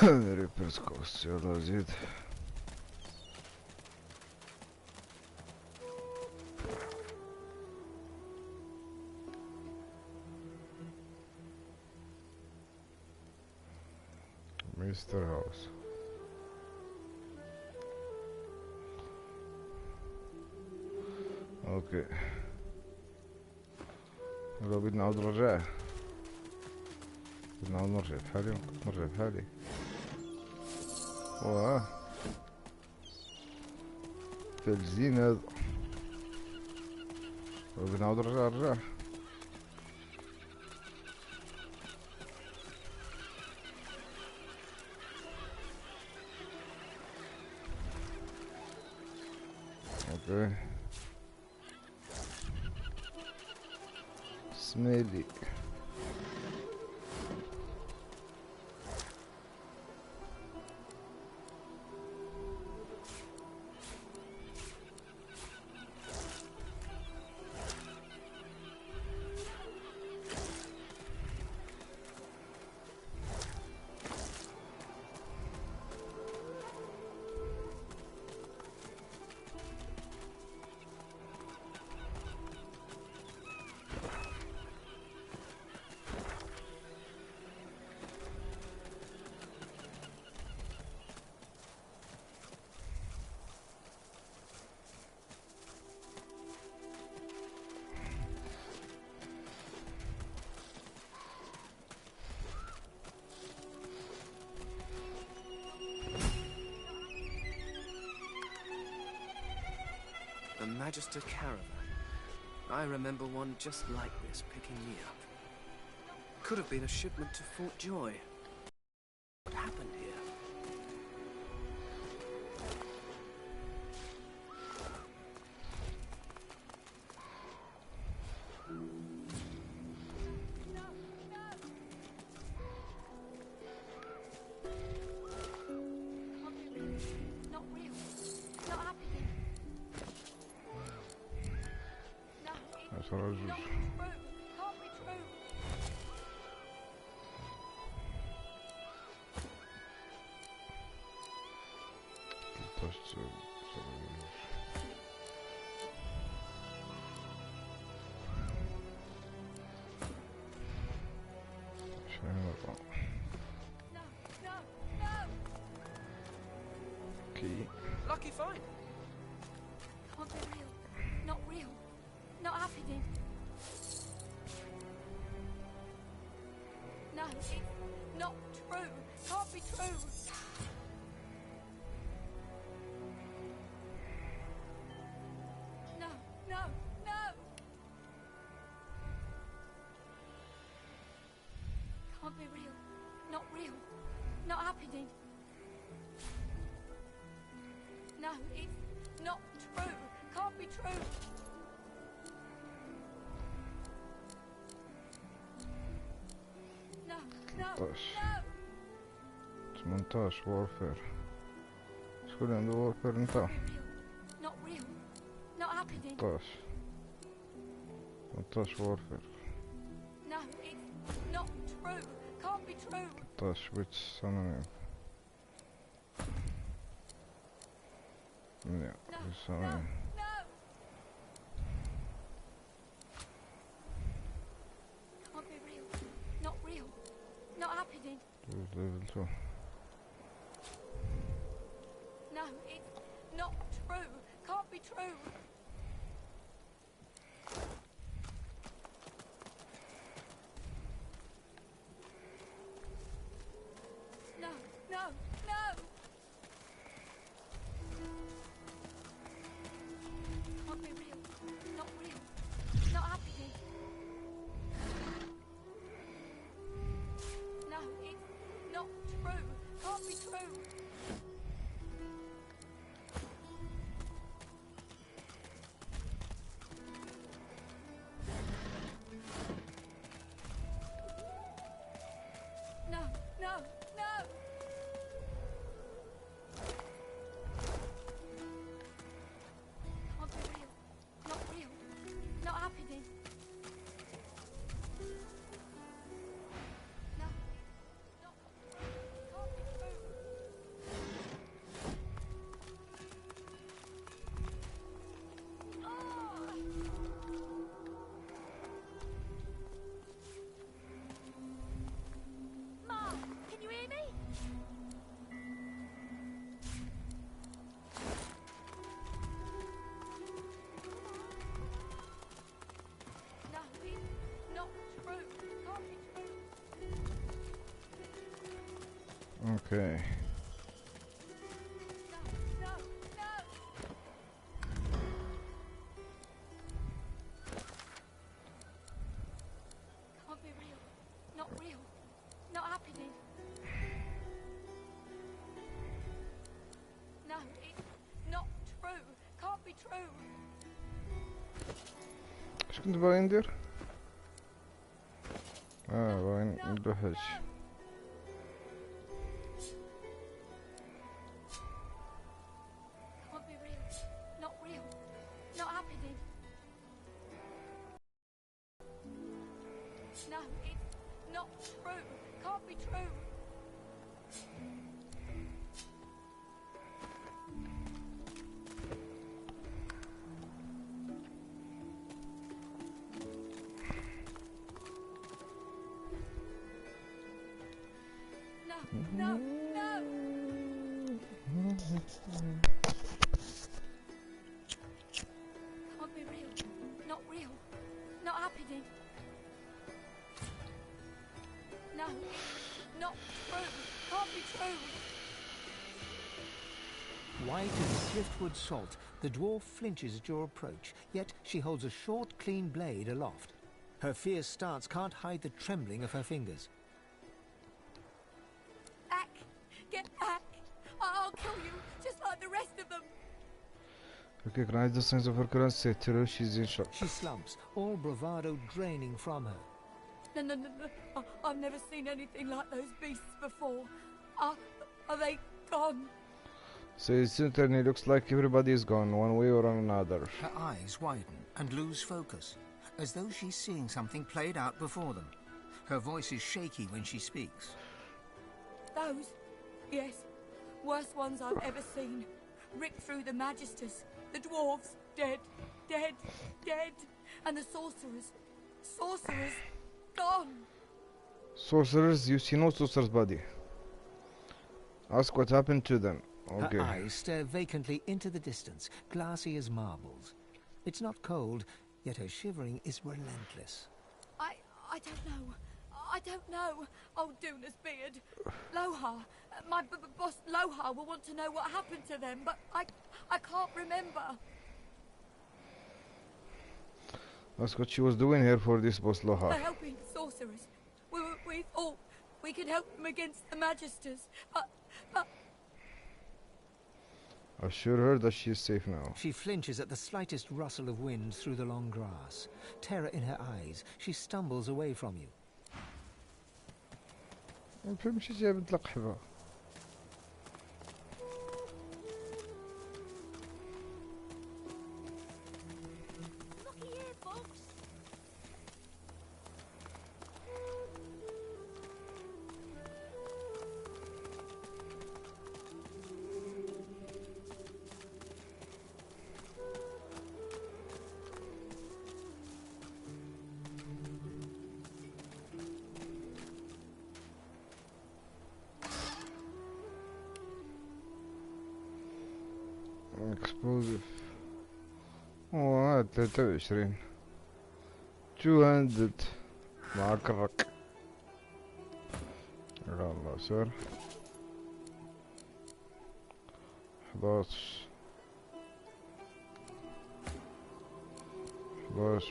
Repercussje odlazit. Mr. House. Okej. بدنا نعود رجاء. بدنا نعود نرجع بحالي نرجع بحالي. واه تلزين هذا. بدنا نعود رجاء. اوكي. سميلي. A Magister caravan. I remember one just like this picking me up. Could have been a shipment to Fort Joy. What happened here? رجل Lucky find. Can't be real. Not real. Not happening. No, it's not true. Can't be true. No, no, no. Can't be real. Not real. Not happening. No, it's not true. Can't be true. No, no, no. 18 وورفير. شكون عنده وورفير نتا؟ Not real. Not happening. 18 وورفير. No, it's not true. Can't be true. 18 which synonym? Yeah, synonym. Can't be real. Not real. Not happening. Level 2. No, it's not true. Can't be true. No, no, no. Can't be real. Not real. Not happening. No, it's not true. Can't be true. No, no, no. Can't be real. Not real. Not happening. No, not. Can't be true. Okay. No, no! Can't be real. Not real. Not happening. No, it's not true. Can't be true. ايش كنت باغي ندير؟ باغي ندوحش. Can't be real. Not real. Not happening. No, it's not true. Can't be true. No, no, no! Can't be real. Not real. Not happening. No, it's not true. Can't be true. White as driftwood salt, the dwarf flinches at your approach, yet she holds a short, clean blade aloft. Her fierce stance can't hide the trembling of her fingers. Back! Get back! I'll kill you, just like the rest of them. Okay, can I just sense of her current state? She's in shock. She slumps, all bravado draining from her. No, no, no, no. I've never seen anything like those beasts before. Are they gone? So it certainly looks like everybody is gone, one way or another. Her eyes widen and lose focus, as though she's seeing something played out before them. Her voice is shaky when she speaks. Those? Yes. Worst ones I've ever seen. Ripped through the Magisters. The dwarves. Dead. Dead. Dead. And the sorcerers. Sorcerers. Gone. Sorcerers, you see no sorcerer's body. Ask what happened to them. Okay. Her eyes stare vacantly into the distance, glassy as marbles. It's not cold, yet her shivering is relentless. I don't know. I don't know. Oh, Duna's beard. Lohar. My boss Lohar will want to know what happened to them, but I can't remember. That's what she was doing here for this boss Lohar. They're helping sorcerers. We thought we could help them against the Magisters, but Assure her that she is safe now. She flinches at the slightest rustle of wind through the long grass. Terror in her eyes, she stumbles away from you. ما فهمتش جابت لك حبة. looky here, folks. Explosive. هذا 23 200 مع كرك. يا الله سر 11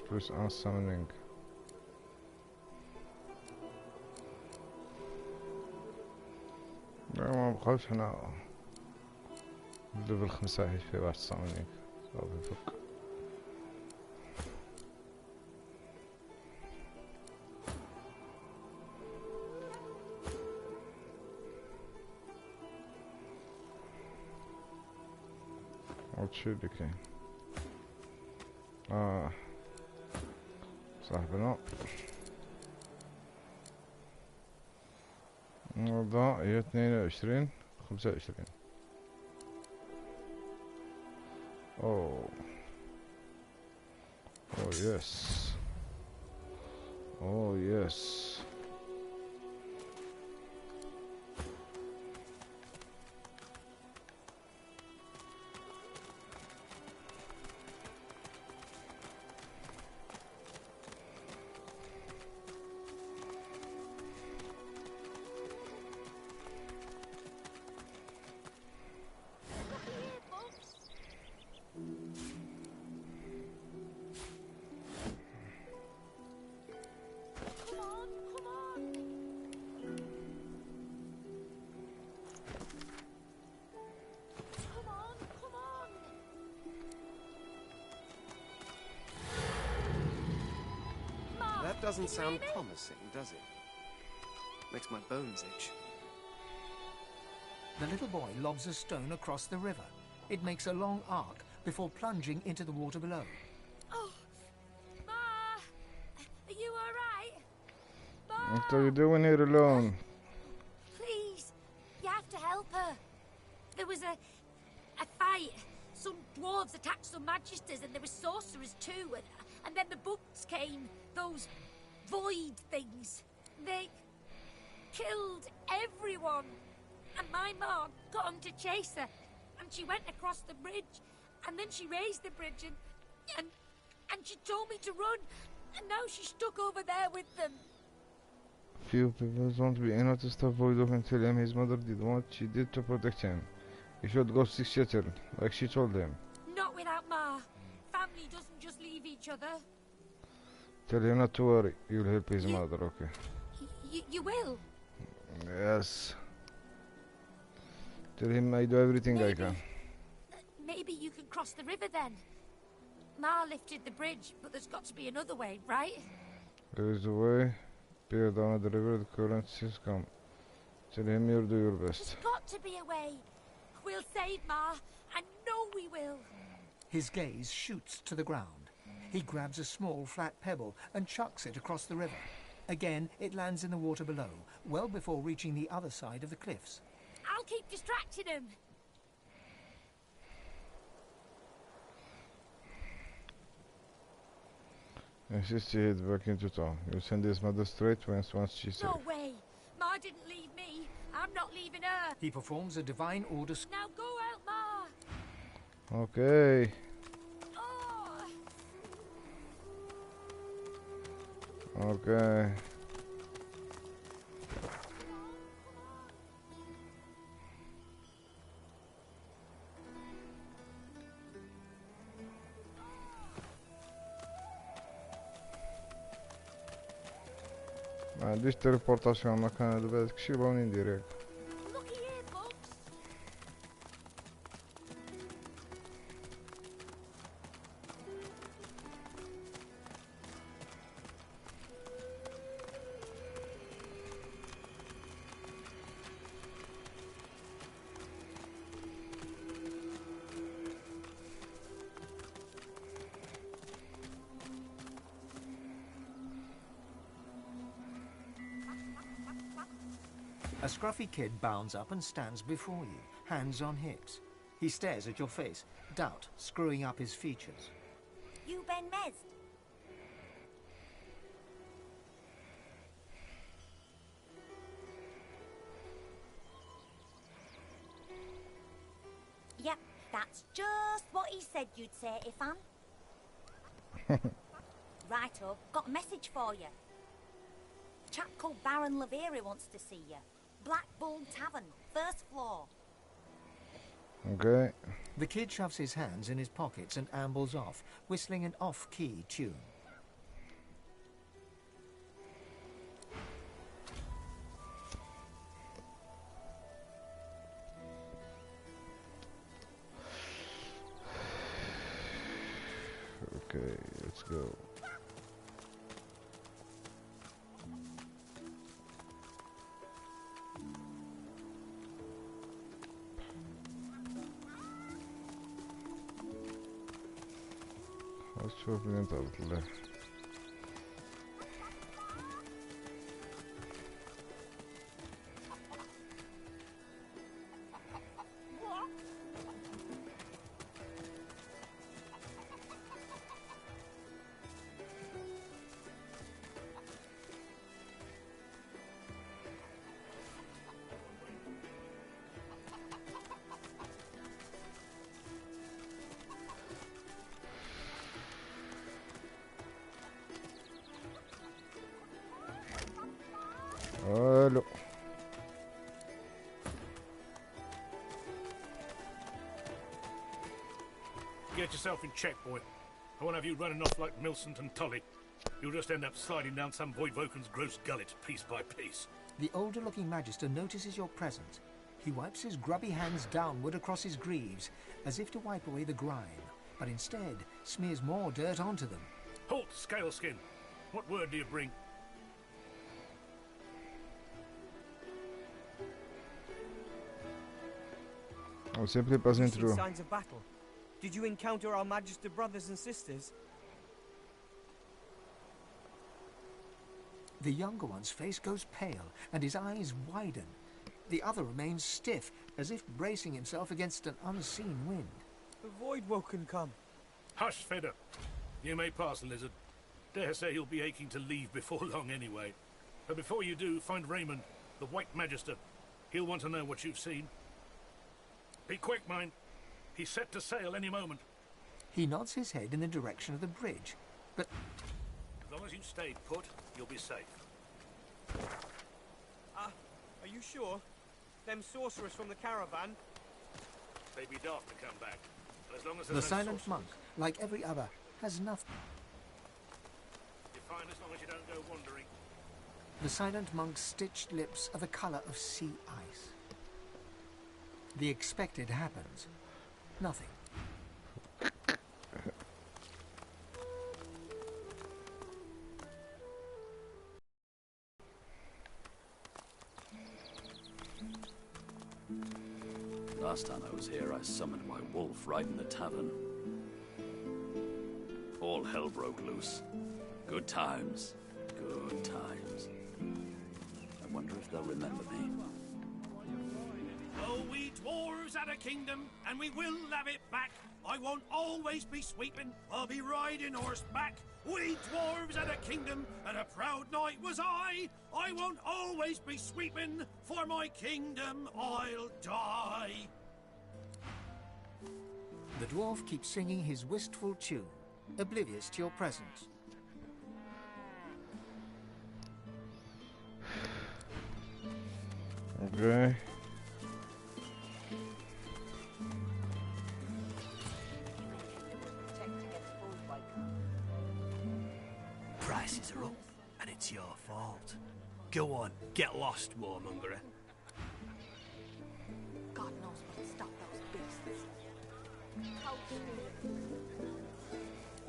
plus un summoning. لا ما بقاش هنا ليفل 5 حيت فيه واحد summoning صافي فك. هادشي اللي كاين. صاحبنا هذا هي 22 25. Oh yes. Oh yes. Doesn't sound promising, does it? Makes my bones itch. The little boy lobs a stone across the river. It makes a long arc before plunging into the water below. Oh, Ma! Are you alright? Ma! What are you doing here alone? Please, you have to help her. There was a fight. Some dwarves attacked some magisters and there were sorcerers too. And then the bugs came. Those void things. They killed everyone. And my mom got 'em to chase her. And she went across the bridge. And then she raised the bridge and she told me to run. And now she's stuck over there with them. Few people don't be able to stop Voidok and tell him his mother did what she did to protect him. He should go seek shelter, like she told him. Not without Ma. Family doesn't just leave each other. Tell him not to worry. You'll help his mother, okay? You will? Yes. Tell him I do everything I can. Maybe you can cross the river then. Ma lifted the bridge, but there's got to be another way, right? There is a way. Peer down the river, the current has come. Tell him you'll do your best. There's got to be a way. We'll save Ma. I know we will. His gaze shoots to the ground. He grabs a small flat pebble and chucks it across the river. Again, it lands in the water below, well before reaching the other side of the cliffs. I'll keep distracting him. And sister heads back into town. You'll send his mother straight once she's safe. No way. Ma didn't leave me. I'm not leaving her. He performs a divine order. Now go out, Ma. Okay. Oh. Okay. ما عنديش تليبورتاسيون مكان هذا بعد شي بغوني ندير هيك. Looky here, bugs. A scruffy kid bounds up and stands before you, hands on hips. He stares at your face, doubt screwing up his features. You Ben Mez. Yep, that's just what he said you'd say, Ifan. Righto, got a message for you. Chap called Baron Laveri wants to see you. Black Bull Tavern, first floor. Okay. The kid shoves his hands in his pockets and ambles off, whistling an off-key tune. Okay, let's go. Let's hope we don't have it left. Hello. Get yourself in check, boy. I won't have you running off like Millicent and Tully. You'll just end up sliding down some Voidvoken's gross gullet, piece by piece. The older-looking magister notices your presence. He wipes his grubby hands downward across his greaves, as if to wipe away the grime, but instead smears more dirt onto them. Halt, Scaleskin! What word do you bring? On simply passing Have you through. seen signs of battle? Did you encounter our Magister brothers and sisters? The younger one's face goes pale and his eyes widen. The other remains stiff, as if bracing himself against an unseen wind. The Voidwoken come. Hush, Fedder. You may pass, Lizard. Dare say you'll be aching to leave before long anyway. But before you do, find Raymond, the White Magister. He'll want to know what you've seen. Be quick, mind. He's set to sail any moment. He nods his head in the direction of the bridge, but As long as you stay put, you'll be safe. Are you sure? Them sorcerers from the caravan? They'd be daft to come back. But as long as the there's no silent sorcerers, monk, like every other, has nothing. you're fine as long as you don't go wandering. The silent monk's stitched lips are the colour of sea ice. The expected happens. Nothing. Last time I was here, I summoned my wolf right in the tavern. All hell broke loose. Good times. Good times. I wonder if they'll remember me. Oh, we dwarves had a kingdom, and we will have it back. I won't always be sweeping, I'll be riding horseback. We dwarves had a kingdom, and a proud knight was I. I won't always be sweeping, for my kingdom I'll die. The dwarf keeps singing his wistful tune, oblivious to your presence. Okay. Prices are up, and it's your fault. Go on, get lost, warmonger. God knows what'll stop those beasts.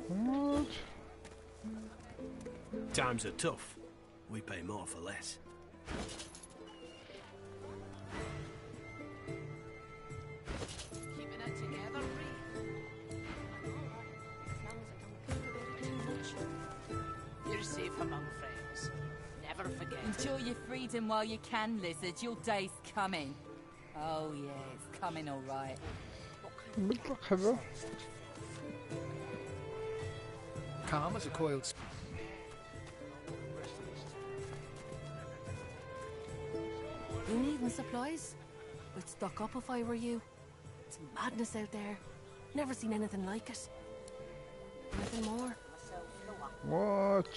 What? Times are tough. We pay more for less. Keeping it together, Bree. You're safe among friends. Never forget. Enjoy your freedom while you can, Lizard. Your day's coming. Oh, yeah, it's coming all right. بالمرحبا. Calm as a coiled spring. You needing supplies? I'd stock up if I were you. It's madness out there. Never seen anything like it. Nothing more. What?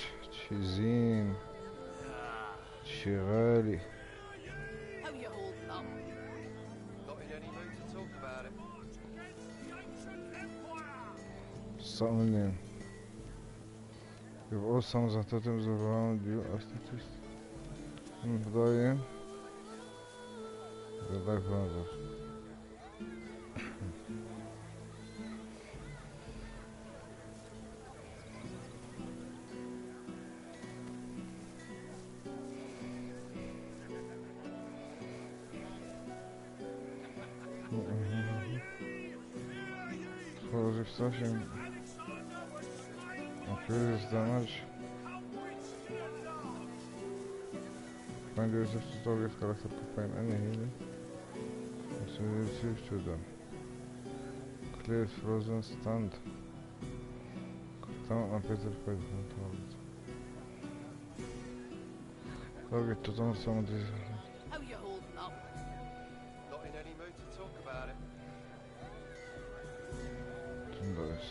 Chizin. Shirali. How you holding up? Not in any mood to talk about it. Something. You've all songs and totems around you are statistics. Dying. The life runs off. Close extraction. Increases damage. Find yourself to target character combine any healing. So you receive to them. Clear frozen stand. Down and better fight from target. Target to turn some of these. How you holding up? Not in any mood to talk about it. Nice.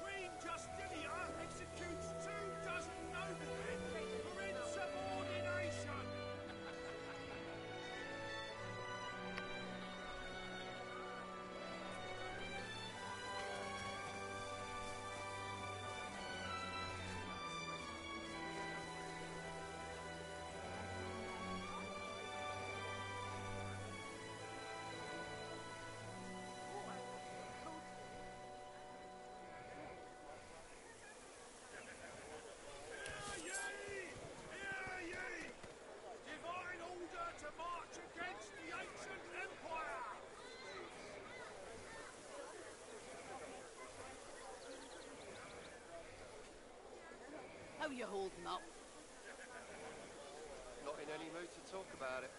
Queen Justinia executes 24 noblemen for insubordination. How you holding up? Not in any mood to talk about it.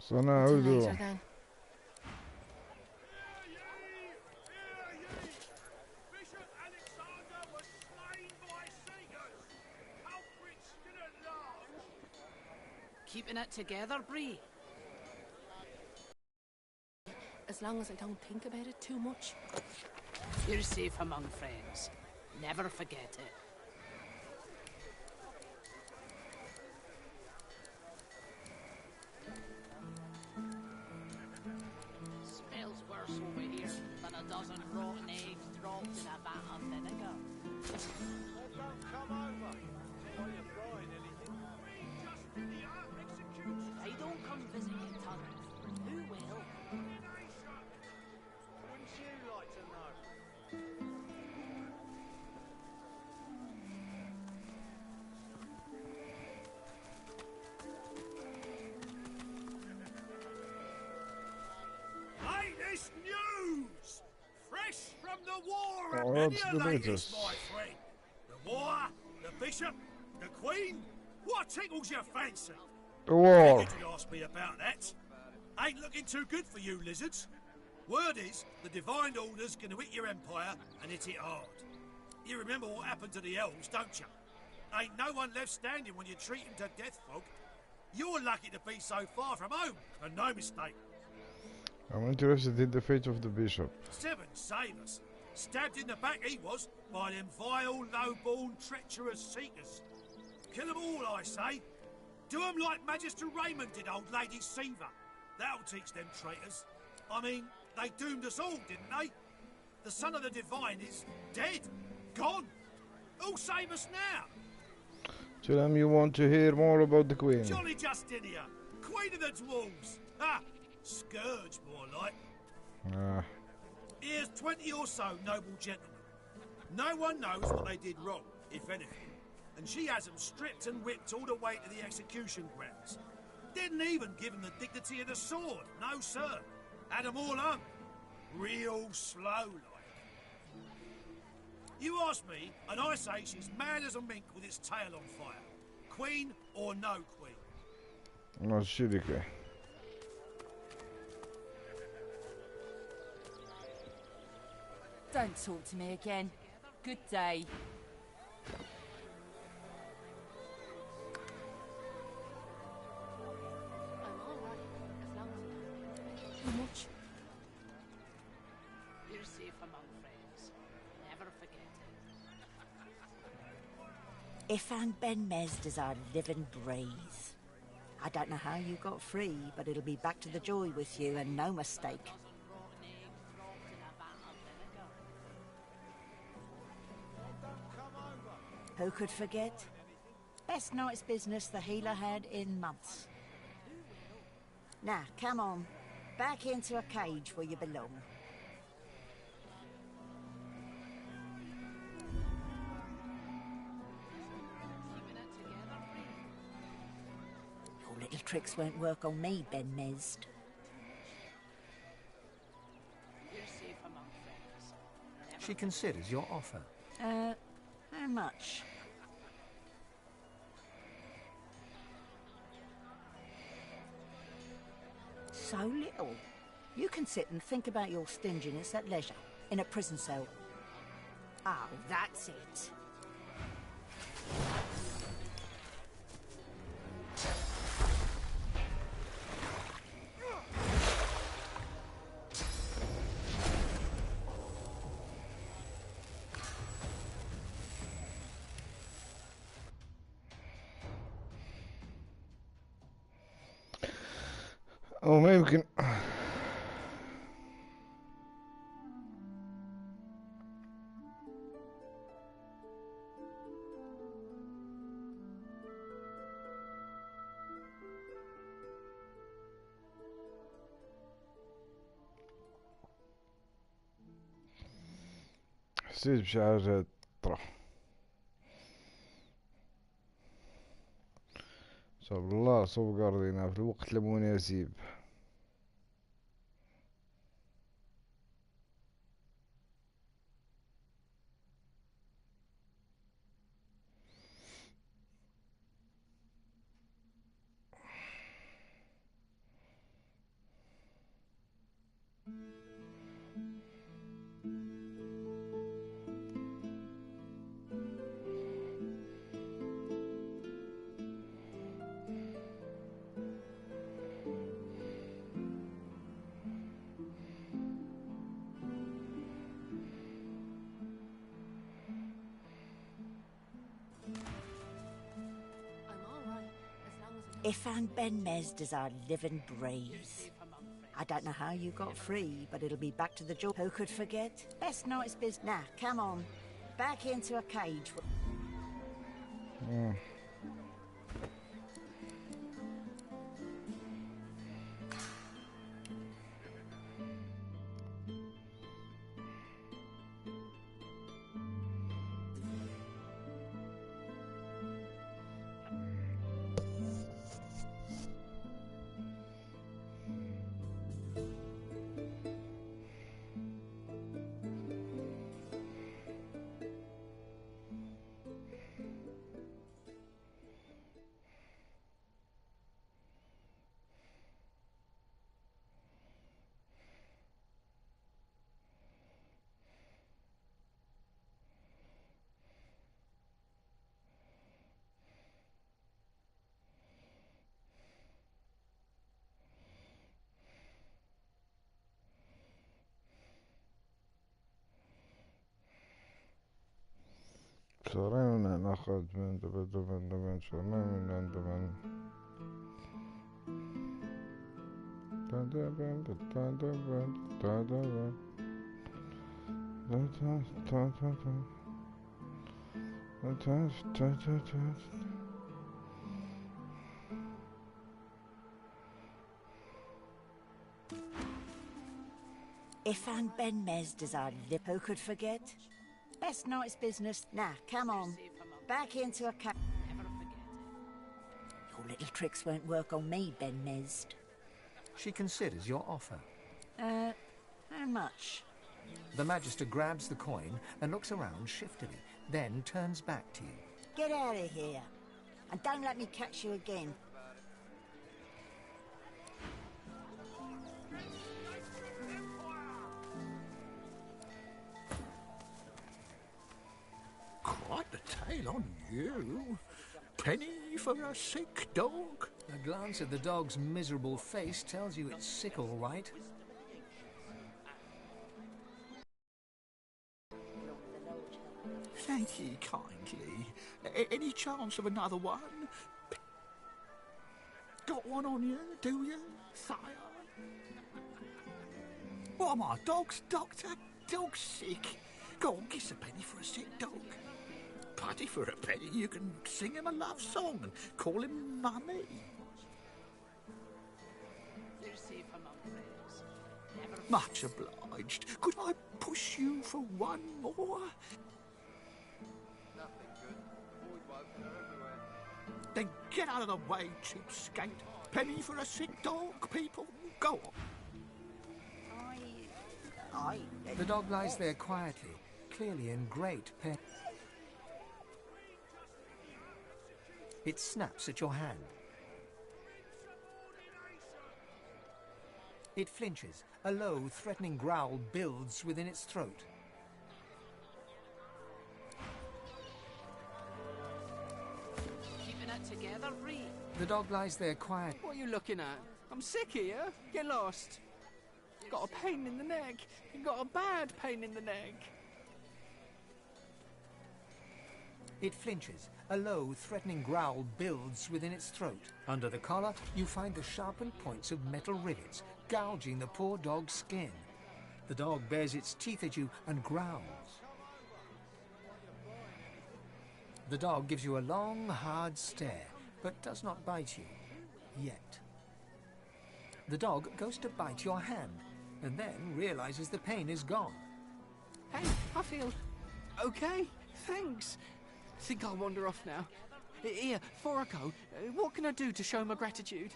So now Until we do. later then. Bishop Alexander was slain by seekers. Culprits stood at large. Keeping it together, Bree? As long as I don't think about it too much. You're safe among friends. Never forget it. Smells worse over here than a dozen rotten eggs dropped in a vat of vinegar. Don't come over while you're frying anything. They don't come visiting tunnels. Who will? Wouldn't you like to know? Latest news! Fresh from the war Oh, at that's the many latest, latest. my friend. The war, the bishop, the queen. What tickles your fancy? The war. You could ask me about that. Ain't looking too good for you, lizards. Word is, the Divine Order's gonna hit your empire and hit it hard. You remember what happened to the elves, don't you? Ain't no one left standing when you treat them to death, Fog. You're lucky to be so far from home, and no mistake. I'm interested in the fate of the bishop. 7 savers. Stabbed in the back he was by them vile, low-born, treacherous seekers. Kill 'em all, I say. Do 'em like Magister Raymond did old Lady Seaver. That'll teach them traitors. I mean, they doomed us all, didn't they? The son of the divine is dead. Gone. Who'll save us now? Tell them you want to hear more about the queen. Jolly Justinia, Queen of the Dwarves. Ha! Scourge, more like. Ah, Here's 20 or so noble gentlemen. No one knows what they did wrong, if anything. And she has them stripped and whipped all the way to the execution grounds. Didn't even give them the dignity of the sword, no sir. Had them all hung. Real slow like. You ask me, and I say she's mad as a mink with its tail on fire. Queen or no queen. no shirike. Don't talk to me again. Good day. I'm all right, as long as I don't think about it too much. You're safe among friends. Never forget it. Ifan Ben Mesd is our living breeze. I don't know how you got free, but it'll be back to the joy with you, and no mistake. Who could forget? Best night's business the healer had in months. Now, come on. Back into a cage where you belong. Your little tricks won't work on me, Ben Mesd. You're safe among friends. She considers your offer. How much? So little. You can sit and think about your stinginess at leisure, in a prison cell. Oh, that's it. Oh, maybe we can. حسيت بشعر طرح. So last صوب قرضنا في الوقت المناسب. Ifan Ben Mesd our living brave. I don't know how you got free, but it'll be back to the jaw. Who could forget? Best night's business. Now, come on. Back into a cage. صارينا ناخذ من دبن شرنا من عند من Ifan Ben Mesd our lip. Who could forget? Best night's business. Now, come on. Back into a cage. Your little tricks won't work on me, Ben Mesd. She considers your offer. How much? The Magister grabs the coin and looks around shiftily, then turns back to you. Get out of here. And don't let me catch you again. Quite the tale on you. Penny for a sick dog. A glance at the dog's miserable face tells you it's sick, all right. Thank ye kindly. Any chance of another one? Got one on you, do you, sire? What am I, dog's doctor? Dog's sick. Go on, kiss a penny for a sick dog. Putty for a penny, you can sing him a love song and call him Mummy. Much obliged. Could I push you for one more? Then get out of the way, cheapskate. Penny for a sick dog, people. Go on. The dog lies there quietly, clearly in great pain. It snaps at your hand. It flinches. A low, threatening growl builds within its throat. Keeping it together, Ree. The dog lies there quiet. What are you looking at? I'm sick here. Get lost. Got a pain in the neck. Got a bad pain in the neck. It flinches. A low, threatening growl builds within its throat. Under the collar, you find the sharpened points of metal rivets, gouging the poor dog's skin. The dog bares its teeth at you and growls. The dog gives you a long, hard stare, but does not bite you. Yet. The dog goes to bite your hand, and then realizes the pain is gone. Hey, I feel okay. Thanks. Think I'll wander off now. Here, Forco, what can I do to show my gratitude?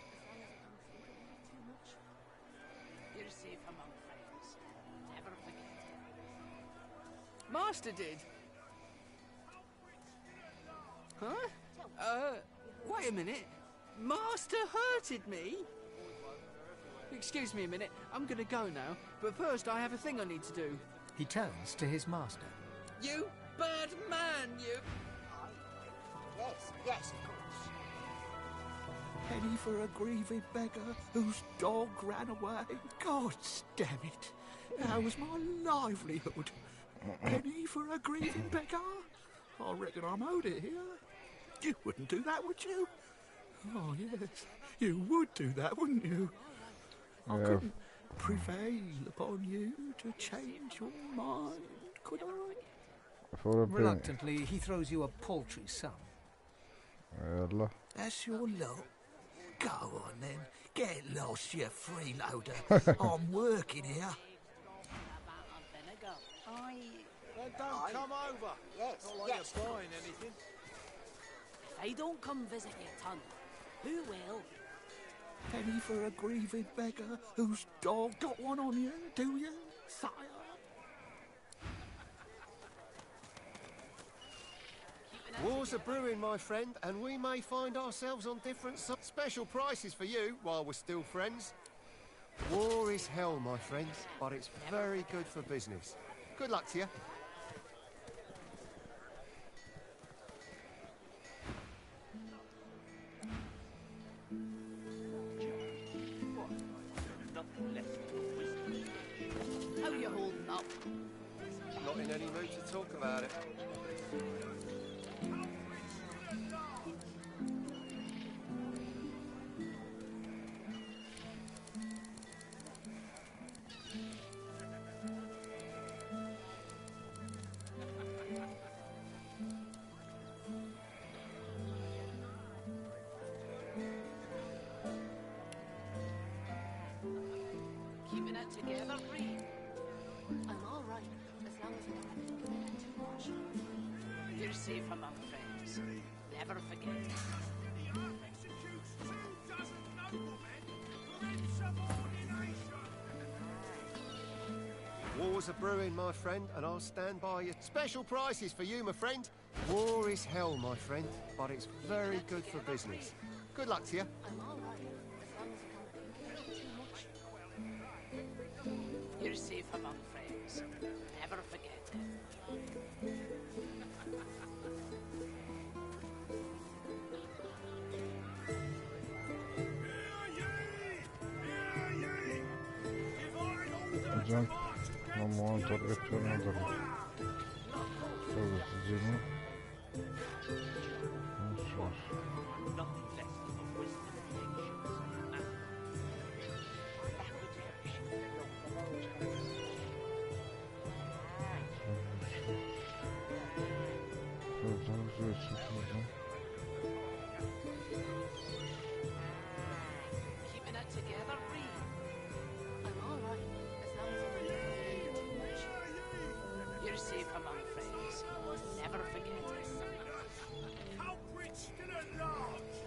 You're safe among friends. Never forget it. Master did. Huh? Wait a minute. Master hurted me? Excuse me a minute. I'm gonna go now, but first I have a thing I need to do. He turns to his master. You bad man, you... Yes, of course. Penny for a grieving beggar whose dog ran away. God damn it. That was my livelihood. Penny for a grieving beggar? I reckon I'm owed it here. You wouldn't do that, would you? Oh, yes. You would do that, wouldn't you? I couldn't prevail upon you to change your mind, could I? Reluctantly, he throws you a paltry sum. يلا. That's your lot. Go on then. Get lost, you freeloader. I'm working here. Then don't come over. Yes, Not like you're buying anything. If I don't come visit your ton, who will? Penny for a grieving beggar whose dog got one on you, do you, sire? War's a brewing, my friend, and we may find ourselves on different special prices for you while we're still friends. War is hell, my friends, but it's very good for business. Good luck to you. How you holding up? Not in any mood to talk about it. Keeping it together, Reed? I'm all right, as long as I don't get in too much. You're safe among friends. Never forget it. War's a brewing, my friend, and I'll stand by you. Special prices for you, my friend. War is hell, my friend, but it's very good for business. Good luck to you. I'm all right, as long as I don't get in too much. You're safe among friends. Never forget it. Jump. No more target to another. So that's zero. Keeping it together, Reed? I'm all right, as long as I don't get too much. You're safe among friends. Never forget it. Culprit still at large.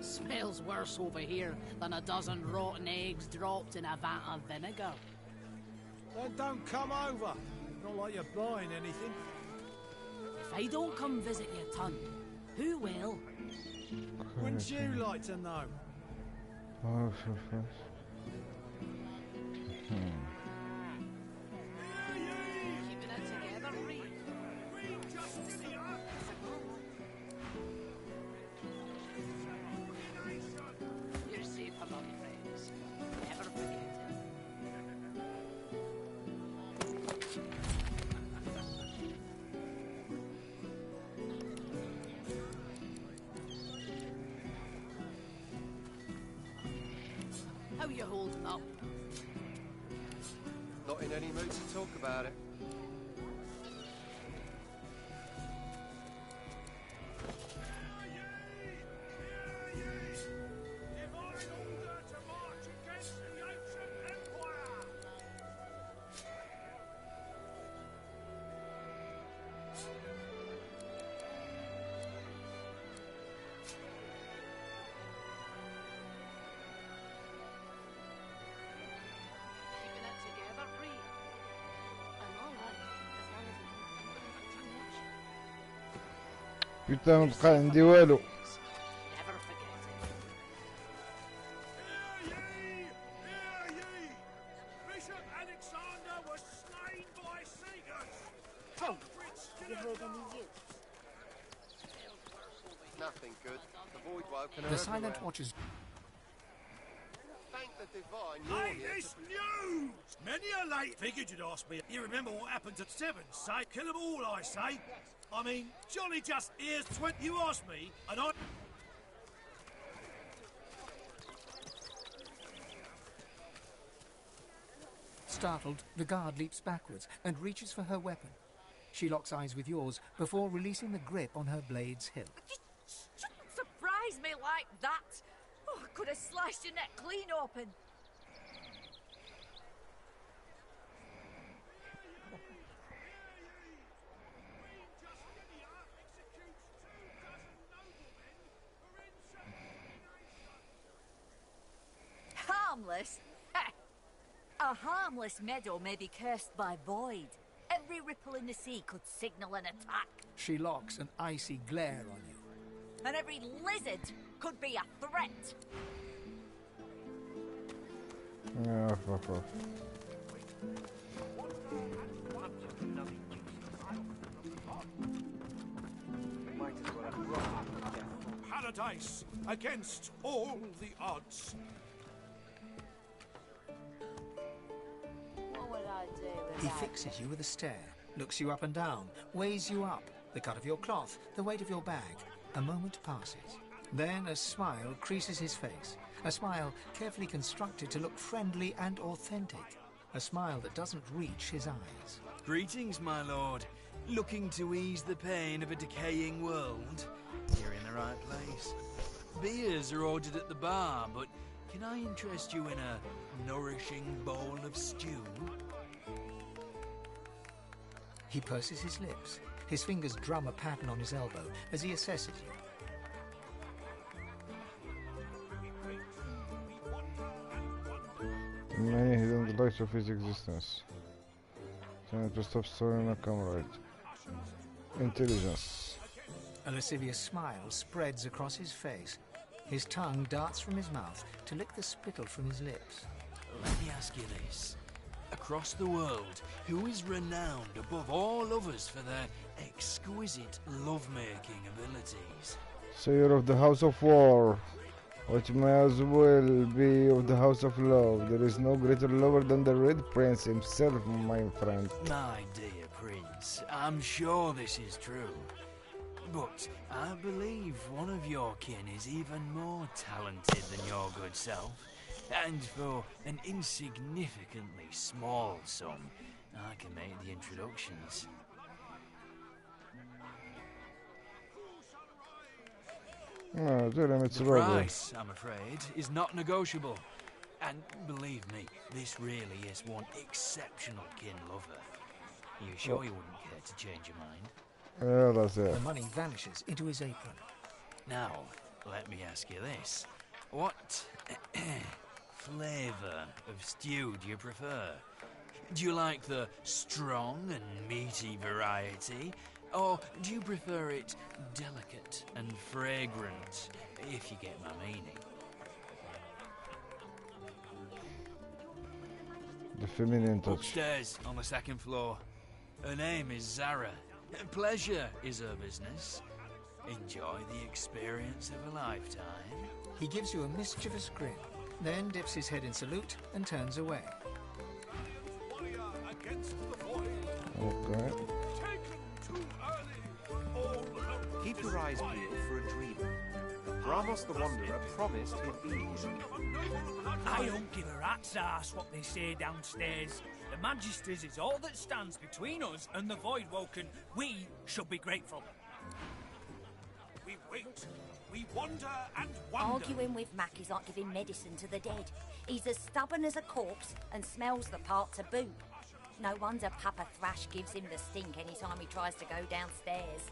Smells worse over here than a dozen rotten eggs dropped in a vat of vinegar. Then don't come over. Not like you're buying anything. If I don't come visit your ton, who will? Wouldn't you like to know? Oh, for first. Keeping it together, Reed? You're safe among friends. Never forget it. How you holding up? Not in any mood to talk about it. بيتا مبقى عندي والو. Never forget it. Bishop Alexander was slain by Seagulls. Oh, you heard any news? Nothing good. The void woken The silent watchers. Thank the divine. Hey, this news! Many a late figured you'd ask me. You remember what happened at Seven? Say, kill them all, I say. I mean, Johnny just hears 20. You asked me, and I. Startled, the guard leaps backwards and reaches for her weapon. She locks eyes with yours before releasing the grip on her blade's hilt. Shouldn't surprise me like that. Oh, I could have sliced your neck clean open. Harmless? A harmless meadow may be cursed by void. Every ripple in the sea could signal an attack. She locks an icy glare on you. And every lizard could be a threat. Yeah, fuck off. Paradise against all the odds. What would I do with He that? fixes you with a stare, looks you up and down, weighs you up, the cut of your cloth, the weight of your bag. A moment passes. Then a smile creases his face. A smile carefully constructed to look friendly and authentic. A smile that doesn't reach his eyes. Greetings, my lord. Looking to ease the pain of a decaying world? You're in the right place. Beers are ordered at the bar, but can I interest you in a nourishing bowl of stew? He purses his lips. His fingers drum a pattern on his elbow as he assesses you. Many hidden delights of his existence. Trying to stop storing a comrade. Intelligence. A lascivious smile spreads across his face. His tongue darts from his mouth to lick the spittle from his lips. Let me ask you this. Across the world, who is renowned above all others for their exquisite love-making abilities? Sayer of the House of War. Which may as well be of the House of Love. There is no greater lover than the Red Prince himself, my friend. My dear Prince, I'm sure this is true. But I believe one of your kin is even more talented than your good self. And for an insignificantly small sum, I can make the introductions. No, The price, I'm afraid, is not negotiable. And believe me, this really is one exceptional kin lover. You sure you wouldn't care to change your mind? Yeah, that's it. The money vanishes into his apron. Now, let me ask you this. What flavour of stew do you prefer? Do you like the strong and meaty variety? Or do you prefer it delicate and fragrant, if you get my meaning? The feminine touch. Upstairs, on the second floor. Her name is Zara. Pleasure is her business. Enjoy the experience of a lifetime. He gives you a mischievous grin, then dips his head in salute and turns away. Okay. Keep your eyes peeled for a dreamer. Ramos the Wanderer promised he'd be here. I don't give a rat's ass what they say downstairs. The Magisters is all that stands between us and the Voidwoken. We should be grateful. We wait, we wander and wonder. Arguing with Mac is like giving medicine to the dead. He's as stubborn as a corpse and smells the part to boot. No wonder Papa Thrash gives him the stink any time he tries to go downstairs.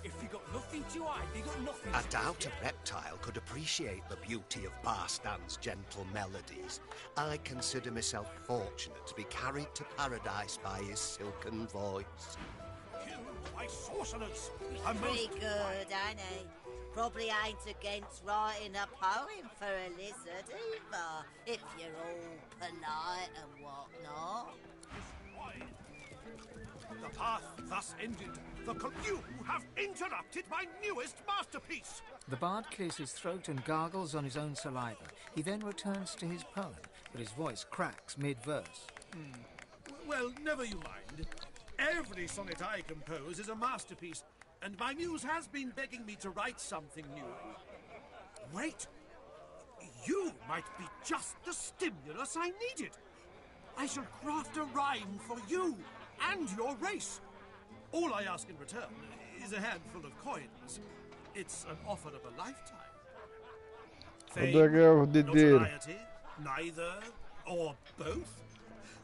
If they got nothing to hide, they got nothing I to doubt a reptile could appreciate the beauty of Barstan's gentle melodies. I consider myself fortunate to be carried to paradise by his silken voice. Killed by sorcerers. Pretty good, ain't he? Probably ain't against writing a poem for a lizard either, if you're all polite and whatnot. The path thus ended. You have interrupted my newest masterpiece. The bard clears his throat and gargles on his own saliva. He then returns to his poem, but his voice cracks mid-verse. Well, never you mind. Every sonnet I compose is a masterpiece, and my muse has been begging me to write something new. Wait! You might be just the stimulus I needed. I shall craft a rhyme for you and your race. All I ask in return is a handful of coins. It's an offer of a lifetime. Fame, notoriety, neither or both.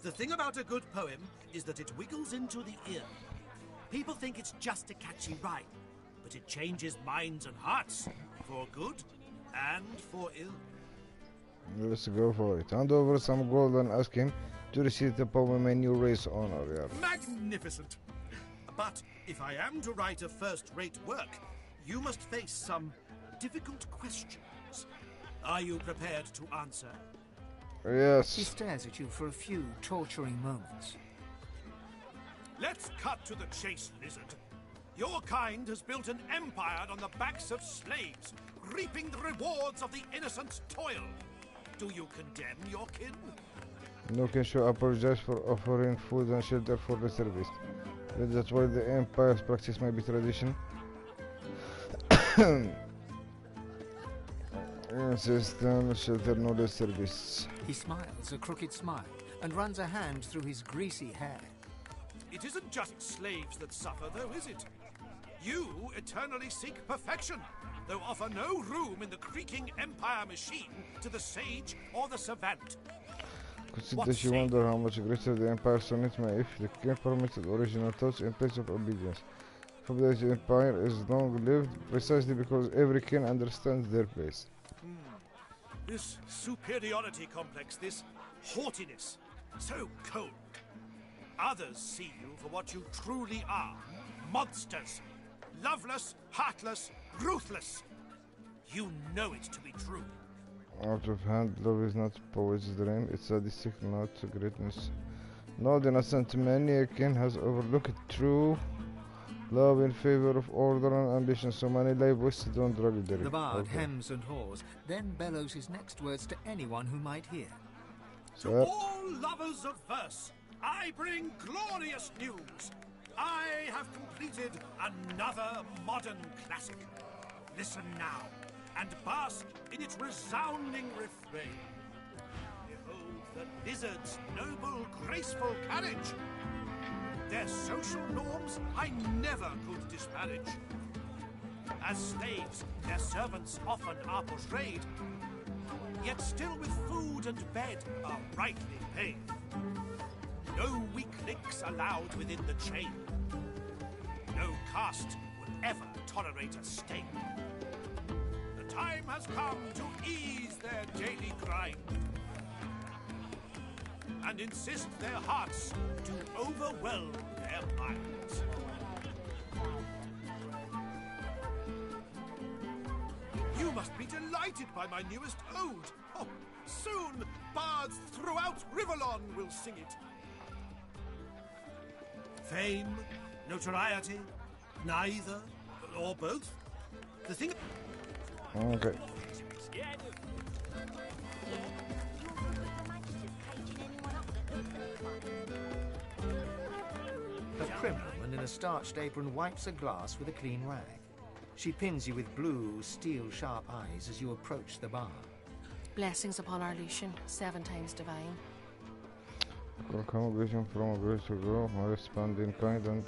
The thing about a good poem is that it wiggles into the ear. People think it's just a catchy rhyme, but it changes minds and hearts, for good and for ill. Let's go for it. Hand over some gold and ask him to receive the poem in your race honor. Yeah. Magnificent! But if I am to write a first-rate work, you must face some difficult questions. Are you prepared to answer? Yes. He stares at you for a few torturing moments. Let's cut to the chase, lizard. Your kind has built an empire on the backs of slaves, reaping the rewards of the innocent's toil. Do you condemn your kin? No kin should apologize for offering food and shelter for the service. That's why the empire's practice may be tradition. System, shelter, knowledge, service. He smiles a crooked smile and runs a hand through his greasy hair. It isn't just slaves that suffer, though, is it? You eternally seek perfection, though offer no room in the creaking empire machine to the sage or the savant. Consider she wonder how much greater the empire sonnet may if the king permitted original thoughts in place of obedience. Hope that the empire is long-lived precisely because every king understands their place. This superiority complex, this haughtiness, so cold. Others see you for what you truly are. Monsters. Loveless, heartless, ruthless. You know it to be true. Out of hand, love is not poet's dream, it's sadistic, not greatness. No, the innocent many a king has overlooked true love in favor of order and ambition, so many live wasted on drudgery. The bard hems and haws, then bellows his next words to anyone who might hear. To all lovers of verse, I bring glorious news. I have completed another modern classic. Listen now, and bask in its resounding refrain. Behold the lizard's noble, graceful carriage. Their social norms I never could disparage. As slaves, their servants often are portrayed, yet still with food and bed are rightly paid. No weak links allowed within the chain. No caste will ever tolerate a stain. The time has come to ease their daily grind and insist their hearts to overwhelm their minds. You must be delighted by my newest ode. Oh, soon bards throughout Rivellon will sing it. Fame, notoriety, neither or both. The thing. Okay. A prim woman in a starched apron wipes a glass with a clean rag. She pins you with blue, steel-sharp eyes as you approach the bar. Blessings upon our Lucian, 7 times divine. Congregation from a grace to grow, my respond in kind and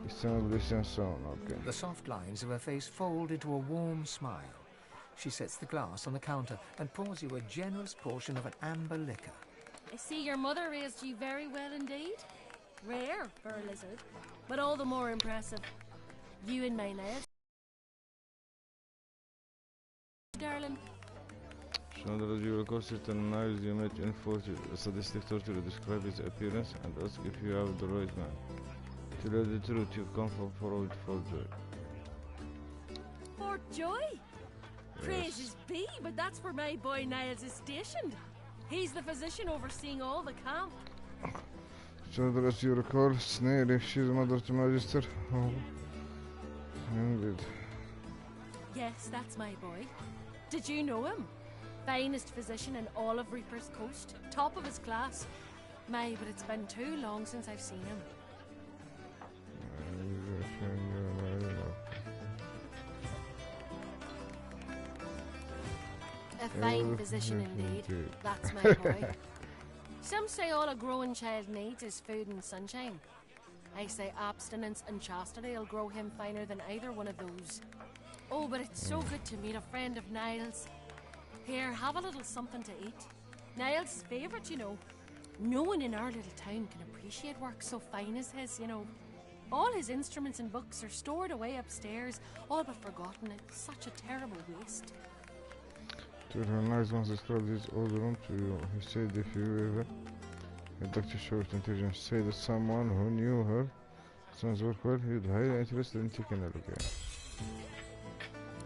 establish and so on. Okay. The soft lines of her face fold into a warm smile. She sets the glass on the counter and pours you a generous portion of an amber liquor. I see your mother raised you very well indeed. Rare for a lizard, but all the more impressive. You in my nest, darling. Chandra, you will consider certain knives you met in 40 sadistic torture to describe his appearance and ask if you have the right man. To know the truth, you come from Fort Joy. Fort Joy? Yes. Praises be, but that's where my boy Niles is stationed. He's the physician overseeing all the camp. So as you recall, Snail, if she's mother to Magister. Oh. Indeed. Yes, that's my boy. Did you know him? Finest physician in all of Reaper's Coast. Top of his class. My, but it's been too long since I've seen him. A fine physician indeed. That's my boy. Some say all a growing child needs is food and sunshine. I say abstinence and chastity will grow him finer than either one of those. Oh, but it's so good to meet a friend of Niles. Here, have a little something to eat. Niles' favourite, you know. No one in our little town can appreciate work so fine as his, you know. All his instruments and books are stored away upstairs, all but forgotten. It's such a terrible waste. To her Niles once described his old room to you. He said if you ever had Dr. Short intelligence say that someone who knew her son's work well, he'd be highly interested in taking a look at it.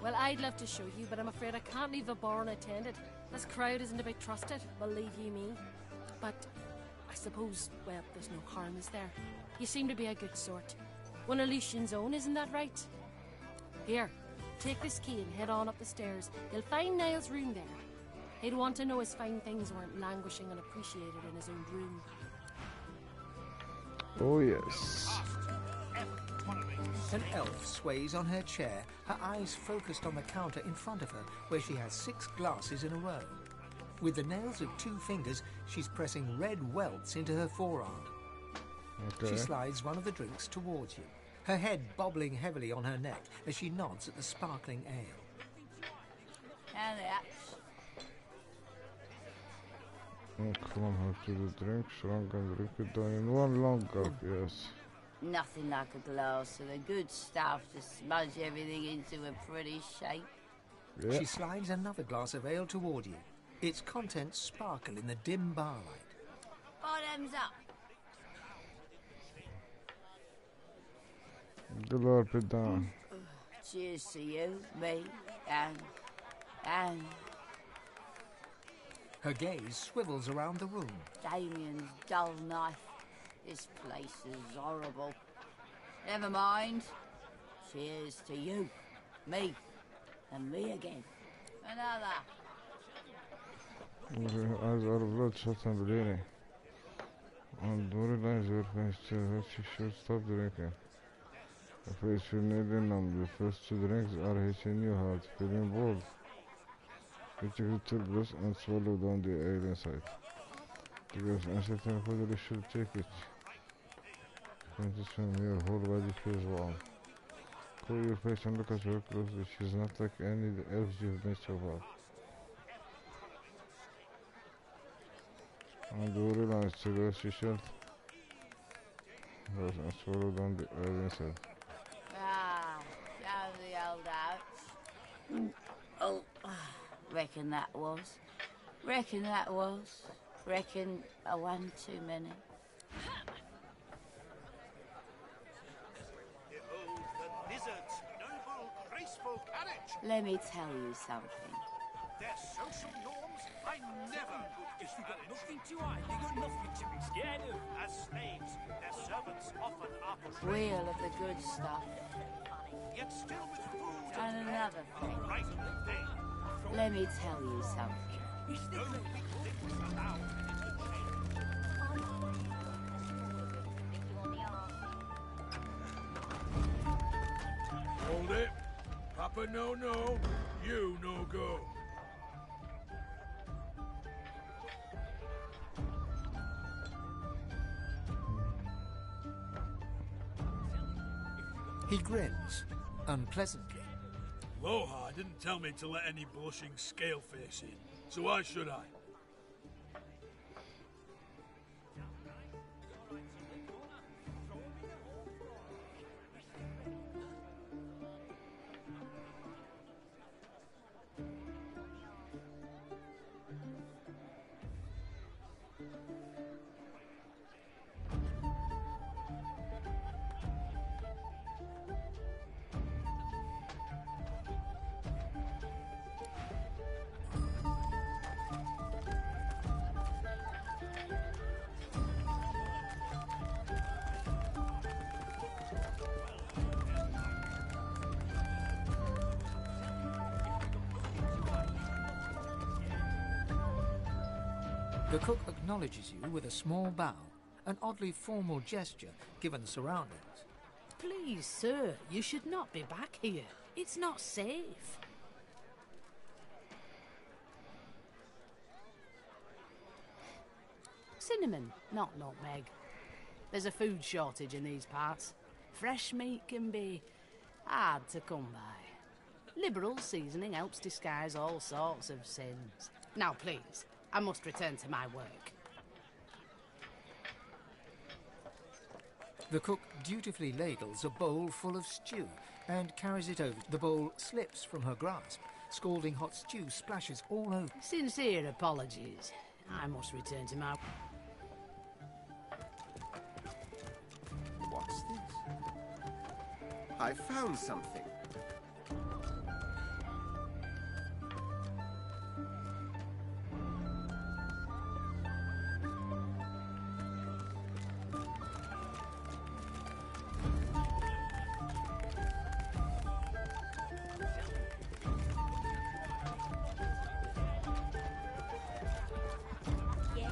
Well, I'd love to show you, but I'm afraid I can't leave the bar unattended. This crowd isn't to be trusted, believe you me. But I suppose, well, there's no harm, is there? You seem to be a good sort. One of Lucian's own, isn't that right? Here, take this key and head on up the stairs. You'll find Niles' room there. He'd want to know his fine things weren't languishing unappreciated in his own room. Oh, yes. An elf sways on her chair, her eyes focused on the counter in front of her, where she has 6 glasses in a row. With the nails of 2 fingers, she's pressing red welts into her forearm. Okay. She slides one of the drinks towards you, her head bobbling heavily on her neck as she nods at the sparkling ale. And that. Come on, how to the drink, strong and drink it down in one long gulp, yes. Nothing like a glass of the good stuff to smudge everything into a pretty shape. Yeah. She slides another glass of ale toward you. Its contents sparkle in the dim barlight. Bottoms up. Gulp it down. Cheers to you, me, and... Her gaze swivels around the room. Damien's dull knife. This place is horrible. Never mind. Cheers to you, me, and me again. Another. Eyes are bloodshot and bleeding. On the lines her face to her, she should stop drinking. Her face feels nearly numb. The first 2 drinks are hitting you hard, feeling bored. You take the turbulence and swallow down the ale inside. The girl's uncertain whether you should take it. Your whole body feels warm. Cool your face and look at her closely. She's not like any else you've met so far. And do realize the girl she should and swallow down the air inside. Ah, down the old ouch. Oh, reckon that was. Reckon a one too many. Let me tell you something. Their social norms, I never... If you got nothing to hide, you got nothing to be scared of. As slaves, their servants often are portrayed... Wheel of the good stuff. Yet still with food And another thing. right thing. Let me tell you something. No things allowed Hold it. Papa no, you no go. He grins, unpleasantly. Loha didn't tell me to let any blushing scaleface in, so why should I? The cook acknowledges you with a small bow, an oddly formal gesture given the surroundings. Please, sir, you should not be back here. It's not safe. Cinnamon, not nutmeg. There's a food shortage in these parts. Fresh meat can be hard to come by. Liberal seasoning helps disguise all sorts of sins. Now, please, I must return to my work. The cook dutifully ladles a bowl full of stew and carries it over. The bowl slips from her grasp. Scalding hot stew splashes all over. Sincere apologies. I must return to my... What's this? I found something. Yes,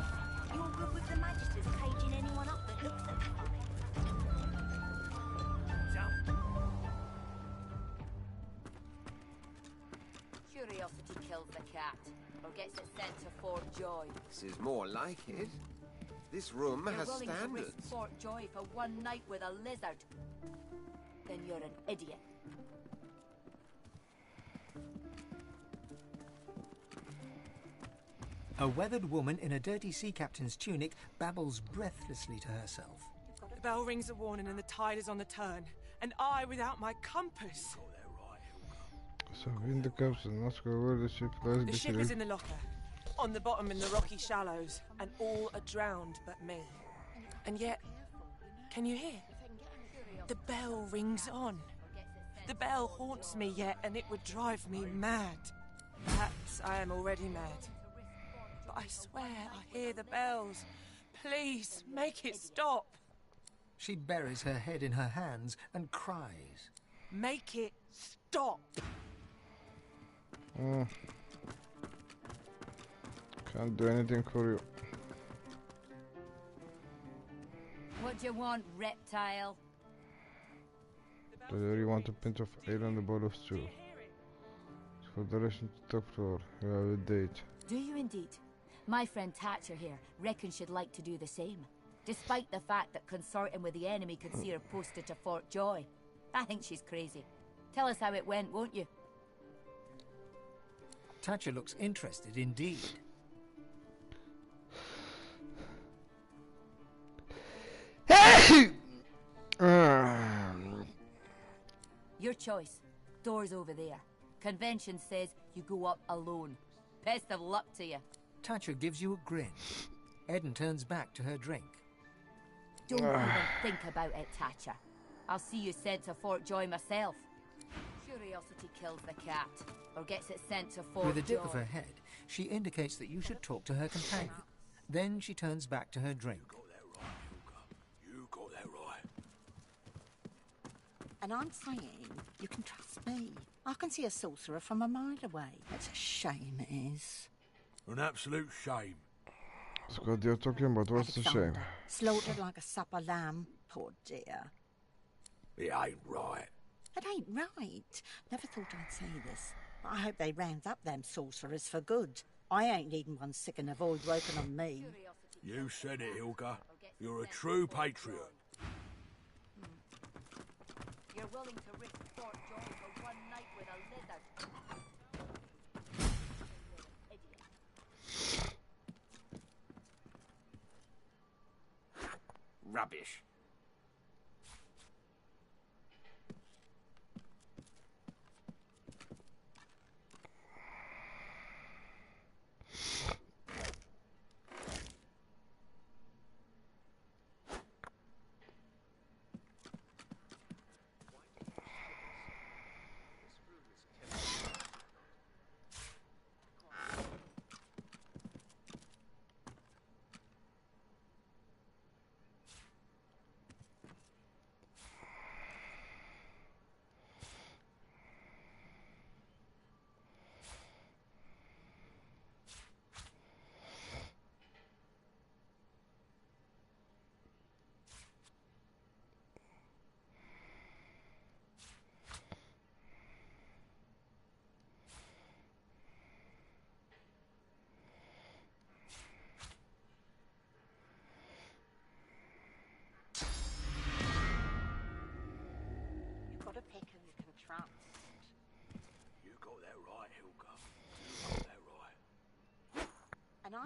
you're good with the magisters caging anyone up that looks at them funny. Curiosity kills the cat, or gets it sent to Fort Joy. This is more like it. This room You're has willing to risk standards. Fort Joy for one night with a lizard. Then you're an idiot. A weathered woman in a dirty sea captain's tunic babbles breathlessly to herself. The bell rings a warning and the tide is on the turn. And I without my compass. So in the capsule, not sure where the ship lies. The ship is in the locker, on the bottom in the rocky shallows, and all are drowned but me. And yet, can you hear? The bell rings on. The bell haunts me yet, and it would drive me mad. Perhaps I am already mad. But I swear I hear the bells. Please, make it stop. She buries her head in her hands and cries. Make it stop. Can't do anything for you. What do you want, reptile? Do you want a pinch of ale and a bowl of stew? It's for direction to top floor. You have a date. Do you indeed? My friend Thatcher here reckons she'd like to do the same, despite the fact that consorting with the enemy could see her posted to Fort Joy. I think she's crazy. Tell us how it went, won't you? Thatcher looks interested indeed. Your choice. Door's over there. Convention says you go up alone. Best of luck to you. Thatcher gives you a grin. Eden turns back to her drink. Don't even think about it, Thatcher. I'll see you sent to Fort Joy myself. Curiosity kills the cat, or gets it sent to Fort Joy. With a dip of her head, she indicates that you should talk to her companion. Then she turns back to her drink. You got that right. And I'm saying you can trust me. I can see a sorcerer from a mile away. It's a shame, it is. An absolute shame. Scott, you're talking about what's the shame? Slaughtered like a supper lamb. Poor dear. It ain't right. It ain't right. Never thought I'd say this. But I hope they round up them sorcerers for good. I ain't needing one sick and a void working on me. You said it, Hilga. You're a true patriot. You're willing to risk Fort Joy for one night with a lizard. Rubbish.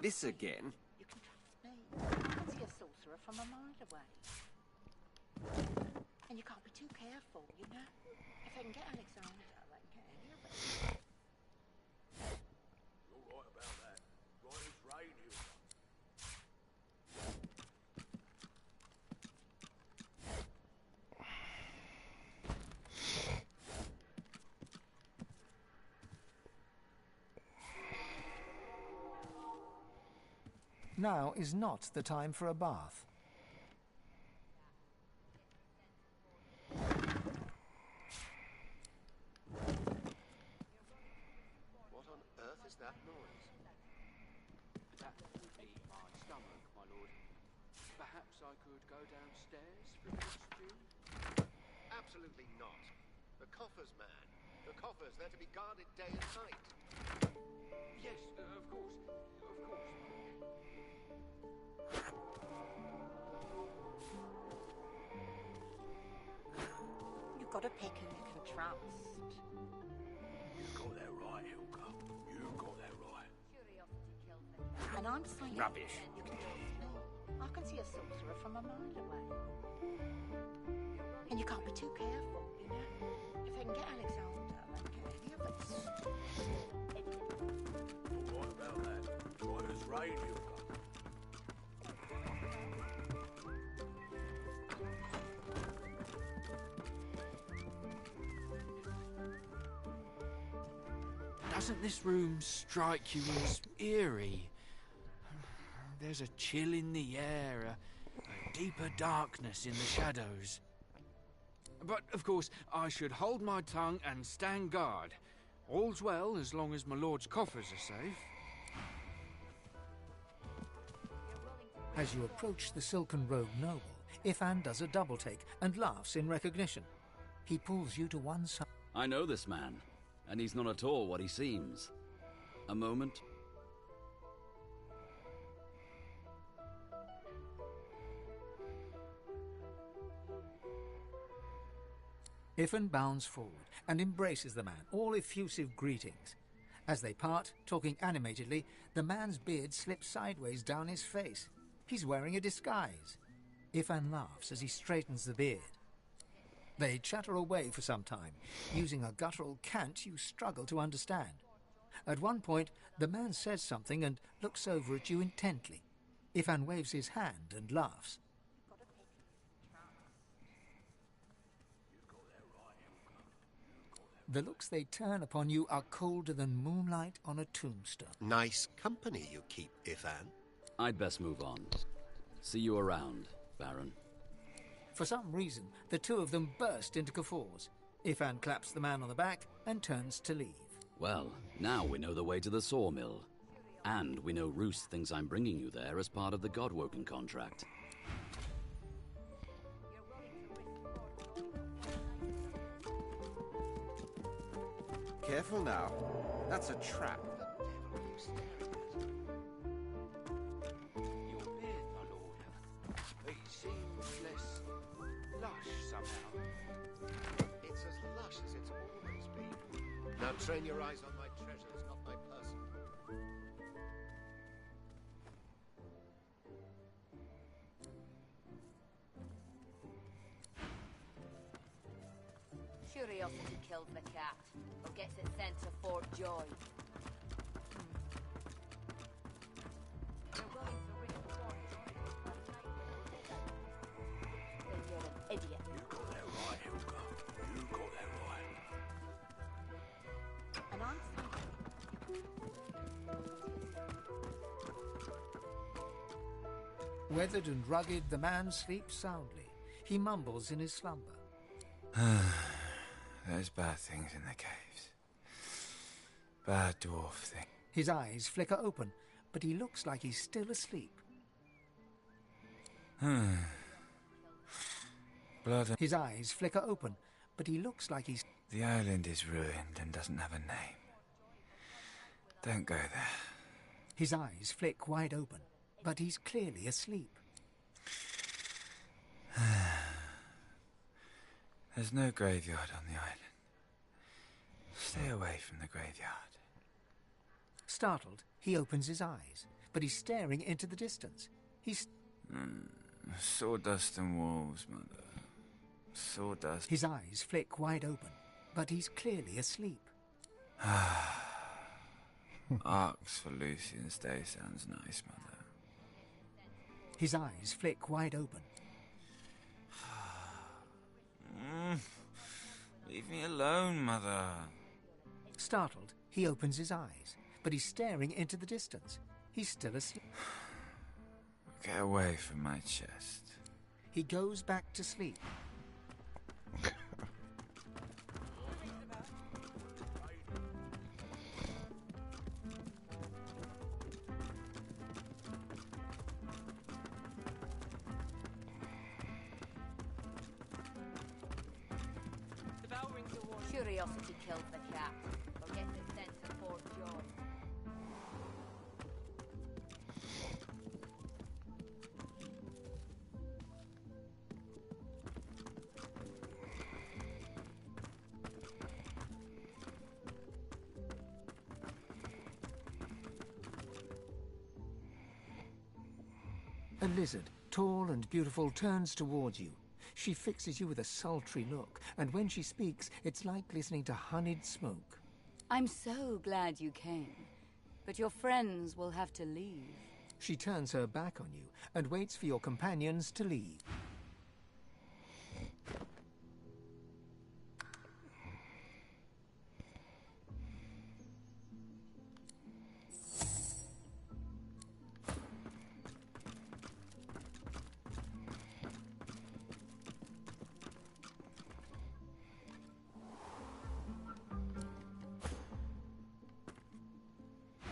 This again? You can trust me. I can see a sorcerer from a mile away. And you can't be too careful, you know? If I can get Alexander, I can get any of it. You're right about that. Right as rain, Hilda. Now is not the time for a bath. What on earth is that noise? That would be my stomach, my lord. Perhaps I could go downstairs for a minute, stew? Absolutely not. The coffers, man. The coffers, they're to be guarded day and night. Yes, of course. Of course. You've got a pick who you can trust. You got that right, Hilda. You got that right. And I'm saying... Rubbish. You can trust me. I can see a sorcerer from a mile away. And you can't be too careful, you know? If I can get Alexander, I can get any of it. You're right about that. Right as rain, Hilda. Doesn't this room strike you as eerie? There's a chill in the air, a deeper darkness in the shadows. But, of course, I should hold my tongue and stand guard. All's well as long as my lord's coffers are safe. As you approach the silken-robed noble, Ifan does a double-take and laughs in recognition. He pulls you to one side. I know this man, and he's not at all what he seems. A moment. Ifan bounds forward and embraces the man, all effusive greetings. As they part, talking animatedly, the man's beard slips sideways down his face. He's wearing a disguise. Ifan laughs as he straightens the beard. They chatter away for some time, using a guttural cant you struggle to understand. At one point, the man says something and looks over at you intently. Ifan waves his hand and laughs. The looks they turn upon you are colder than moonlight on a tombstone. Nice company you keep, Ifan. I'd best move on. See you around, Baron. For some reason, the two of them burst into guffaws. Ifan claps the man on the back and turns to leave. Well, now we know the way to the sawmill. And we know Roos thinks I'm bringing you there as part of the Godwoken contract. Careful now. That's a trap. Your beard, my lord. It seems less lush somehow. It's as lush as it's always been. Now train your eyes on my treasures, not my person. Curiosity killed the cat, or gets it sent to Fort Joy. You're willing to risk Fort Joy, then you're an idiot. You got that right, Hilda. You got that right. And I'm saying... Weathered and rugged, the man sleeps soundly. He mumbles in his slumber. There's bad things in the caves. Bad dwarf thing. His eyes flicker open, but he looks like he's still asleep. Blood. His eyes flicker open, but he looks like he's... The island is ruined and doesn't have a name. Don't go there. His eyes flick wide open, but he's clearly asleep. There's no graveyard on the island. Stay away from the graveyard. Startled, he opens his eyes, but he's staring into the distance. He's... Sawdust and wolves, Mother. Sawdust. His eyes flick wide open, but he's clearly asleep. Arcs for Lucian's Day sounds nice, Mother. His eyes flick wide open. Leave me alone, Mother. Startled, he opens his eyes, but he's staring into the distance. He's still asleep. Get away from my chest. He goes back to sleep. Curiosity kills the cat. Forget the sense of Fort Joy. A lizard, tall and beautiful, turns towards you. She fixes you with a sultry look, and when she speaks, it's like listening to honeyed smoke. I'm so glad you came, but your friends will have to leave. She turns her back on you and waits for your companions to leave.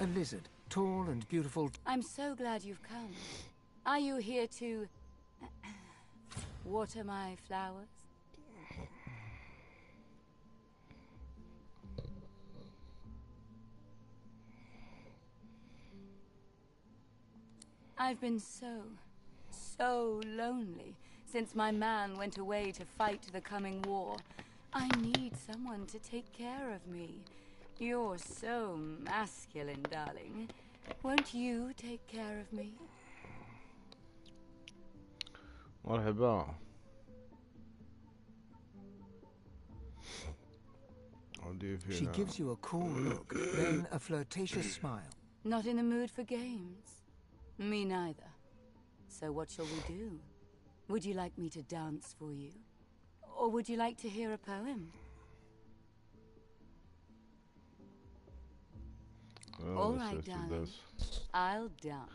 A lizard, tall and beautiful. I'm so glad you've come. Are you here to water my flowers? I've been so lonely since my man went away to fight the coming war. I need someone to take care of me. You're so masculine, darling. Won't you take care of me? مرحبا. How do you feel She now? gives you a cool look, then a flirtatious smile. Not in the mood for games? Me neither. So what shall we do? Would you like me to dance for you? Or would you like to hear a poem? Oh, All right, darling. I'll dance.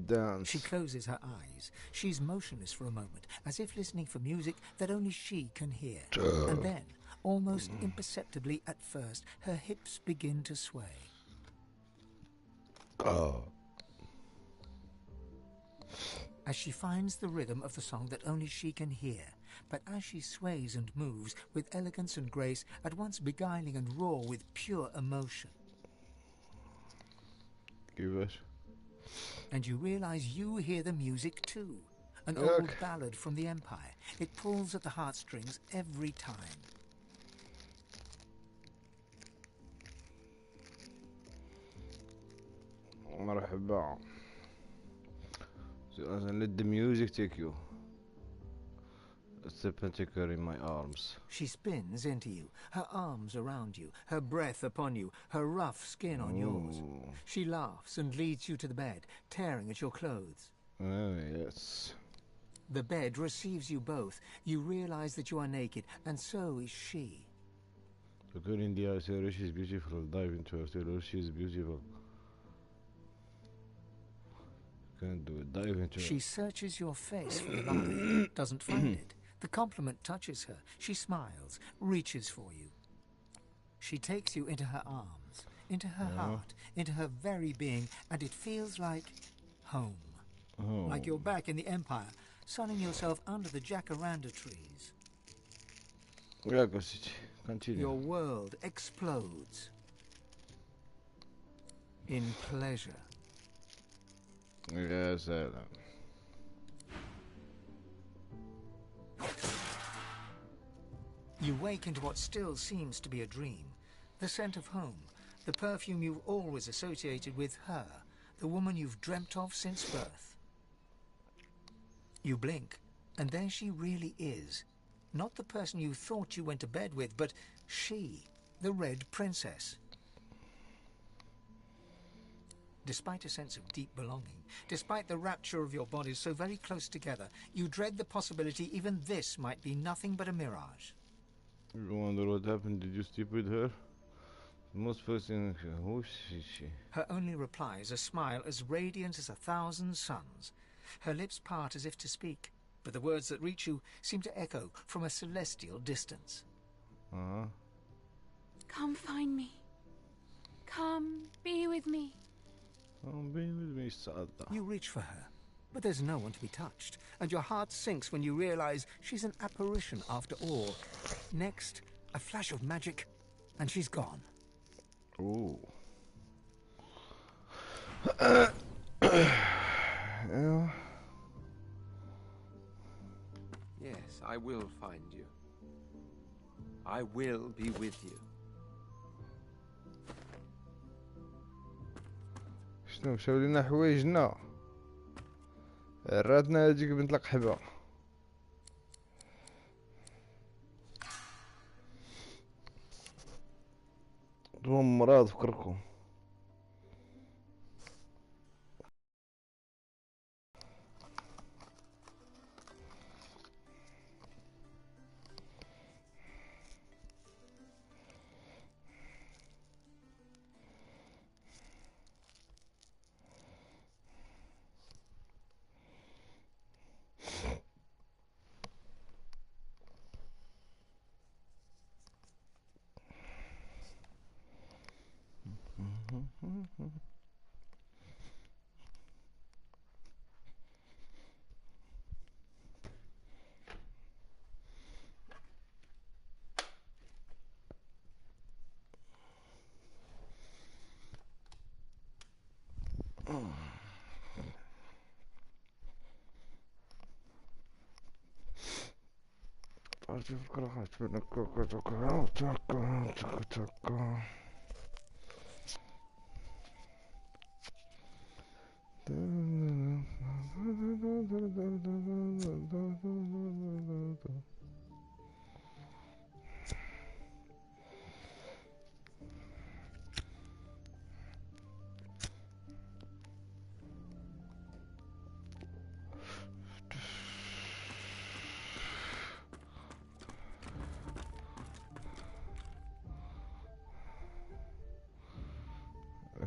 Dance. She closes her eyes. She's motionless for a moment, as if listening for music that only she can hear. And then, almost imperceptibly at first, her hips begin to sway. As she finds the rhythm of the song that only she can hear. But as she sways and moves with elegance and grace, at once beguiling and raw with pure emotion. Give it. And you realize you hear the music too. An old ballad from the Empire. It pulls at the heartstrings every time. مرحبا. So let the music take you. It's a pentacle in my arms. She spins into you, her arms around you, her breath upon you, her rough skin on yours. She laughs and leads you to the bed, tearing at your clothes. Oh, yes. The bed receives you both. You realize that you are naked, and so is she. Look her in the eyes, say she's beautiful. Dive into her, tell her she's beautiful. Can't do it. Dive into her. She searches your face for the lie, doesn't find it. The compliment touches her. She smiles, reaches for you. She takes you into her arms, into her heart, into her very being, and it feels like home. Like you're back in the Empire, sunning yourself under the jacaranda trees. Yeah, continue. Your world explodes in pleasure. Yes, You wake into what still seems to be a dream. The scent of home, The perfume you've always associated with her, the woman you've dreamt of since birth. You blink, and there she really is. Not the person you thought you went to bed with, but she, the Red Princess. Despite a sense of deep belonging, despite the rapture of your bodies so very close together, you dread the possibility even this might be nothing but a mirage. You wonder what happened? Did you sleep with her? Most first thing, who is she? Her only reply is a smile as radiant as 1,000 suns. Her lips part as if to speak, but the words that reach you seem to echo from a celestial distance. Come find me. Come be with me. Come be with me, Sada. You reach for her, but there's no one to be touched, and your heart sinks when you realize she's an apparition after all. Next, a flash of magic, and she's gone. Ooh. Yeah. Yes, I will find you. I will be with you. شنو مشاو لينا حوايجنا راتنا هاديك بنت القحبة دوم مراد فكركم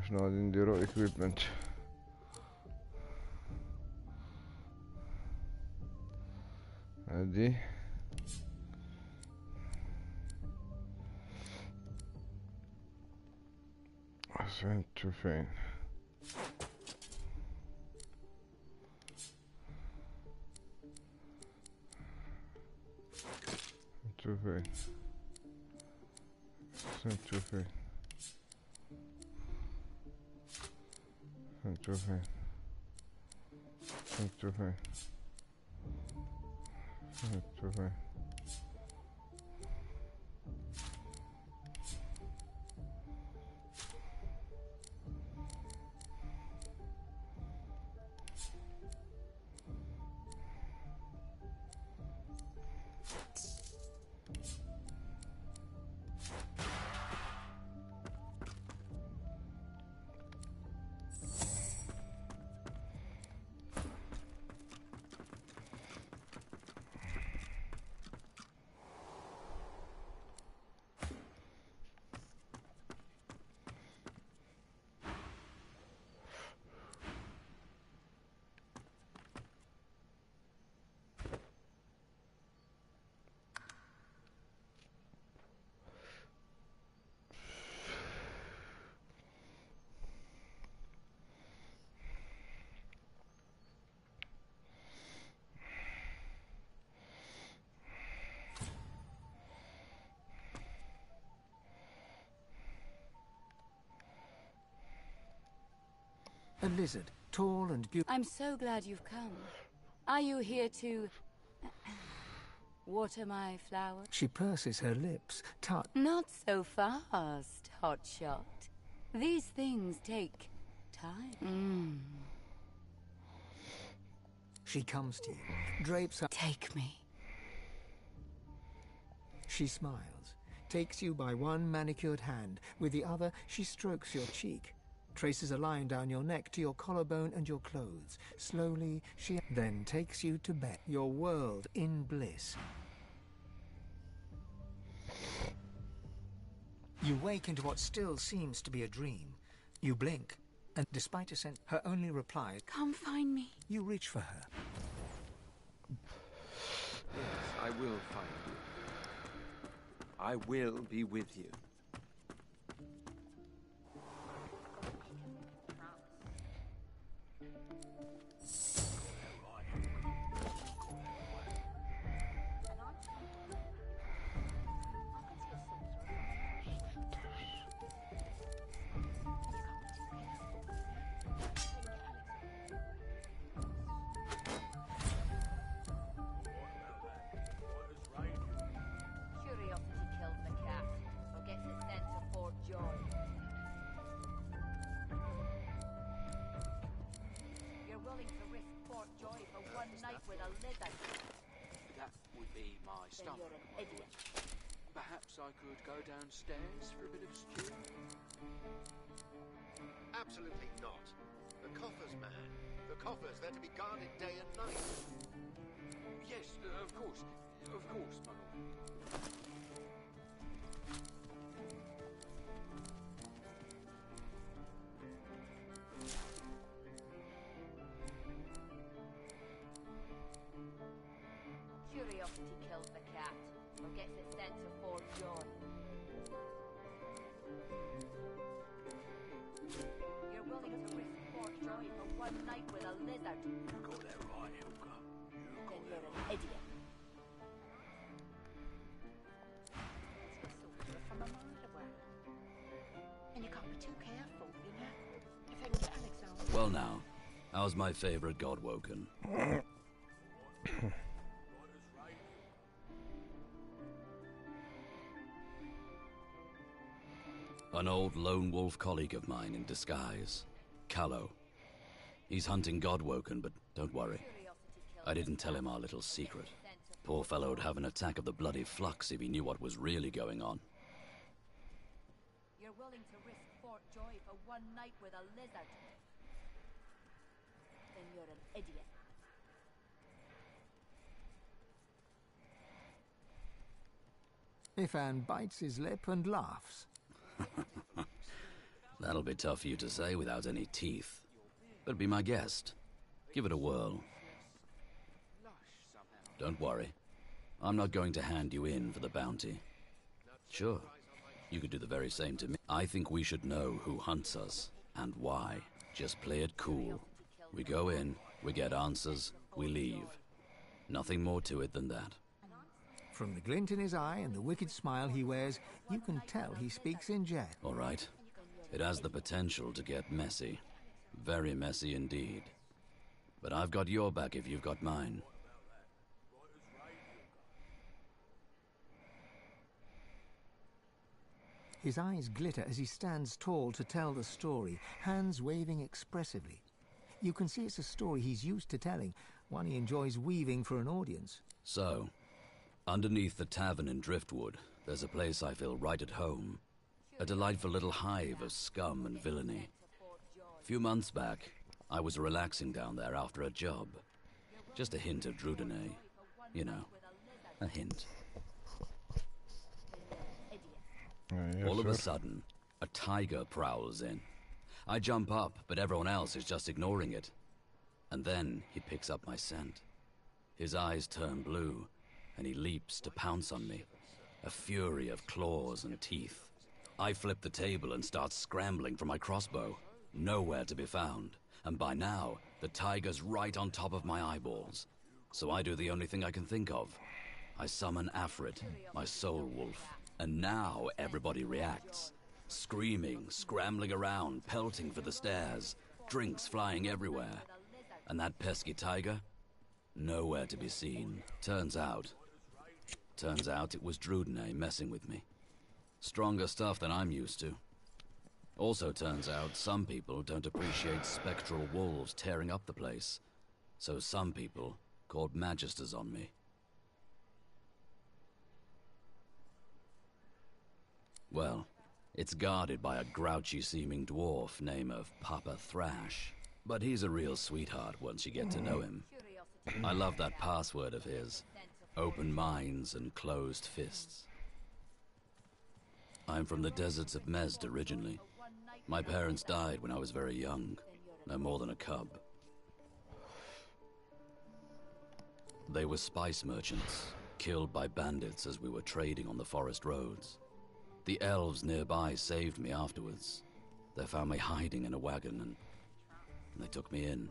شنو غادي نديرو equipment هادي فين تو فين تو فين تو فين تو فين تو فين تو فين A lizard, tall and beautiful. I'm so glad you've come. Are you here to water my flowers? She purses her lips, Not so fast, hotshot. These things take time. She comes to you, drapes her. Take me. She smiles, takes you by one manicured hand. With the other, she strokes your cheek, traces a line down your neck to your collarbone and your clothes. Slowly, she then takes you to bed, your world in bliss. You wake into what still seems to be a dream. You blink, and despite a sense, her only reply, "Come find me." You reach for her. Yes, I will find you. I will be with you. That would be my stomach. You're an idiot. Perhaps I could go downstairs for a bit of stew? Absolutely not. The coffers, man. The coffers, they're to be guarded day and night. Yes, of course. Of course, my lord. Curiosity kills the cat, or gets its sense of Fort Joy. You're willing to risk Fort Joy for one night with a lizard. You got that right, Helga. Then you're an idiot. It's a soldier from a mile away. And you can't be too careful, you know? If I can get Alexander... Well now, how's my favorite Godwoken? An old lone wolf colleague of mine in disguise, Callow. He's hunting Godwoken, but don't worry. I didn't tell him our little secret. Poor fellow would have an attack of the bloody flux if he knew what was really going on. You're willing to risk Fort Joy for one night with a lizard. Then you're an idiot. Ifan bites his lip and laughs. That'll be tough for you to say without any teeth. But be my guest. Give it a whirl. Don't worry. I'm not going to hand you in for the bounty. Sure, you could do the very same to me. I think we should know who hunts us and why. Just play it cool. We go in, we get answers, we leave. Nothing more to it than that. From the glint in his eye and the wicked smile he wears, you can tell he speaks in jest. All right. It has the potential to get messy. Very messy indeed. But I've got your back if you've got mine. His eyes glitter as he stands tall to tell the story, hands waving expressively. You can see it's a story he's used to telling, one he enjoys weaving for an audience. So, underneath the tavern in Driftwood, there's a place I feel right at home. A delightful little hive of scum and villainy. A few months back, I was relaxing down there after a job. Just a hint of Drudenay. You know, a hint. Yes, All of a sir. sudden, a tiger prowls in. I jump up, but everyone else is just ignoring it. And then he picks up my scent. His eyes turn blue, and he leaps to pounce on me. A fury of claws and teeth. I flip the table and start scrambling for my crossbow. Nowhere to be found. And by now, the tiger's right on top of my eyeballs. So I do the only thing I can think of. I summon Afrit, my soul wolf. And now everybody reacts. Screaming, scrambling around, pelting for the stairs. Drinks flying everywhere. And that pesky tiger? Nowhere to be seen. Turns out it was Drudenay messing with me. Stronger stuff than I'm used to. Also turns out some people don't appreciate spectral wolves tearing up the place. So some people called magisters on me. Well, it's guarded by a grouchy-seeming dwarf named of Papa Thrash. But he's a real sweetheart once you get to know him. I love that password of his. Open minds and closed fists. I'm from the deserts of Mezd originally. My parents died when I was very young, no more than a cub. They were spice merchants, killed by bandits as we were trading on the forest roads. The elves nearby saved me afterwards. They found me hiding in a wagon and they took me in.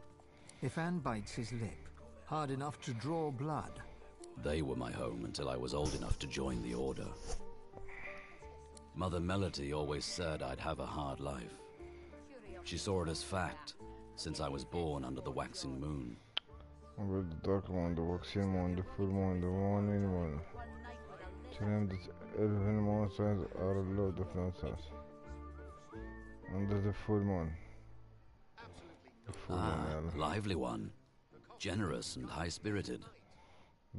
Ifan bites his lip, hard enough to draw blood. They were my home until I was old enough to join the Order. Mother Melody always said I'd have a hard life. She saw it as fact, since I was born under the waxing moon. Over the dark moon, the waxing moon, the full moon, the waning moon. To name that 11 moon signs are a load of nonsense. Under the full moon. The full moon, yeah. Lively one. Generous and high-spirited.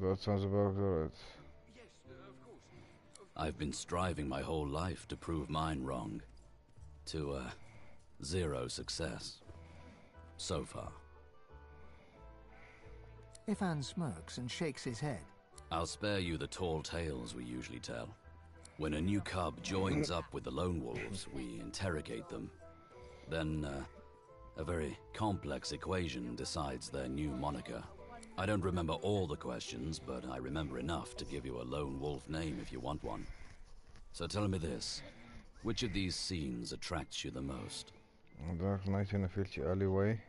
That sounds about right. I've been striving my whole life to prove mine wrong. To, zero success. So far. Ifan smirks and shakes his head. I'll spare you the tall tales we usually tell. When a new cub joins up with the lone wolves, we interrogate them. Then, a very complex equation decides their new moniker. I don't remember all the questions, but I remember enough to give you a lone wolf name if you want one. So tell me this, which of these scenes attracts you the most? A dark night in a filthy alleyway,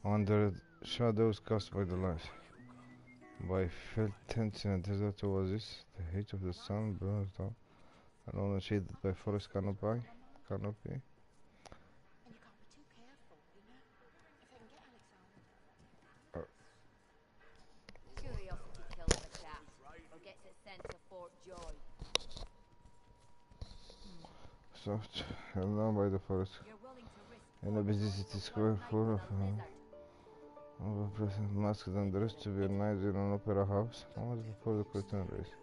under shadows cast by the light. By felt tents in a desert oasis, the heat of the sun burns down, alone and shaded by forest canopy. Curiosity kills the cat, or gets it sent to Fort Joy. Soft, held down by the forest, in a busy city square full of a person masked and dressed to be a knight in an opera house, almost before the curtain raised.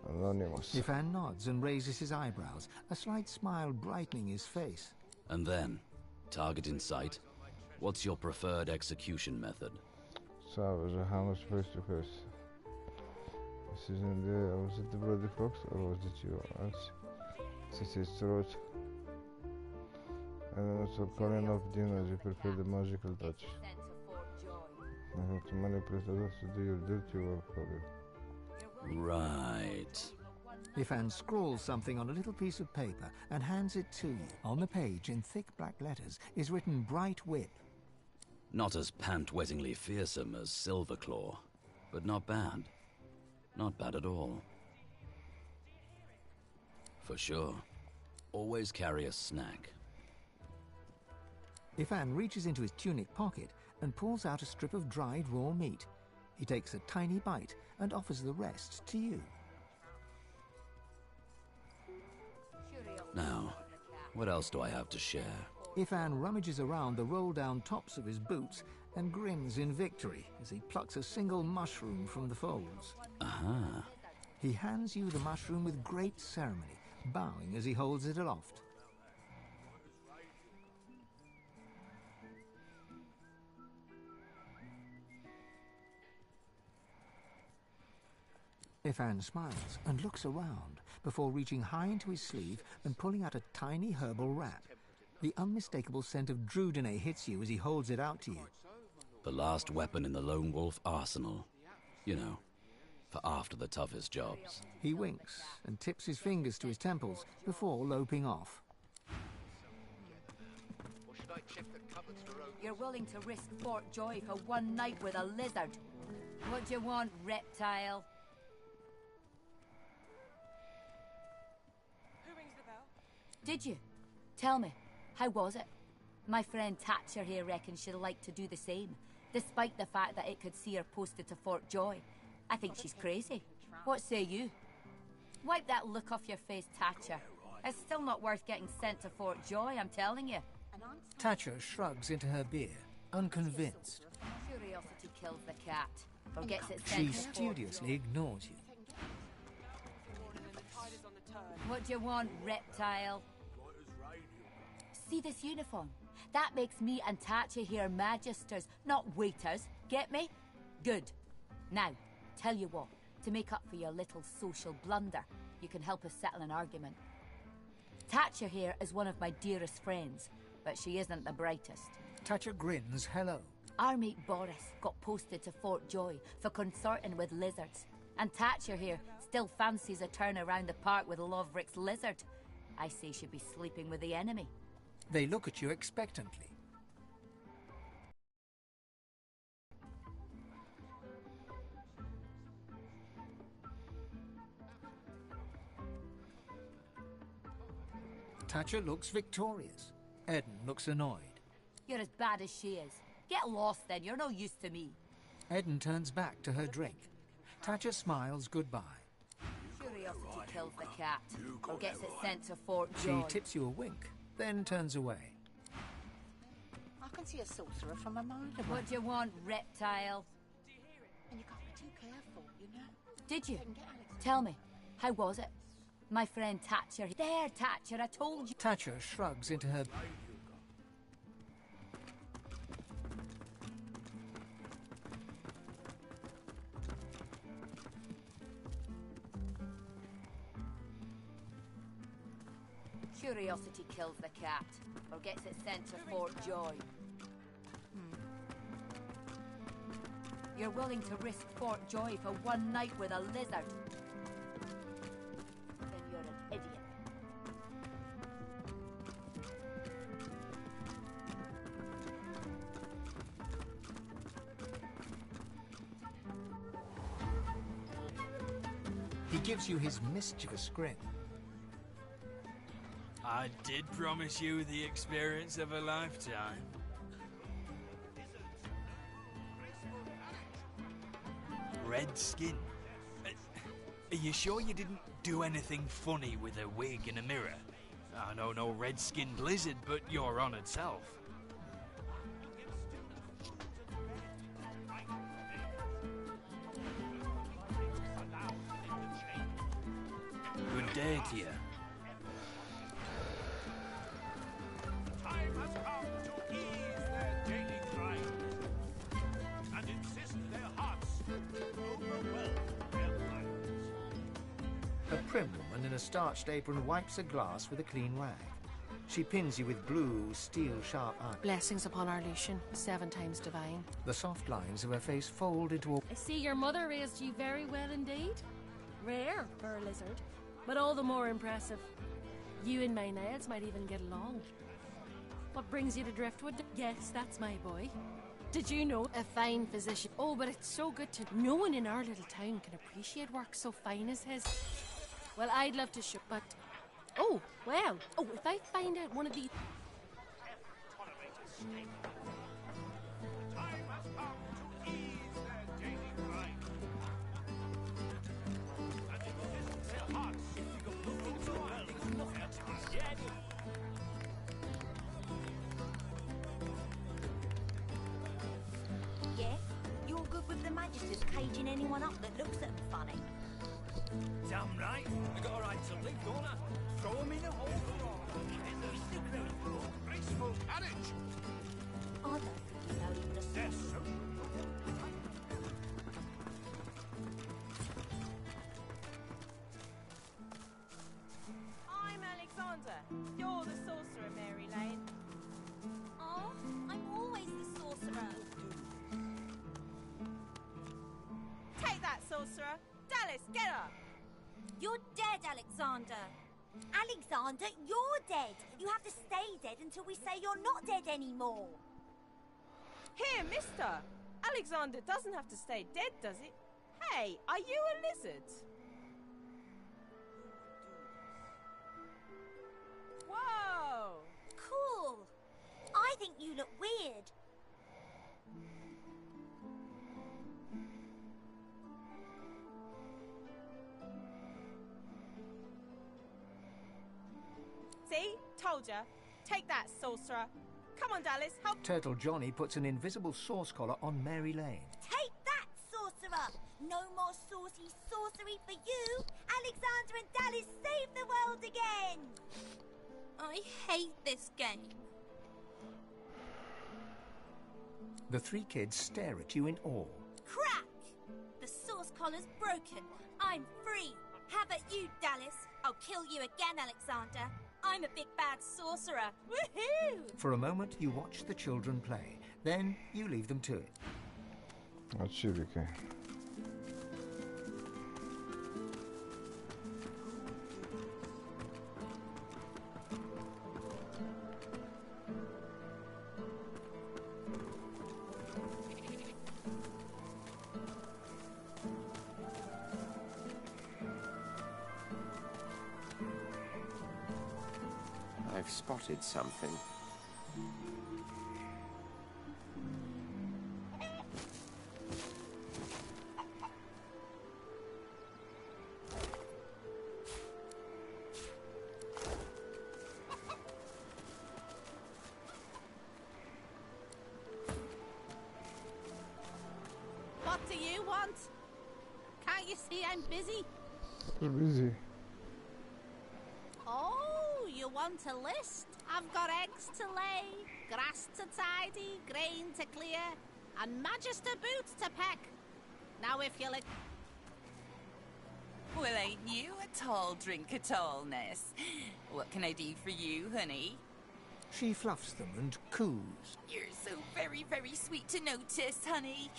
Anonymous. Ifan nods and raises his eyebrows, a slight smile brightening his face. And then, target in sight, what's your preferred execution method? Savage, a hammer face to face. This isn't there. Was it the bloody fox or was it you? It's his throat. And then also calling off demons, you prefer the magical touch. I have to manipulate others to do your dirty work for you. Right. Ifan scrawls something on a little piece of paper and hands it to you. On the page, in thick black letters, is written Bright Whip. Not as pant-wettingly fearsome as Silverclaw, but not bad. Not bad at all. For sure. Always carry a snack. Ifan reaches into his tunic pocket and pulls out a strip of dried raw meat. He takes a tiny bite and offers the rest to you. Now, what else do I have to share? Ifan rummages around the roll-down tops of his boots and grins in victory as he plucks a single mushroom from the folds. Aha. He hands you the mushroom with great ceremony, bowing as he holds it aloft. Ifan smiles and looks around before reaching high into his sleeve and pulling out a tiny herbal wrap. The unmistakable scent of Drudene hits you as he holds it out to you. The last weapon in the lone wolf arsenal. You know, for after the toughest jobs. He winks and tips his fingers to his temples before loping off. You're willing to risk Fort Joy for one night with a lizard. What do you want, reptile? Did you? Tell me, how was it? My friend Thatcher here reckons she'd like to do the same, despite the fact that it could see her posted to Fort Joy. I think she's crazy. What say you? Wipe that look off your face, Thatcher. It's still not worth getting sent to Fort Joy, I'm telling you. Thatcher shrugs into her beer, unconvinced. Curiosity kills the cat, or gets it She sent to Fort studiously ignores you. What do you want, reptile? See this uniform? That makes me and Tatcha here magisters, not waiters. Get me? Good. Now, tell you what. To make up for your little social blunder, you can help us settle an argument. Tatcha here is one of my dearest friends, but she isn't the brightest. Thatcher grins hello. Our mate Boris got posted to Fort Joy for consorting with lizards, and Thatcher here still fancies a turn around the park with Loverick's lizard. I say she'd be sleeping with the enemy. They look at you expectantly. Thatcher looks victorious. Eden looks annoyed. You're as bad as she is. Get lost then, you're no use to me. Eden turns back to her drink. Thatcher smiles goodbye. Curiosity kills the cat, or gets it sent to Fort Joy. She tips you a wink, then turns away. I can see a sorcerer from a mile away. What do you want, reptile? And you can't be too careful, you know. Did you? Tell me, how was it? My friend Thatcher. There, Thatcher, I told you. Thatcher shrugs into her... Curiosity kills the cat, or gets it sent to Fort Joy. You're willing to risk Fort Joy for one night with a lizard? Then you're an idiot. He gives you his mischievous grin. I did promise you the experience of a lifetime. Red skin. Are you sure you didn't do anything funny with a wig and a mirror? I know no red-skinned lizard, but your honoured self. Good day to you. Time has come to ease their daily grind and insist their hearts overwhelm their minds. A prim woman in a starched apron wipes a glass with a clean rag. She pins you with blue, steel-sharp eyes. Blessings upon our Lucian, 7 times divine. The soft lines of her face fold into a... I see your mother raised you very well indeed. Rare for a lizard, but all the more impressive. You and my nails might even get along. What brings you to Driftwood? Yes, that's my boy. Did you know? A fine physician. Oh, but it's so good to... No one in our little town can appreciate work so fine as his. Well, I'd love to show, but... Oh, well. Oh, if I find out one of these... Time has come to ease their daily grind and insist their hearts overwhelm their minds. Yeah? You're good with the Magisters caging anyone up that looks at them funny. Damn right. I got a right to live, don't I? Throw him in a hole. Graceful carriage. I don't think you know even the Yes, sorcerer. I'm Alexander. You're the sorcerer, Mary Lane. Oh, I'm always the sorcerer. Take that, sorcerer. Dallas, get her. You're dead, Alexander. Alexander, you're dead. You have to stay dead until we say you're not dead anymore. Here, mister. Alexander doesn't have to stay dead, does it? Hey, are you a lizard? Whoa! Cool. I think you look weird. See? Told ya. Take that, sorcerer. Come on, Dallas, help. Turtle Johnny puts an invisible sauce collar on Mary Lane. Take that, sorcerer! No more saucy sorcery for you! Alexander and Dallas save the world again! I hate this game. The three kids stare at you in awe. Crack! The sauce collar's broken. I'm free. How about you, Dallas? I'll kill you again, Alexander. I'm a big bad sorcerer. Woohoo! For a moment, you watch the children play. Then you leave them to it. Zaybakaire. I've spotted something. What do you want? Can't you see I'm busy? You're busy. Oh, you want a list? I've got eggs to lay, grass to tidy, grain to clear, and magister boots to peck. Now if you'll... Well, ain't you a tall drink at allness? What can I do for you, honey? She fluffs them and coos. You're so very, very sweet to notice, honey.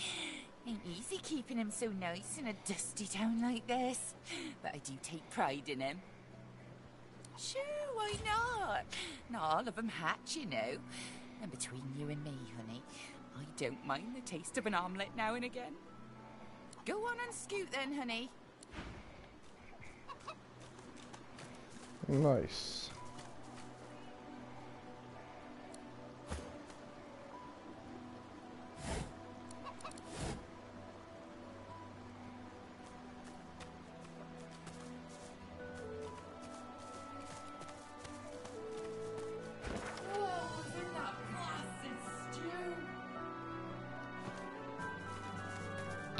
Ain't easy keeping him so nice in a dusty town like this. But I do take pride in him. Sure, why not? Not all of them hatch, you know. And between you and me, honey, I don't mind the taste of an omelette now and again. Go on and scoot then, honey. Nice.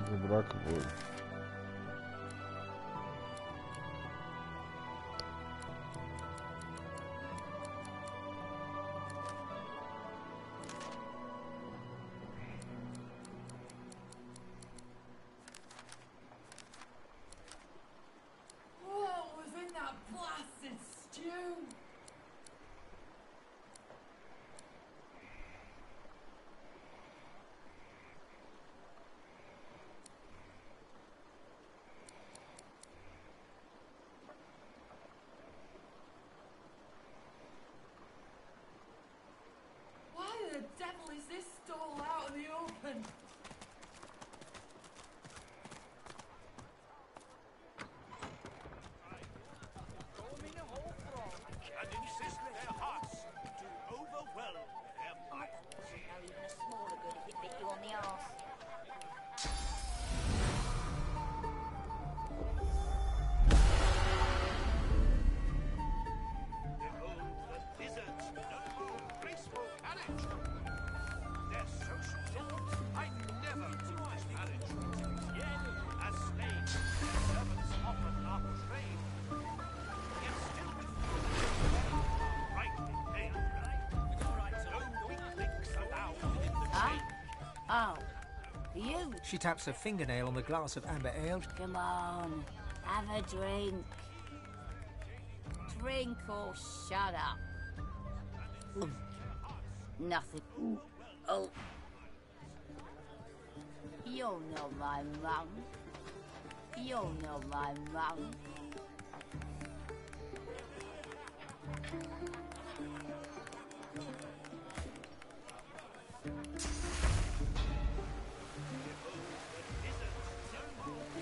Zaybakaire. What was in that blasted stew? Why the devil is this stall out in the open? And insist their hearts to overwhelm their minds. Now even a smaller good if it bit you on the arse. Behold the lizard's noble, graceful carriage. Their social norms I never could disparage. Yet, as slaves, their servants often are portrayed. Yet still before them, rightly hailed. No weaklings allowed in the Huh? Oh, you. She taps a fingernail on the glass of amber ale. Come on, have a drink. Drink or shut up. Nothing. Oh. You'll know my mum. You'll know my mum.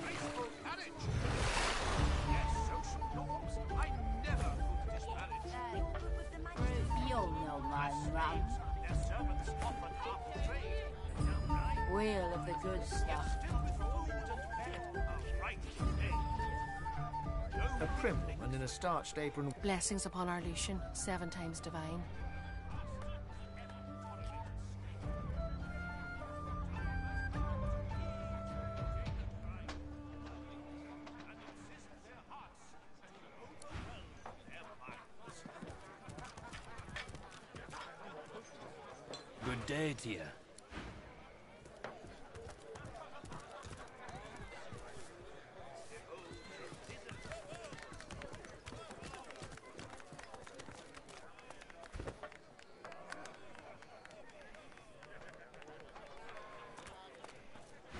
graceful carriage. Their social norms I never could disparage. You'll know my mum. Their servants often are portrayed. Wheel of the good stuff. Still with food and bed, a rightly hailed. No A prim woman in a starched apron. Blessings upon our Lucian, 7 times divine. Good day to you.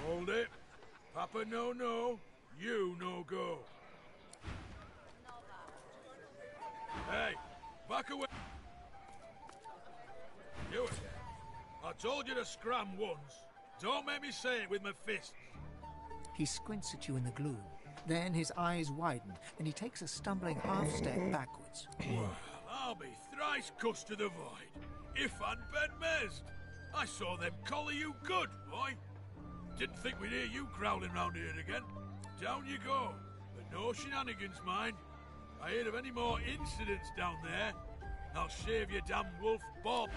Hold it. Papa no, you no go. Hey, back away. You again. I told you to scram once. Don't make me say it with my fists. He squints at you in the gloom. Then his eyes widen, and he takes a stumbling half-step backwards. Well, I'll be thrice cussed to the void. If and Ben Mezd. I saw them collar you good, boy. Didn't think we'd hear you growling round here again. Down you go. But no shenanigans, mind. I heard of any more incidents down there, I'll shave your damn wolf bob.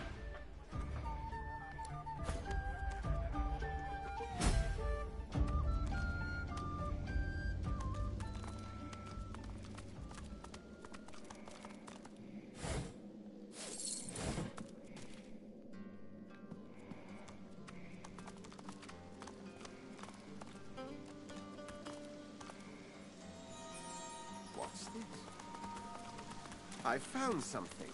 What's this? I found something.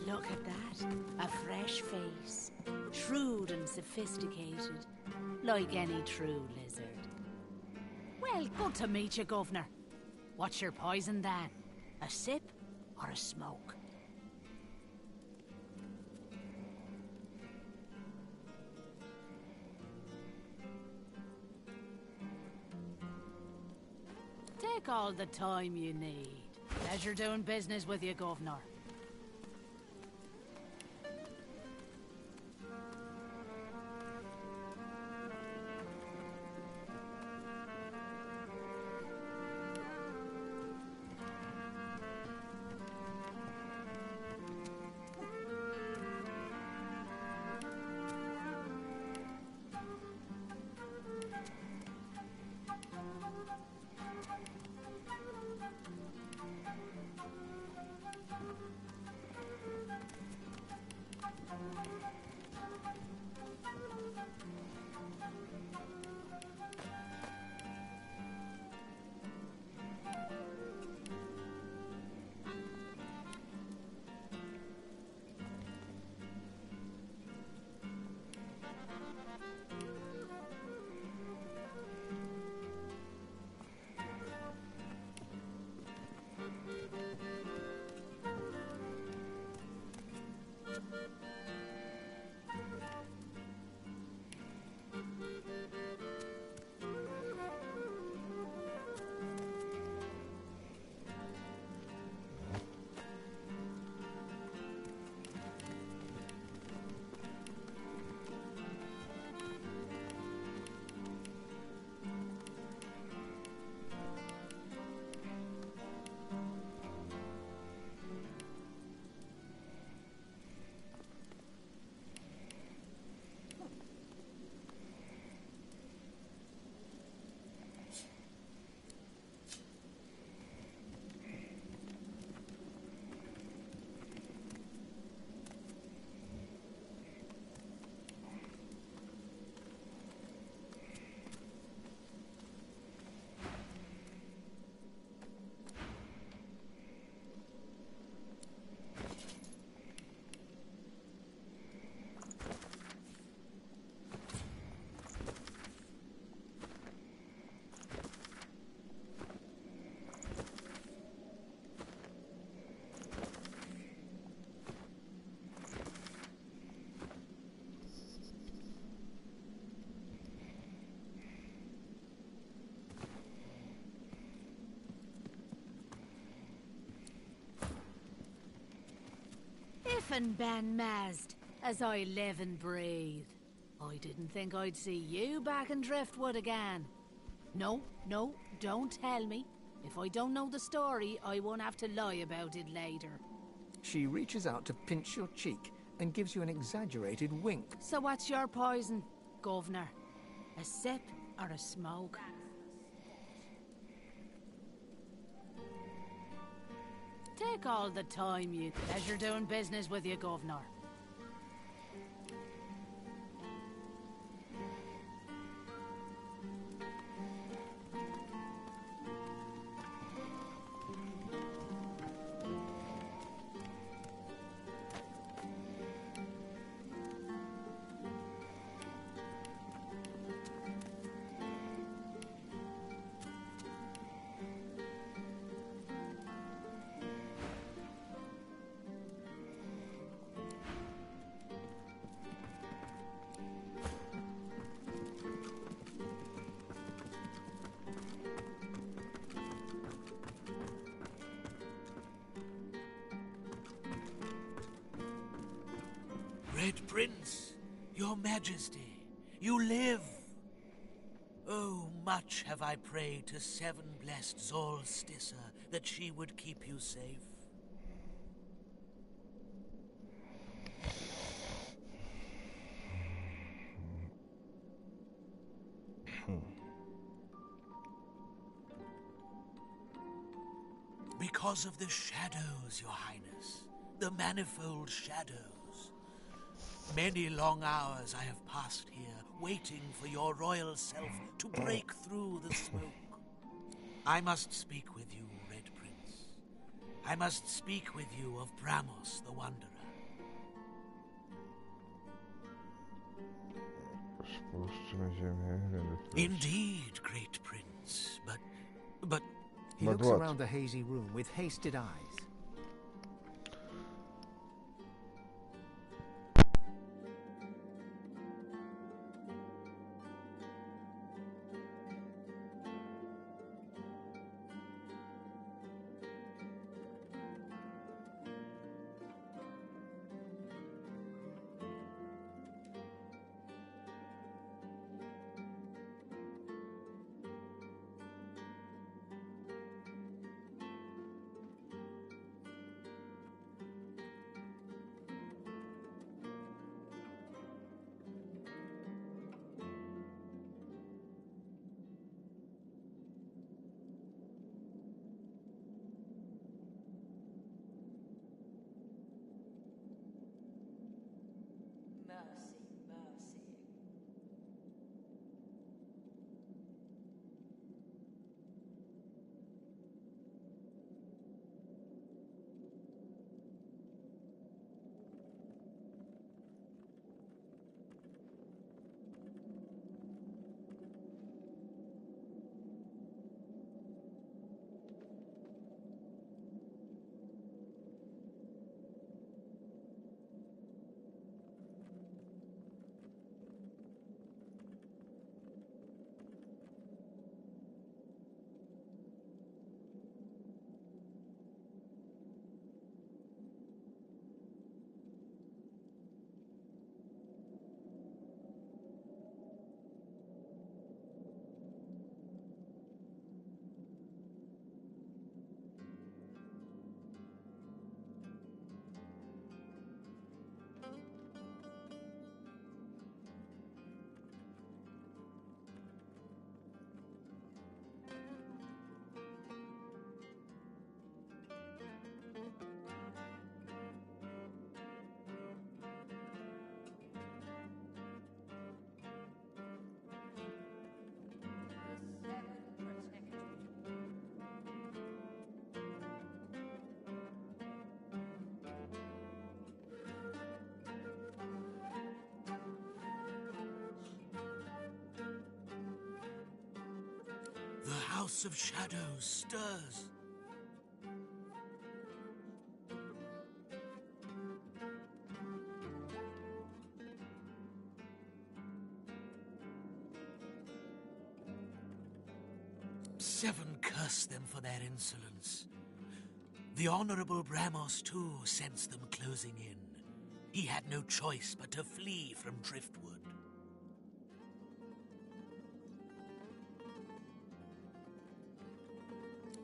Look at that. A fresh face. Shrewd and sophisticated. Like any true lizard. Well, good to meet you, Governor. What's your poison, Dan? A sip or a smoke? Take all the time you need. Pleasure doing business with you, Governor. Griffin Ben Mazd, as I live and breathe. I didn't think I'd see you back in Driftwood again. No, don't tell me. If I don't know the story, I won't have to lie about it later. She reaches out to pinch your cheek and gives you an exaggerated wink. So what's your poison, Governor? A sip or a smoke? Take all the time you... Pleasure doing business with you, Governor. Red Prince, your majesty, you live. Oh, much have I prayed to Seven Blessed Zolstissa that she would keep you safe. Because of the shadows, Your Highness, the manifold shadows. Many long hours I have passed here, waiting for your royal self to break through the smoke. I must speak with you, Red Prince. I must speak with you of Bramos the Wanderer. Indeed, great Prince, but... He looks around the hazy room with hasted eyes. The House of Shadows stirs. Seven curse them for their insolence. The Honorable Bramos, too, sensed them closing in. He had no choice but to flee from Driftwood.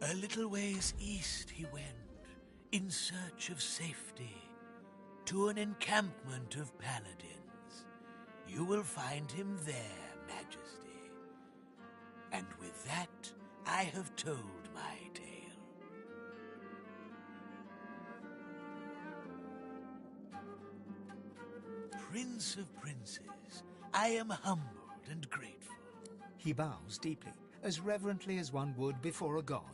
A little ways east he went, in search of safety, to an encampment of paladins. You will find him there, Majesty. And with that, I have told my tale. Prince of Princes, I am humbled and grateful. He bows deeply, as reverently as one would before a god.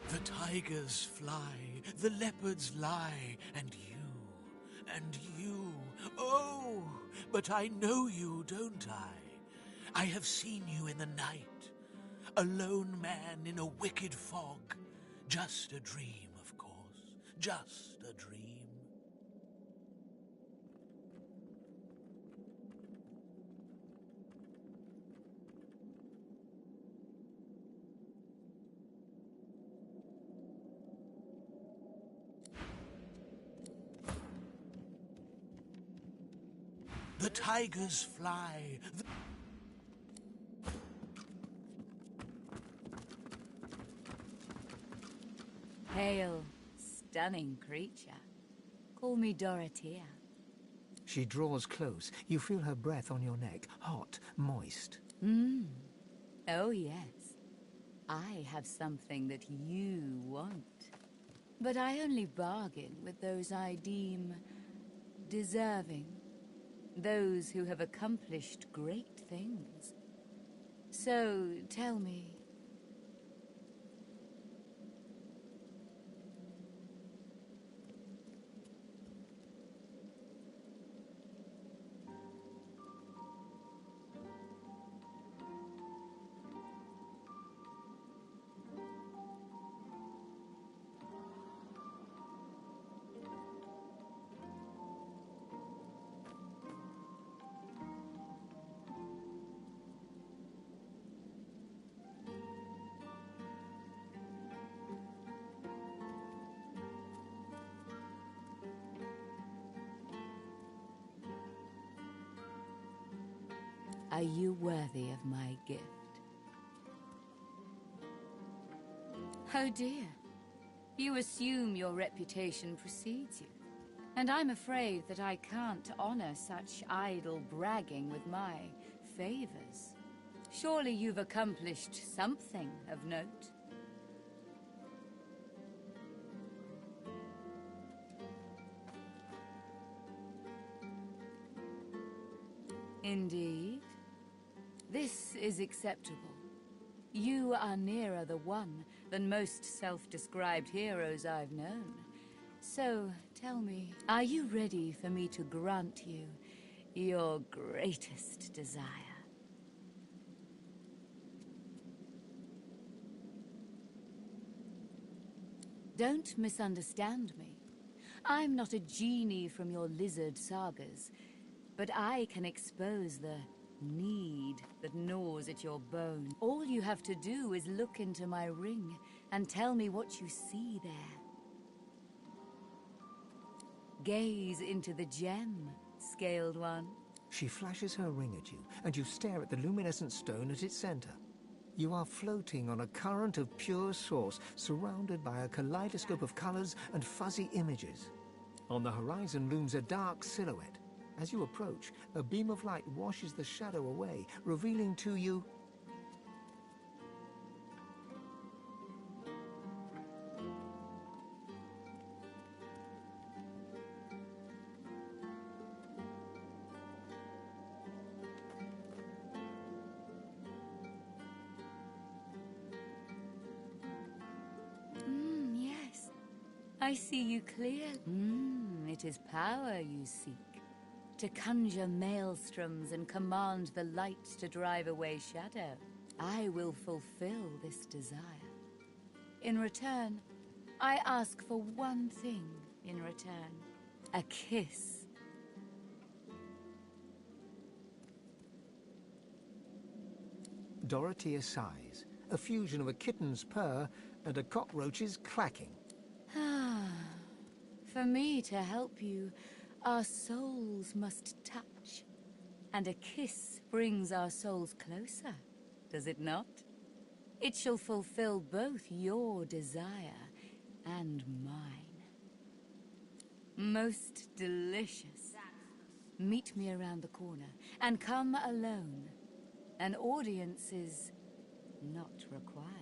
The tigers fly, the leopards lie, and you, oh, but I know you, don't I? I have seen you in the night, a lone man in a wicked fog. Just a dream, of course, just a dream. The tigers fly. Hail, stunning creature. Call me Dorothea. She draws close. You feel her breath on your neck, hot, moist. Oh, yes. I have something that you want. But I only bargain with those I deem deserving. Those who have accomplished great things. So, tell me... Are you worthy of my gift? Oh dear. You assume your reputation precedes you. And I'm afraid that I can't honor such idle bragging with my favors. Surely you've accomplished something of note. Indeed. This is acceptable. You are nearer the one than most self-described heroes I've known. So, tell me, are you ready for me to grant you your greatest desire? Don't misunderstand me. I'm not a genie from your lizard sagas, but I can expose the need that gnaws at your bone. All you have to do is look into my ring and tell me what you see there. Gaze into the gem, Scaled One. She flashes her ring at you, and you stare at the luminescent stone at its center. You are floating on a current of pure source, surrounded by a kaleidoscope of colors and fuzzy images. On the horizon looms a dark silhouette. As you approach, a beam of light washes the shadow away, revealing to you... I see you clear. It is power you seek. To conjure maelstroms and command the light to drive away shadow. I will fulfill this desire. In return, I ask for one thing in return. A kiss. Dorothea sighs, a fusion of a kitten's purr and a cockroach's clacking. For me to help you, our souls must touch. And a kiss brings our souls closer, does it not? It shall fulfill both your desire and mine. Most delicious. Meet me around the corner, and come alone. An audience is not required.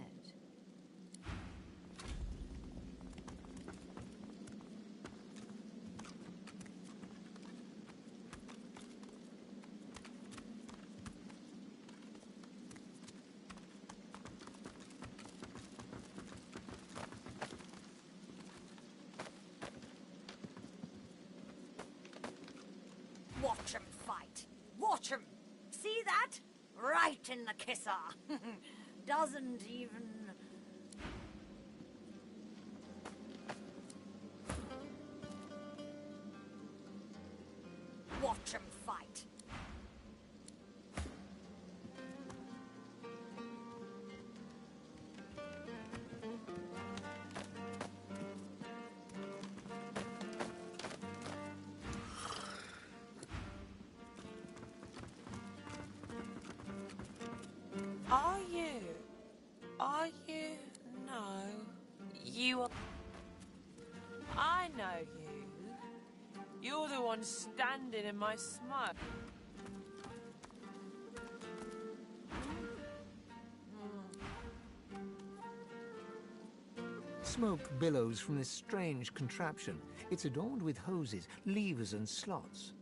Watch 'em fight. Watch 'em. See that? Right in the kisser. Doesn't even... Watch 'em fight. Are you? No. You are... I know you. You're the one standing in my smoke. Smoke billows from this strange contraption. It's adorned with hoses, levers and slots.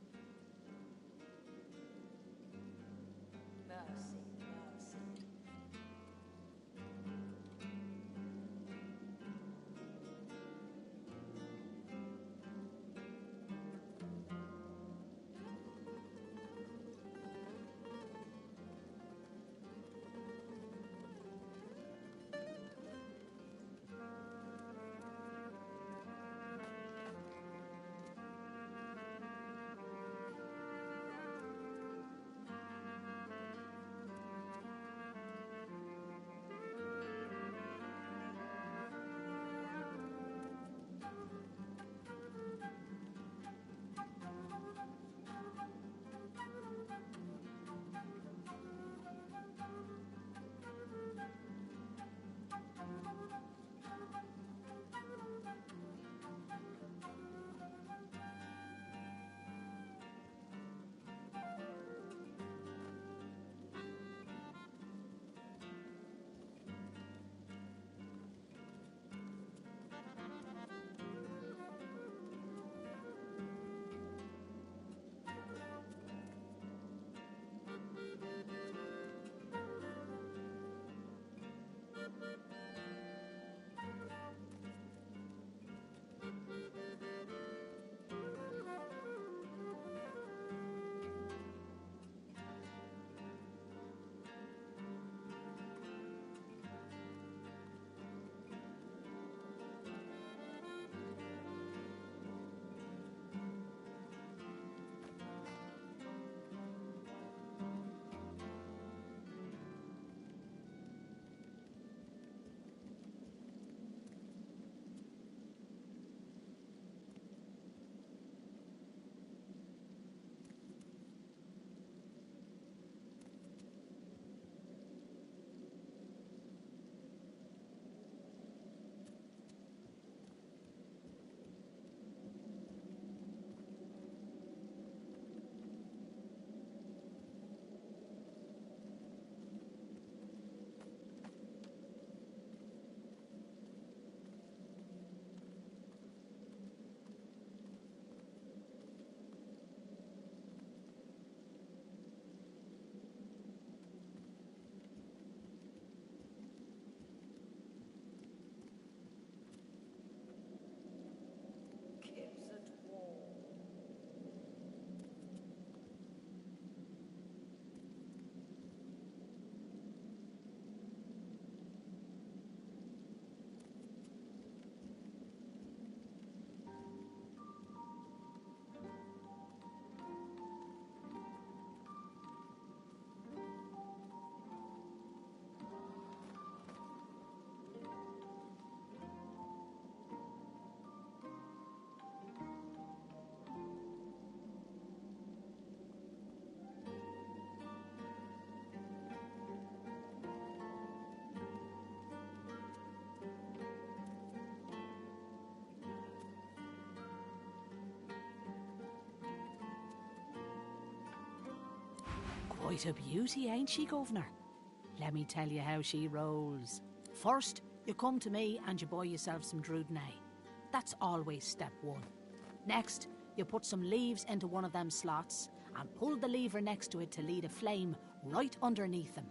Quite a beauty, ain't she, Governor? Let me tell you how she rolls. First, you come to me and you buy yourself some Drudnay. That's always step one. Next, you put some leaves into one of them slots and pull the lever next to it to lead a flame right underneath them.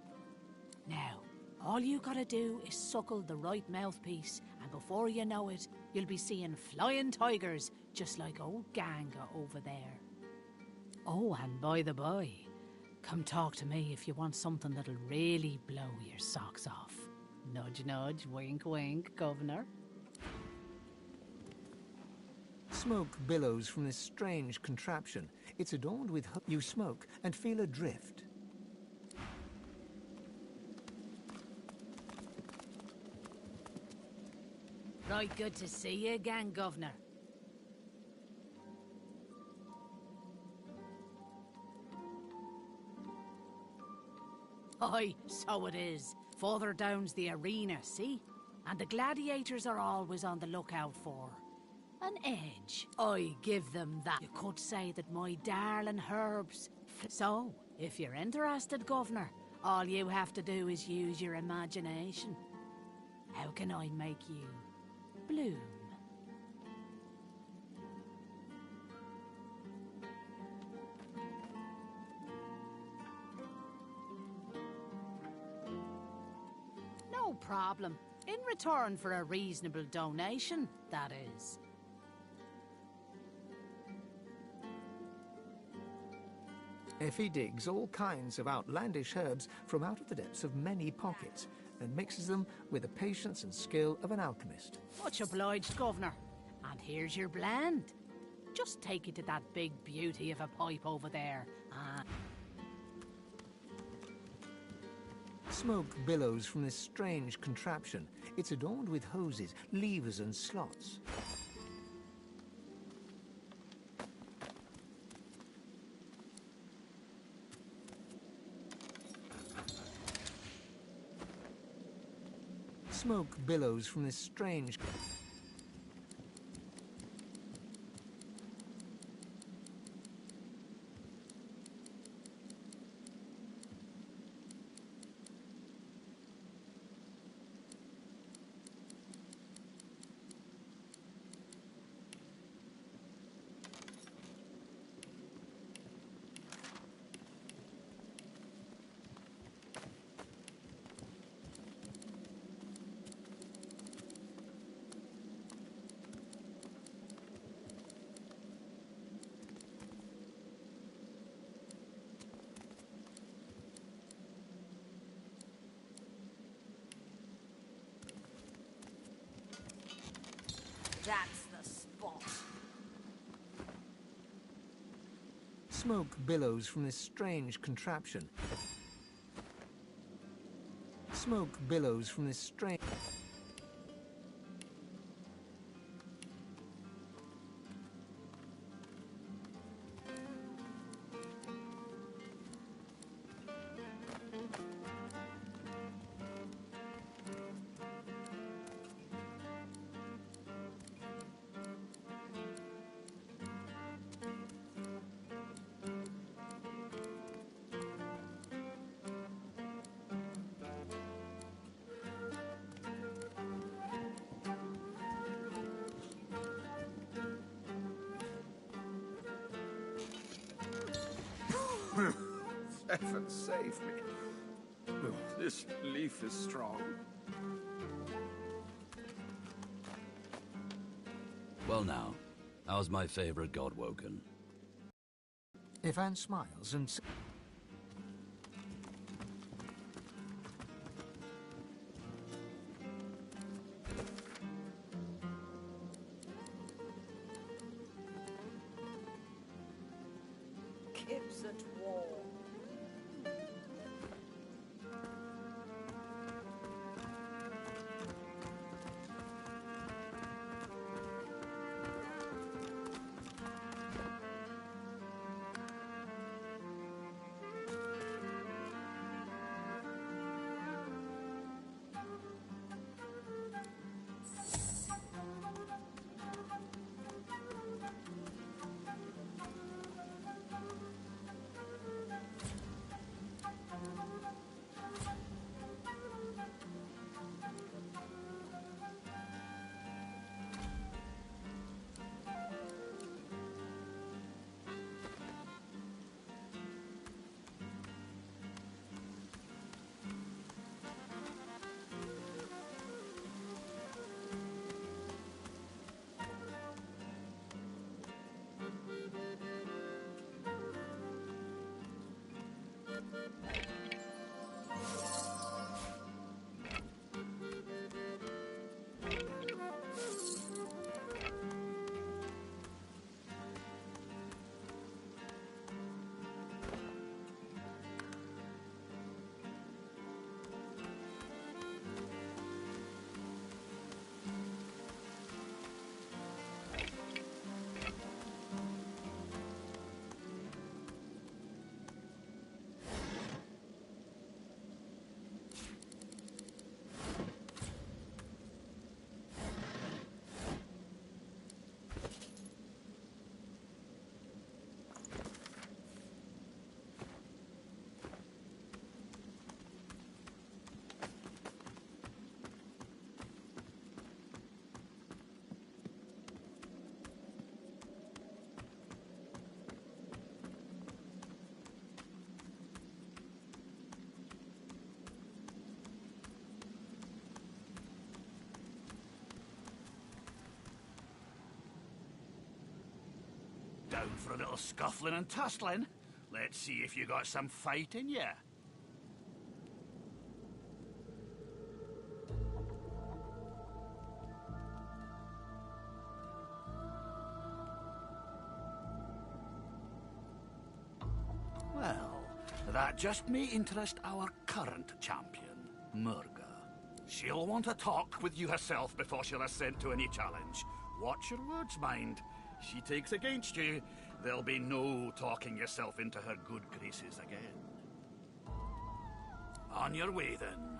Now, all you gotta do is suckle the right mouthpiece, and before you know it, you'll be seeing flying tigers just like old Ganga over there. Oh, and by the by, come talk to me if you want something that'll really blow your socks off. Nudge, nudge, wink, wink, Governor. Smoke billows from this strange contraption. It's adorned with... You smoke and feel a drift. Right good to see you again, Governor. Aye, so it is. Further down's the arena, see? And the gladiators are always on the lookout for an edge. I give them that. You could say that my darling herbs... So, if you're interested, Governor, all you have to do is use your imagination. How can I make you bloom? No problem. In return for a reasonable donation, that is. Effie digs all kinds of outlandish herbs from out of the depths of many pockets and mixes them with the patience and skill of an alchemist. Much obliged, Governor. And here's your blend. Just take it to that big beauty of a pipe over there. Smoke billows from this strange contraption. It's adorned with hoses, levers and slots. Smoke billows from this strange... That's the spot. Smoke billows from this strange contraption. Smoke billows from this strange... Heaven save me. Oh, this leaf is strong. Well now, how's my favorite god woken? Ivan smiles and... Kibs at war. Down for a little scuffling and tussling? Let's see if you got some fight in ya. Well, that just may interest our current champion, Murga. She'll want to talk with you herself before she'll assent to any challenge. Watch your words, mind. She takes against you, there'll be no talking yourself into her good graces again. On your way, then.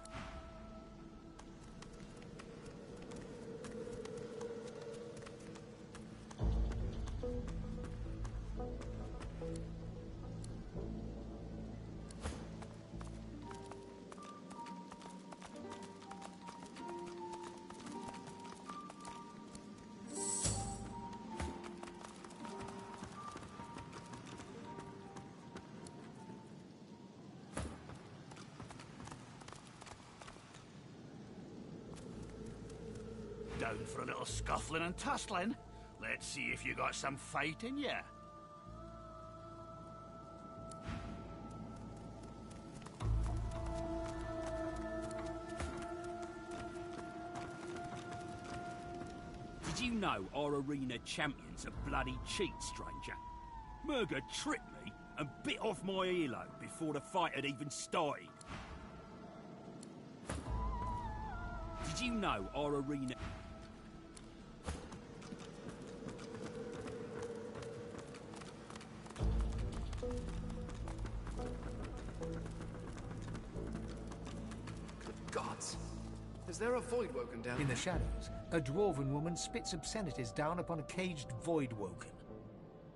Down for a little scuffling and tussling? Let's see if you got some fight in ya. Did you know our arena champion's a bloody cheat, stranger? Murga tricked me and bit off my earlobe before the fight had even started. Did you know our arena... Gods! Is there a void woken down? In the shadows, a dwarven woman spits obscenities down upon a caged void woken.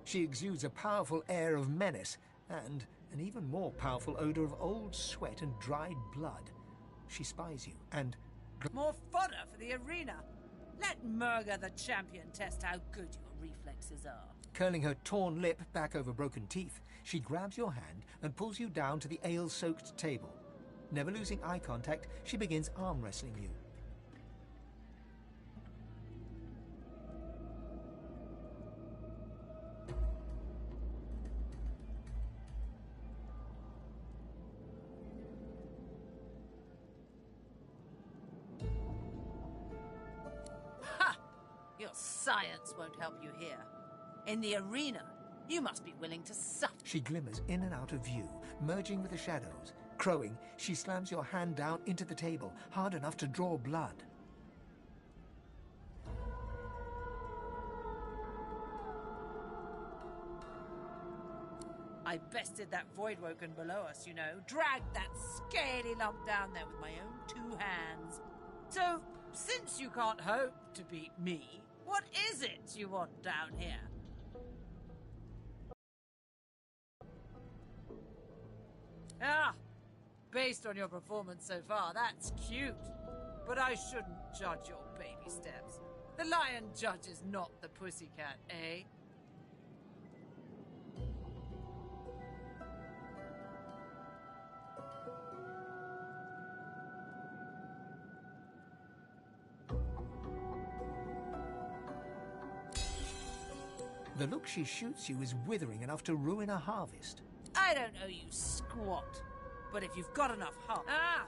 She exudes a powerful air of menace and an even more powerful odor of old sweat and dried blood. She spies you and... More fodder for the arena. Let Murga the champion test how good your reflexes are. Curling her torn lip back over broken teeth, she grabs your hand and pulls you down to the ale-soaked table. Never losing eye contact, she begins arm wrestling you. Ha! Your science won't help you here. In the arena, you must be willing to suffer. She glimmers in and out of view, merging with the shadows. Crowing, she slams your hand down into the table, hard enough to draw blood. I bested that void woken below us, you know. Dragged that scaly lump down there with my own two hands. So, since you can't hope to beat me, what is it you want down here? Ah! Based on your performance so far, that's cute. But I shouldn't judge your baby steps. The lion judges not the pussycat, eh? The look she shoots you is withering enough to ruin a harvest. I don't owe you squat. But if you've got enough heart... Ah!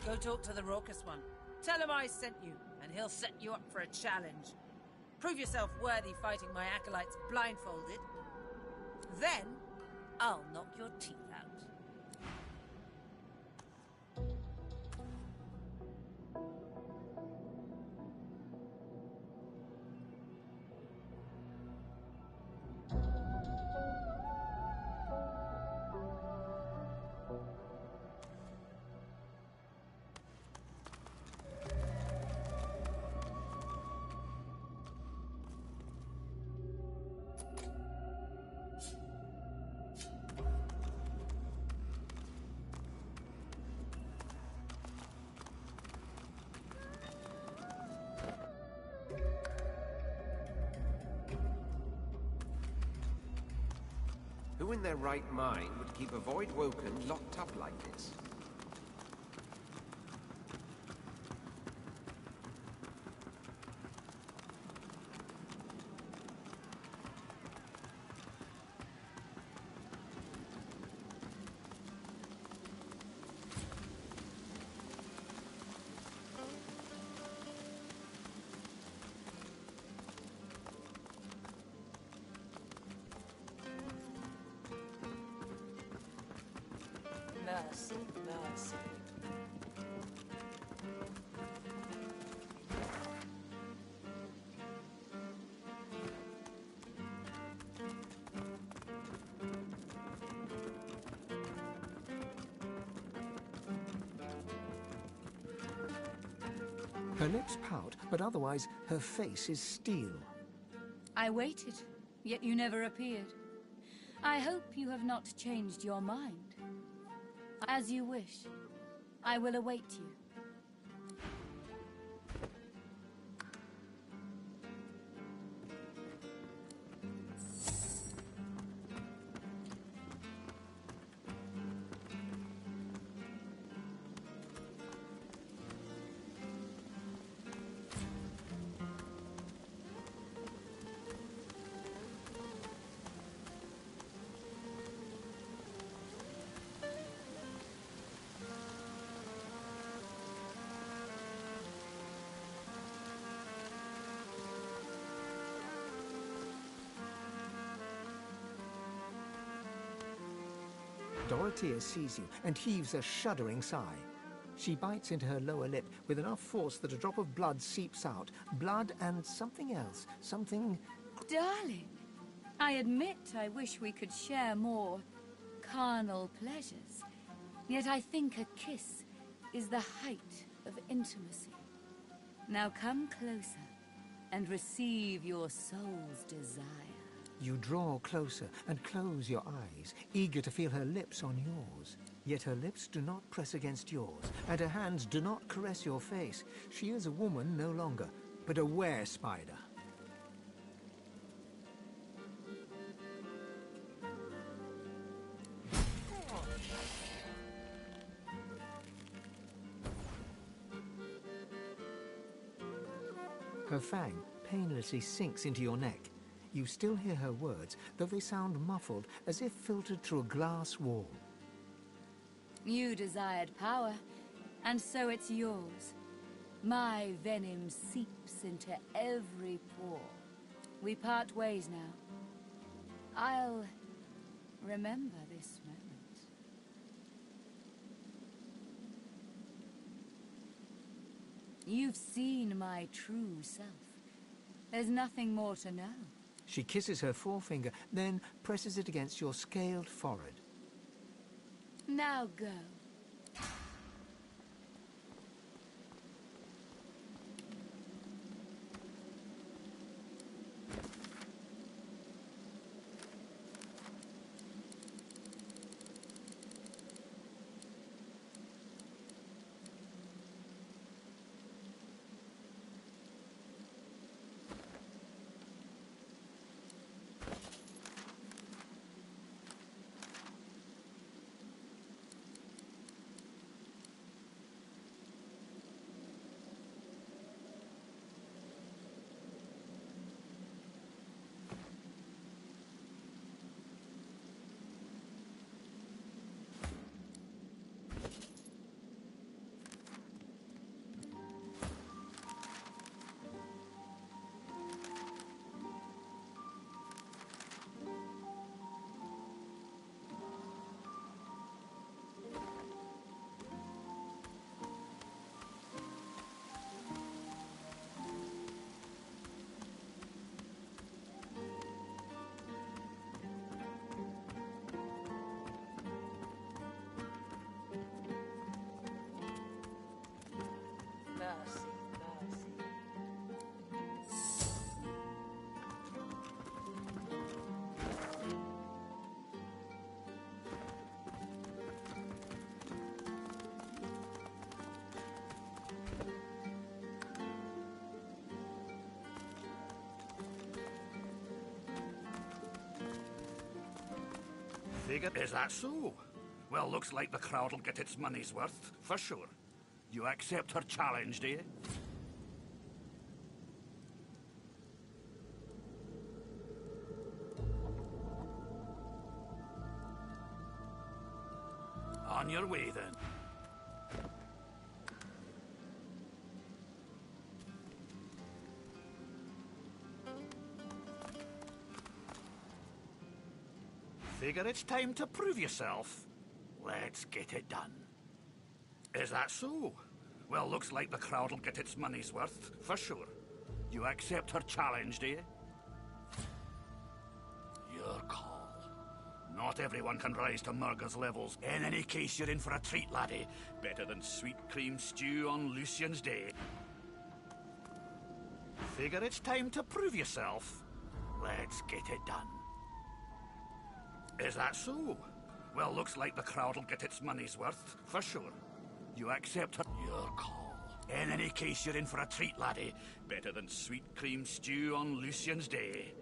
Go talk to the raucous one. Tell him I sent you, and he'll set you up for a challenge. Prove yourself worthy fighting my acolytes blindfolded. Then, I'll knock your teeth out. Who in their right mind would keep a void woken locked up like this? Mercy, mercy. Her lips pout, but otherwise her face is steel. I waited, yet you never appeared. I hope you have not changed your mind. As you wish. I will await you. Dorothea sees you and heaves a shuddering sigh. She bites into her lower lip with enough force that a drop of blood seeps out. Blood and something else. Something... Darling, I admit I wish we could share more carnal pleasures. Yet I think a kiss is the height of intimacy. Now come closer and receive your soul's desire. You draw closer and close your eyes, eager to feel her lips on yours. Yet her lips do not press against yours, and her hands do not caress your face. She is a woman no longer, but a were-spider. Her fang painlessly sinks into your neck. You still hear her words, though they sound muffled, as if filtered through a glass wall. You desired power, and so it's yours. My venom seeps into every pore. We part ways now. I'll remember this moment. You've seen my true self. There's nothing more to know. She kisses her forefinger, then presses it against your scaled forehead. Now go. Mercy, mercy. Figure, is that so? Well, looks like the crowd'll get its money's worth, for sure. You accept her challenge, do you? On your way, then. Figure it's time to prove yourself. Let's get it done. Is that so? Well, looks like the crowd'll get its money's worth, for sure. You accept her challenge, do you? Your call. Not everyone can rise to Murga's levels. In any case, you're in for a treat, laddie. Better than sweet cream stew on Lucian's Day. Figure it's time to prove yourself. Let's get it done. Is that so? Well, looks like the crowd'll get its money's worth, for sure. You accept her... Your call. In any case, you're in for a treat, laddie. Better than sweet cream stew on Lucian's Day.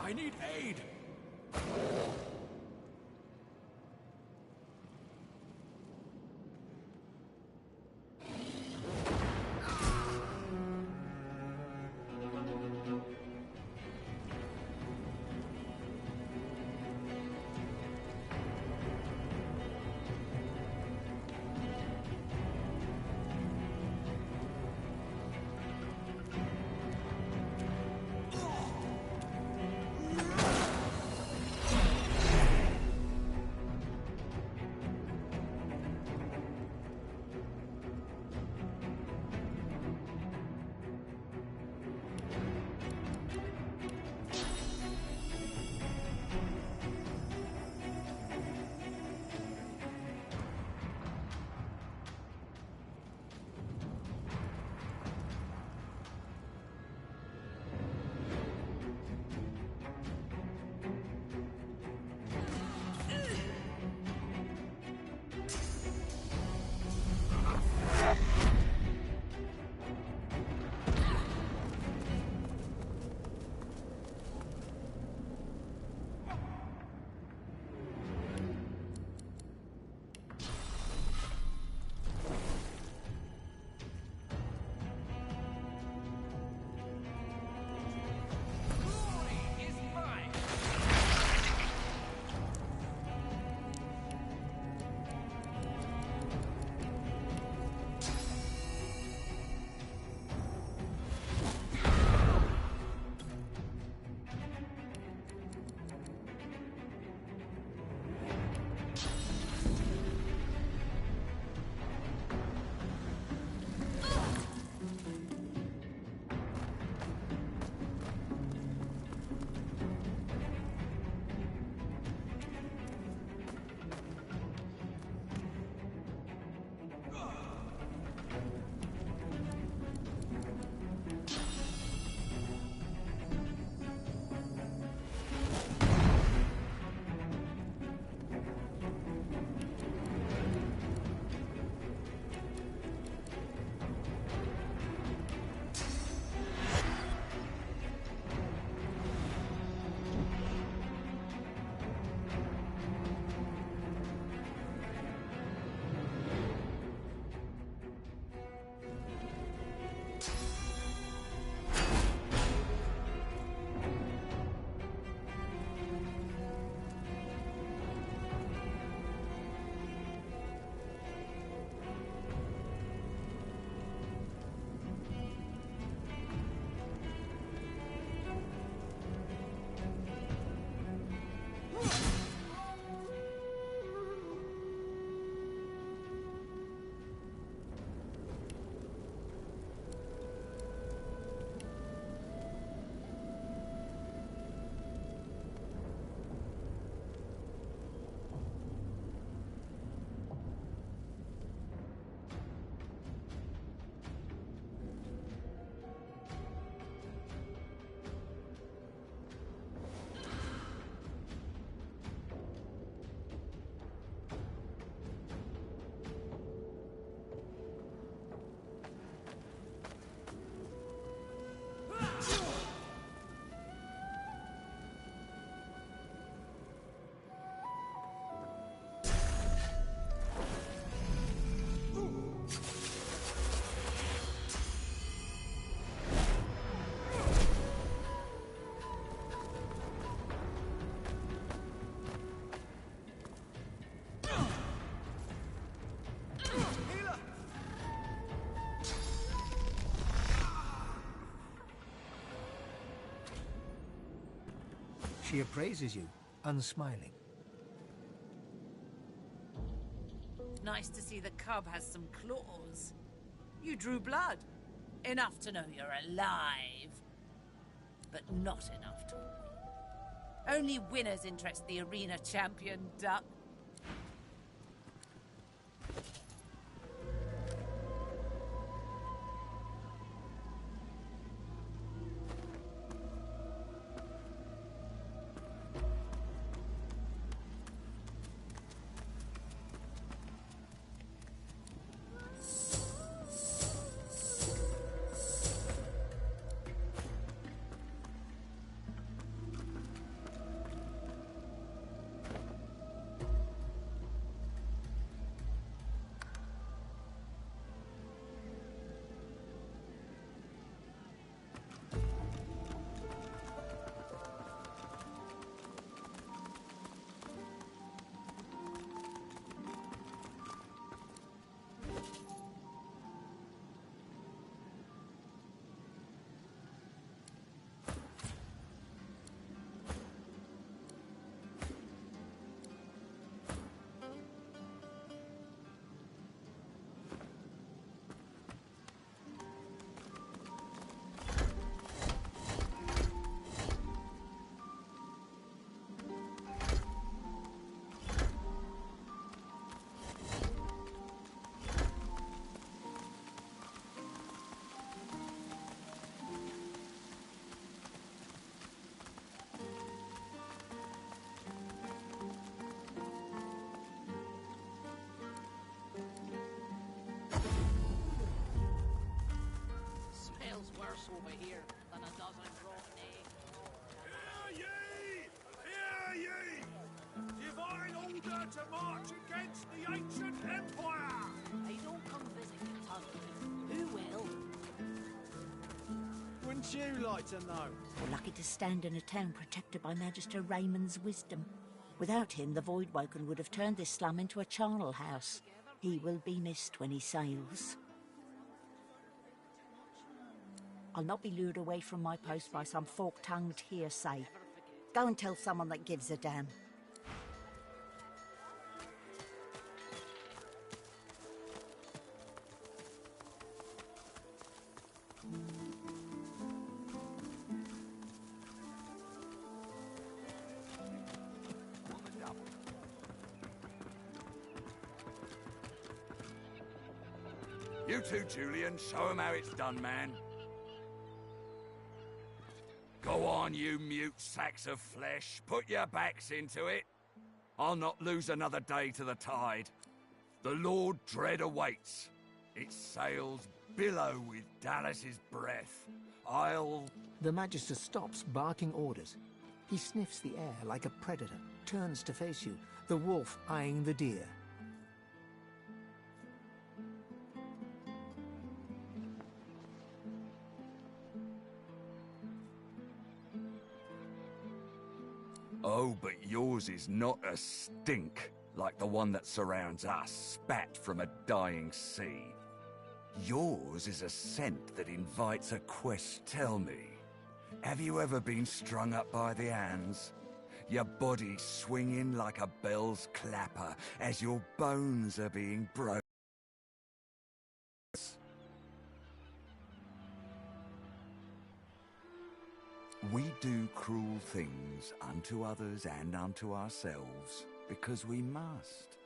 I need aid! She appraises you, unsmiling. Nice to see the cub has some claws. You drew blood. Enough to know you're alive. But not enough to win. Only winners interest the arena champion, duck. worse over here than a dozen rotten eggs. Hear ye! Hear ye! Divine order to march against the ancient empire! They don't come visiting us. Who will? Wouldn't you like to know? We're lucky to stand in a town protected by Magister Raymond's wisdom. Without him, the Voidwoken would have turned this slum into a charnel house. He will be missed when he sails. I'll not be lured away from my post by some fork-tongued hearsay. Go and tell someone that gives a damn. You too, Julian. Show 'em how it's done, man. Go on, you mute sacks of flesh. Put your backs into it. I'll not lose another day to the tide. The Lord Dread awaits. Its sails billow with Dallas's breath. The Magister stops, barking orders. He sniffs the air like a predator, turns to face you, the wolf eyeing the deer. Oh, but yours is not a stink like the one that surrounds us, spat from a dying sea. Yours is a scent that invites a quest. Tell me, have you ever been strung up by the hands? Your body swinging like a bell's clapper as your bones are being broken. We do cruel things unto others and unto ourselves because we must.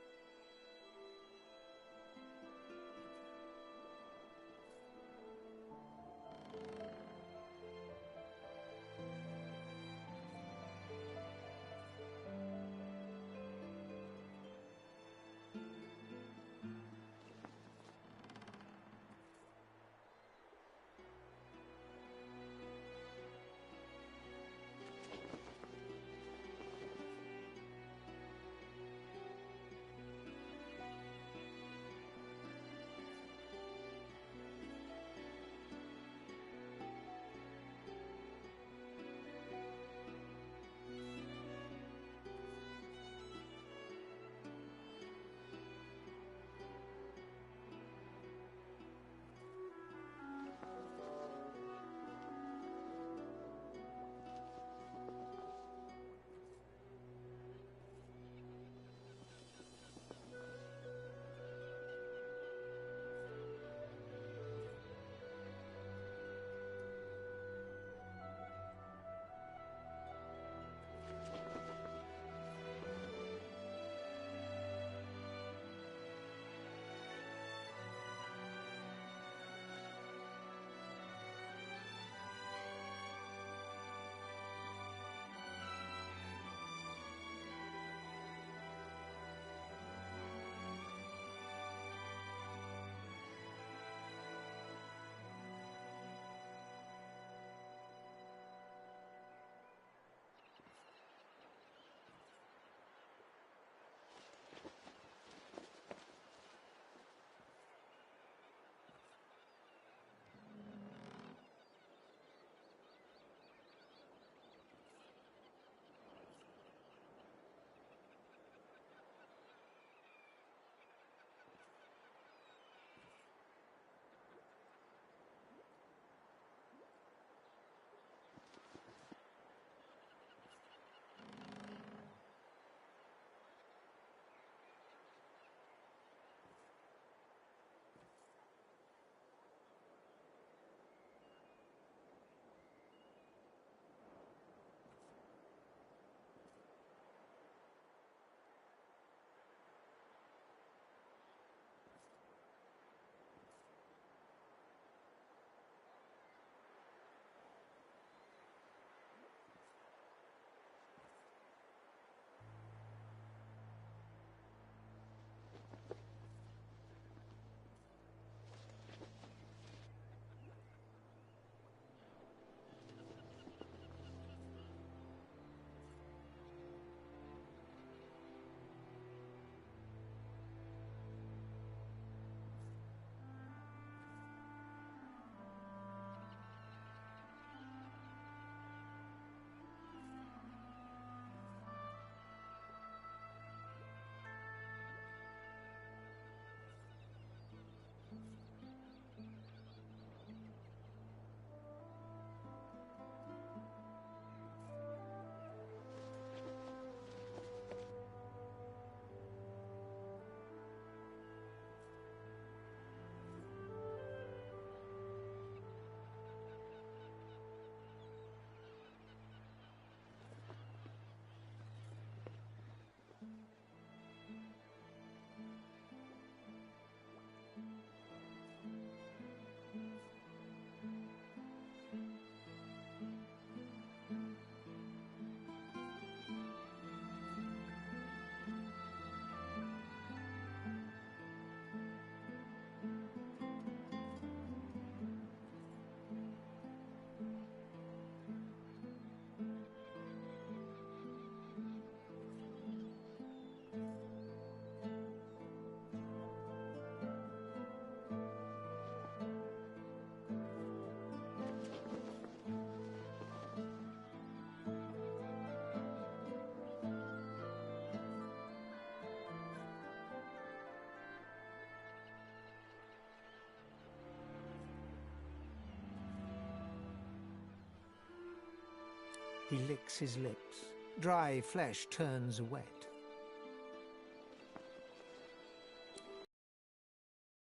He licks his lips. Dry flesh turns wet.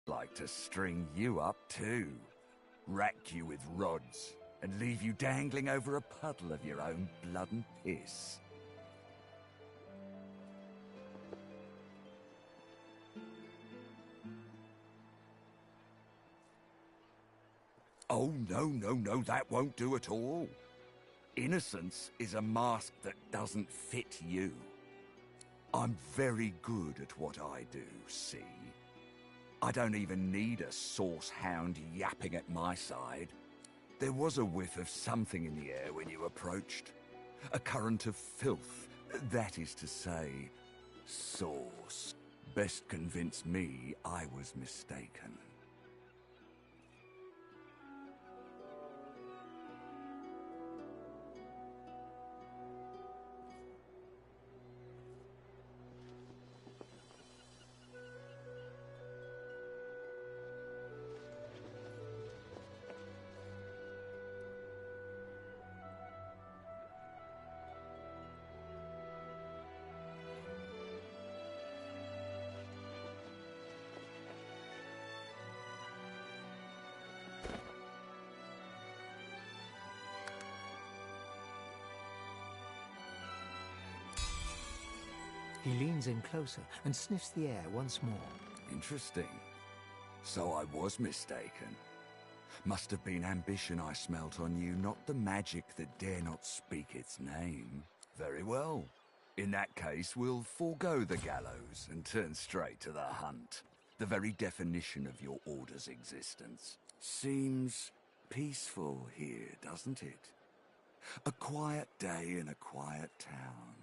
Like to string you up too. Rack you with rods and leave you dangling over a puddle of your own blood and piss. Oh, no, that won't do at all. Innocence is a mask that doesn't fit you. I'm very good at what I do, see? I don't even need a sauce hound yapping at my side. There was a whiff of something in the air when you approached. A current of filth, that is to say, sauce. Best convince me I was mistaken. He leans in closer and sniffs the air once more. Interesting. So I was mistaken. Must have been ambition I smelt on you, not the magic that dare not speak its name. Very well. In that case, we'll forego the gallows and turn straight to the hunt. The very definition of your order's existence. Seems peaceful here, doesn't it? A quiet day in a quiet town.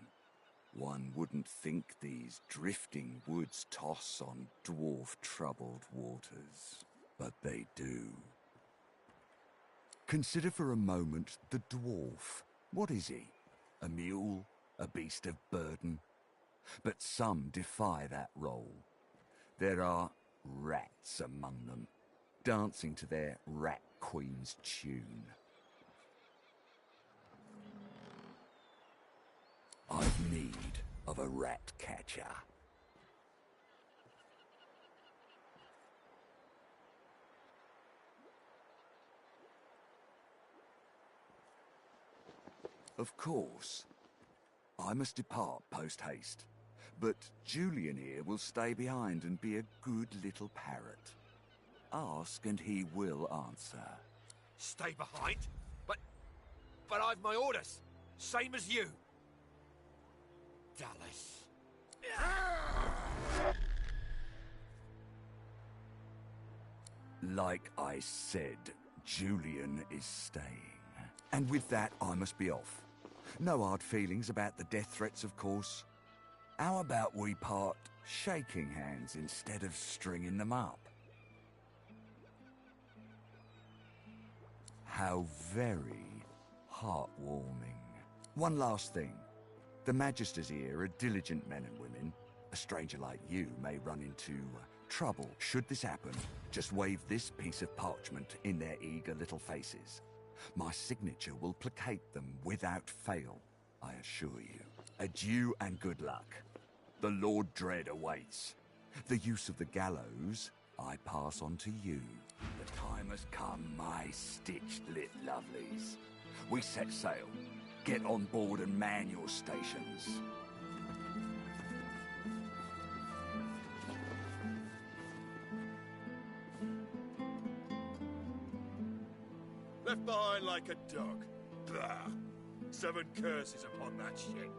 One wouldn't think these drifting woods toss on dwarf-troubled waters, but they do. Consider for a moment the dwarf. What is he? A mule? A beast of burden? But some defy that role. There are rats among them, dancing to their rat queen's tune. I've need of a rat catcher. Of course, I must depart post-haste, but Julian here will stay behind and be a good little parrot. Ask and he will answer. Stay behind? But I've my orders, same as you. Dallas. Like I said, Julian is staying. And with that, I must be off. No hard feelings about the death threats, of course. How about we part shaking hands instead of stringing them up? How very heartwarming. One last thing. The Magisters here are diligent men and women. A stranger like you may run into trouble. Should this happen, just wave this piece of parchment in their eager little faces. My signature will placate them without fail, I assure you. Adieu and good luck. The Lord Dread awaits. The use of the gallows I pass on to you. The time has come, my stitched-lit lovelies. We set sail. Get on board and man your stations. Left behind like a dog. Bah! 7 curses upon that ship.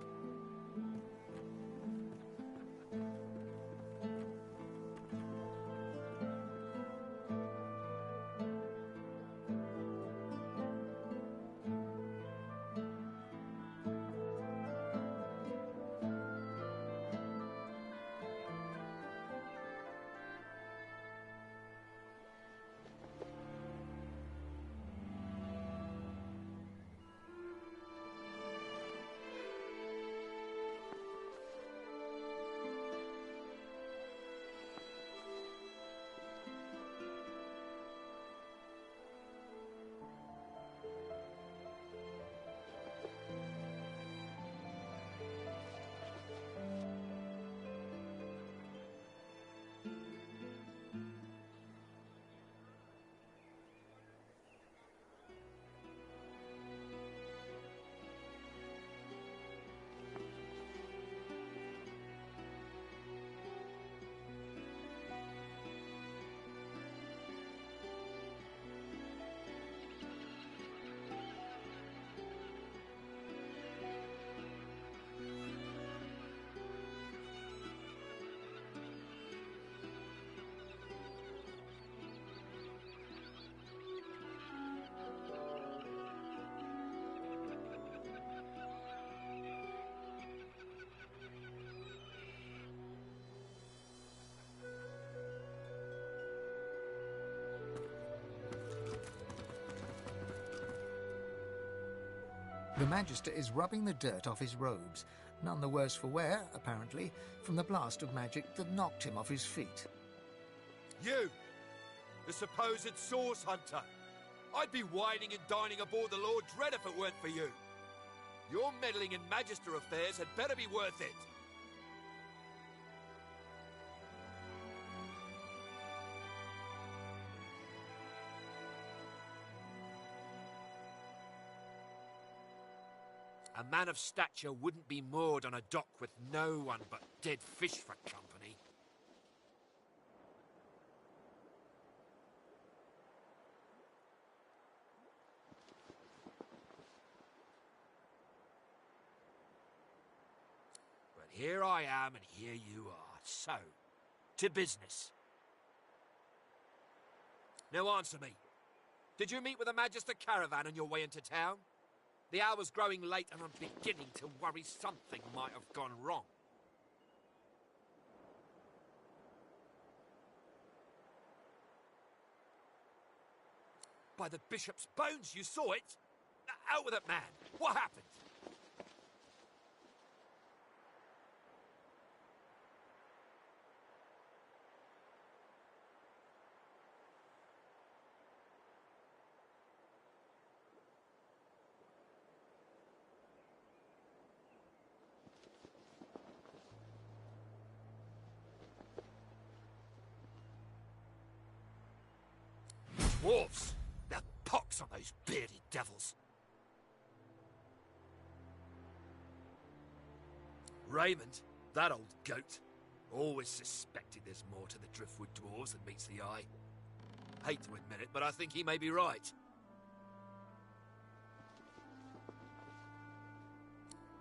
The Magister is rubbing the dirt off his robes, none the worse for wear, apparently, from the blast of magic that knocked him off his feet. You! The supposed source hunter! I'd be whining and dining aboard the Lord Dread if it weren't for you. Your meddling in Magister affairs had better be worth it. A man of stature wouldn't be moored on a dock with no one but dead fish for company. But here I am and here you are. So, to business. Now answer me. Did you meet with a Magister caravan on your way into town? The hour's growing late and I'm beginning to worry something might have gone wrong. By the Bishop's bones, you saw it? Out with it, man! What happened? Dwarves! They're pox on those bearded devils. Raymond, that old goat, always suspected there's more to the Driftwood dwarves than meets the eye. Hate to admit it, but I think he may be right.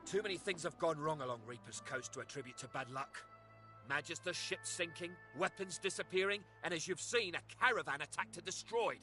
Too many things have gone wrong along Reaper's Coast to attribute to bad luck. Magister ships sinking, weapons disappearing, and as you've seen, a caravan attacked and destroyed.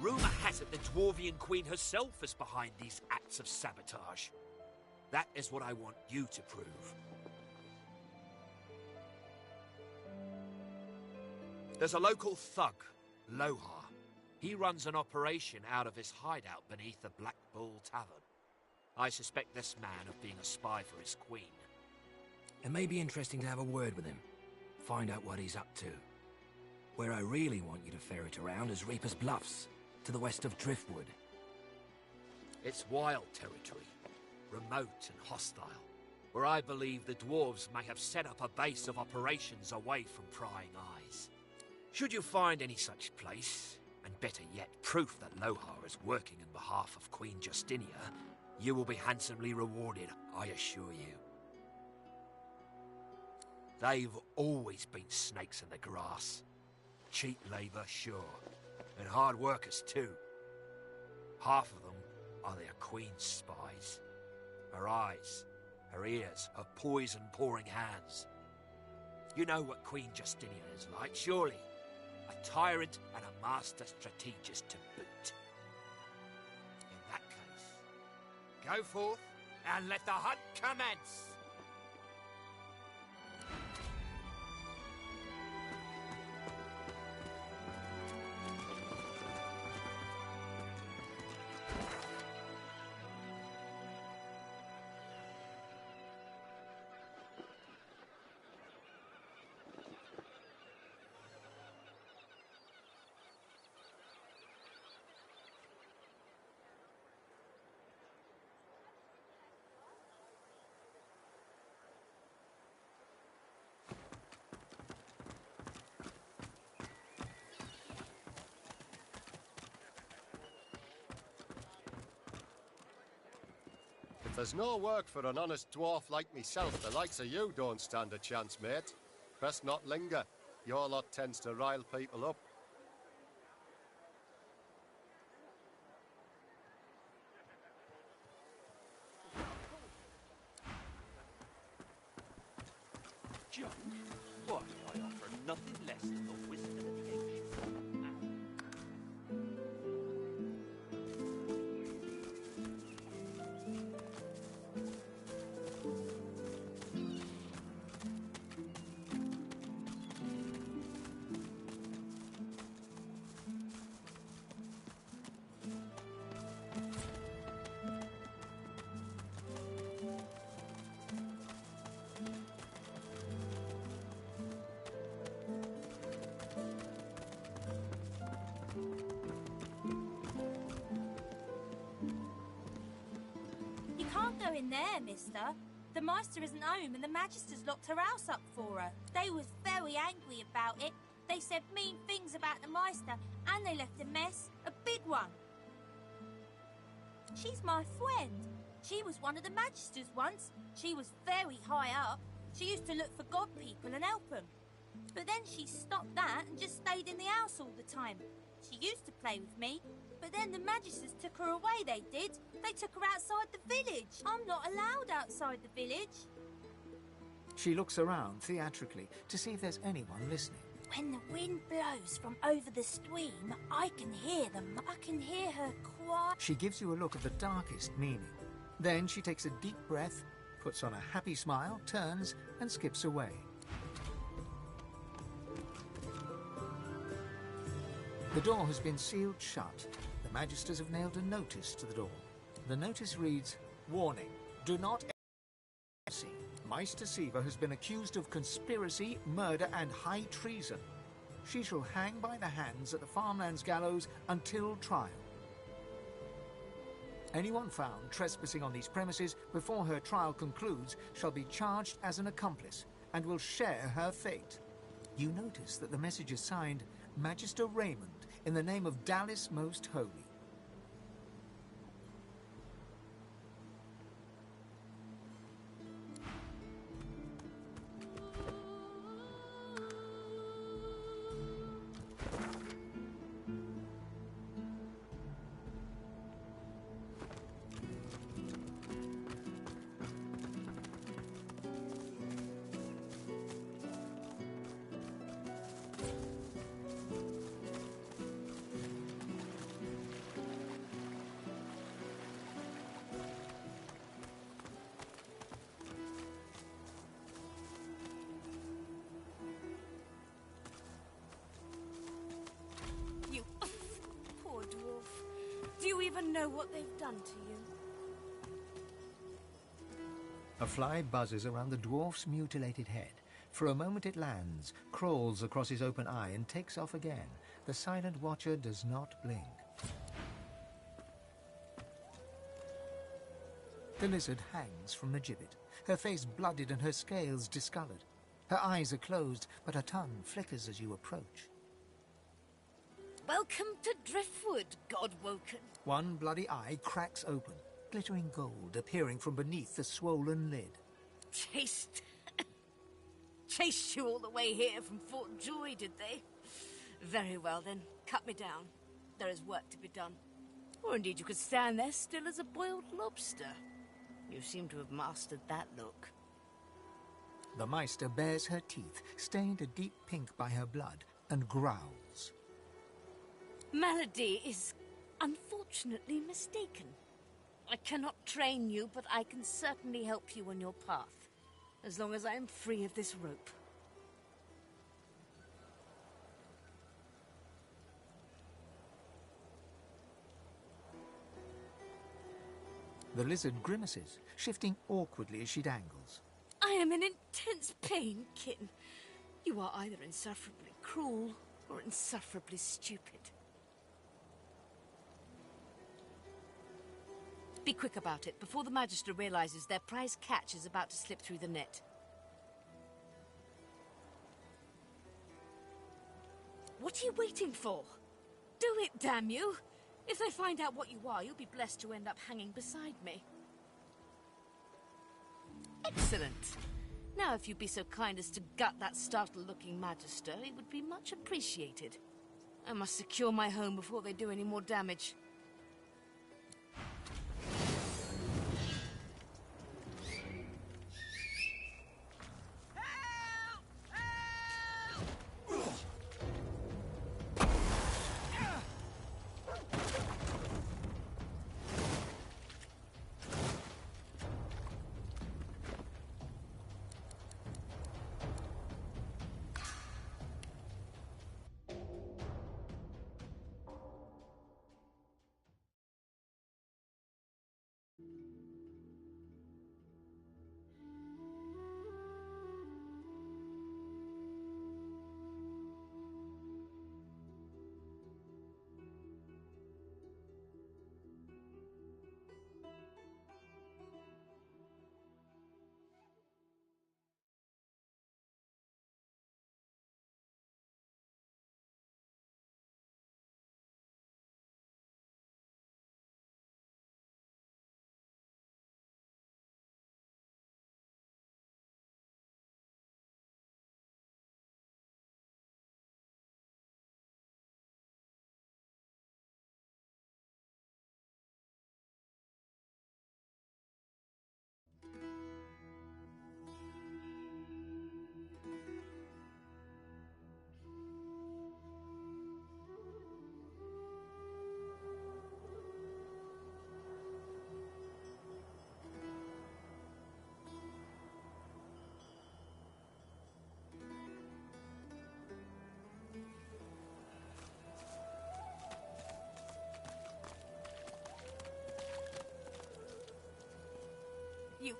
Rumour has it the Dwarvian Queen herself is behind these acts of sabotage. That is what I want you to prove. There's a local thug, Lohar. He runs an operation out of his hideout beneath the Black Bull Tavern. I suspect this man of being a spy for his queen. It may be interesting to have a word with him. Find out what he's up to. Where I really want you to ferret around is Reaper's Bluffs, to the west of Driftwood. It's wild territory, remote and hostile, where I believe the dwarves may have set up a base of operations away from prying eyes. Should you find any such place, and better yet, proof that Lohar is working on behalf of Queen Justinia, you will be handsomely rewarded, I assure you. They've always been snakes in the grass. Cheap labour, sure, and hard workers too. Half of them are their queen's spies. Her eyes, her ears, her poison-pouring hands. You know what Queen Justinia is like, surely. A tyrant and a master strategist to boot. In that case, go forth and let the hunt commence! If there's no work for an honest dwarf like myself, the likes of you don't stand a chance, mate. Best not linger. Your lot tends to rile people up. Joke? Why, I offer nothing less than the wisdom of the ancients. You can't go in there, mister. The Meister isn't home and the Magisters locked her house up for her. They was very angry about it. They said mean things about the Meister and they left a mess, a big one. She's my friend. She was one of the Magisters once. She was very high up. She used to look for god people and help them. But then she stopped that and just stayed in the house all the time. She used to play with me, but then the Magisters took her away, they did. They took her outside the village. I'm not allowed outside the village. She looks around theatrically to see if there's anyone listening. When the wind blows from over the stream, I can hear them. I can hear her cry. She gives you a look of the darkest meaning. Then she takes a deep breath, puts on a happy smile, turns and skips away. The door has been sealed shut. The Magisters have nailed a notice to the door. The notice reads, "Warning, do not see. Meister Siva has been accused of conspiracy, murder and high treason. She shall hang by the hands at the farmlands gallows until trial. Anyone found trespassing on these premises before her trial concludes shall be charged as an accomplice and will share her fate." You notice that the message is signed Magister Raymond in the name of Dallis Most Holy. You poor dwarf. Do you even know what they've done to you? A fly buzzes around the dwarf's mutilated head. For a moment it lands, crawls across his open eye and takes off again. The silent watcher does not blink. The lizard hangs from the gibbet, her face blooded and her scales discoloured. Her eyes are closed, but her tongue flickers as you approach. Welcome to Driftwood, God-woken. One bloody eye cracks open, glittering gold appearing from beneath the swollen lid. Chased you all the way here from Fort Joy, did they? Very well then, cut me down. There is work to be done. Or indeed you could stand there still as a boiled lobster. You seem to have mastered that look. The Meister bares her teeth, stained a deep pink by her blood, and growls. Malady is unfortunately mistaken. I cannot train you, but I can certainly help you on your path. As long as I am free of this rope. The lizard grimaces, shifting awkwardly as she dangles. I am in intense pain, kitten. You are either insufferably cruel or insufferably stupid. Be quick about it, before the Magister realizes their prize catch is about to slip through the net. What are you waiting for? Do it, damn you! If they find out what you are, you'll be blessed to end up hanging beside me. Excellent. Now, if you'd be so kind as to gut that startled-looking Magister, it would be much appreciated. I must secure my home before they do any more damage. You...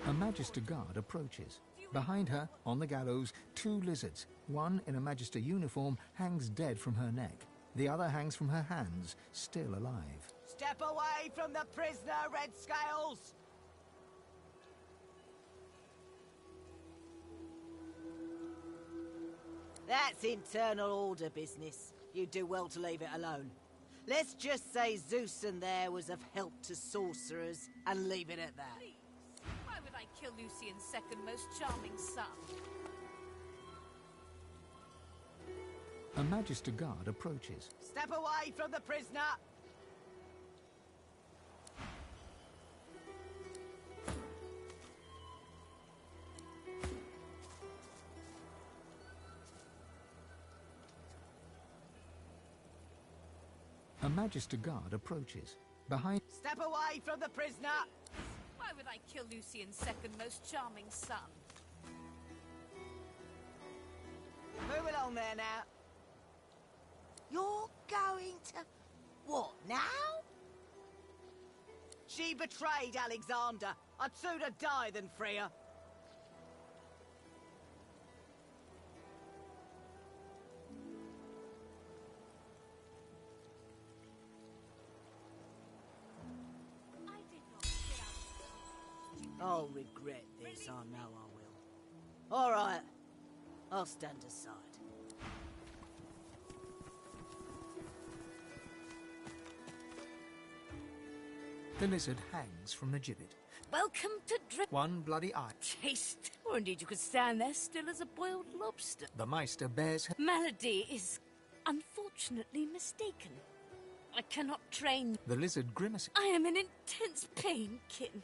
A Magister guard approaches. Behind her, on the gallows, 2 lizards. One in a Magister uniform hangs dead from her neck. The other hangs from her hands, still alive. Step away from the prisoner, Red Scales! That's internal order business. You'd do well to leave it alone. Let's just say Zeus and there was of help to sorcerers, and leave it at that. Please, why would I kill Lucian's second most charming son? A Magister guard approaches. Step away from the prisoner! A Magister guard approaches. Behind... Step away from the prisoner! Why would I kill Lucian's second most charming son? Move along there now. You're going to... what, now? She betrayed Alexander. I'd sooner die than free her. I'll regret this, I know I will. All right, I'll stand aside. The lizard hangs from the gibbet. Welcome to One bloody eye. Taste. Or indeed you could stand there still as a boiled lobster. The Meister bears her... Malady is unfortunately mistaken. I cannot train... The lizard grimaces. I am in intense pain, kitten.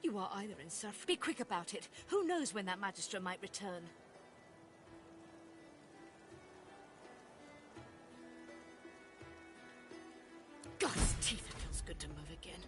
You are either insufferable... Be quick about it. Who knows when that Magister might return? God's teeth, it feels good to move again.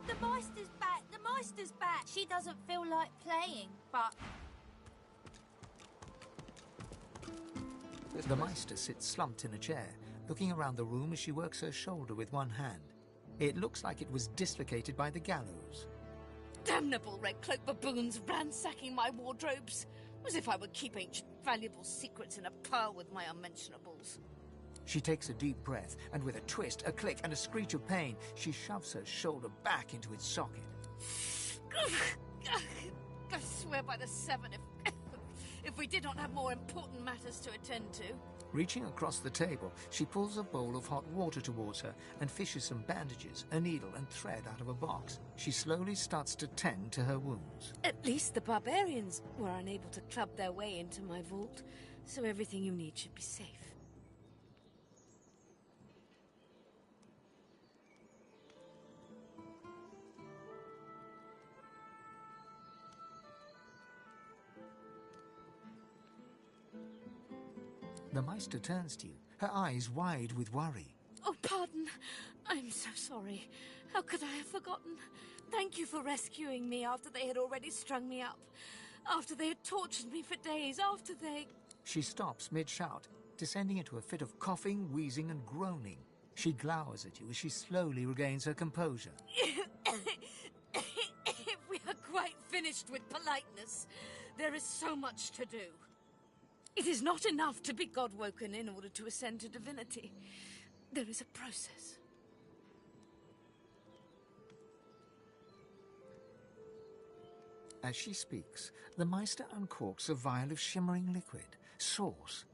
The Meister's back! The Meister's back! She doesn't feel like playing, but... The Meister sits slumped in a chair, looking around the room as she works her shoulder with one hand. It looks like it was dislocated by the gallows. Damnable red-cloaked baboons ransacking my wardrobes, as if I would keep ancient valuable secrets in a pile with my unmentionables. She takes a deep breath, and with a twist, a click, and a screech of pain, she shoves her shoulder back into its socket. I swear by the seven, if we did not have more important matters to attend to. Reaching across the table, she pulls a bowl of hot water towards her and fishes some bandages, a needle, and thread out of a box. She slowly starts to tend to her wounds. At least the barbarians were unable to club their way into my vault, so everything you need should be safe. The Meister turns to you, her eyes wide with worry. Oh, pardon. I'm so sorry. How could I have forgotten? Thank you for rescuing me after they had already strung me up. After they had tortured me for days. After they... She stops mid-shout, descending into a fit of coughing, wheezing, and groaning. She glowers at you as she slowly regains her composure. We are quite finished with politeness. There is so much to do. It is not enough to be God-woken in order to ascend to divinity. There is a process. As she speaks, the Meister uncorks a vial of shimmering liquid, sauce.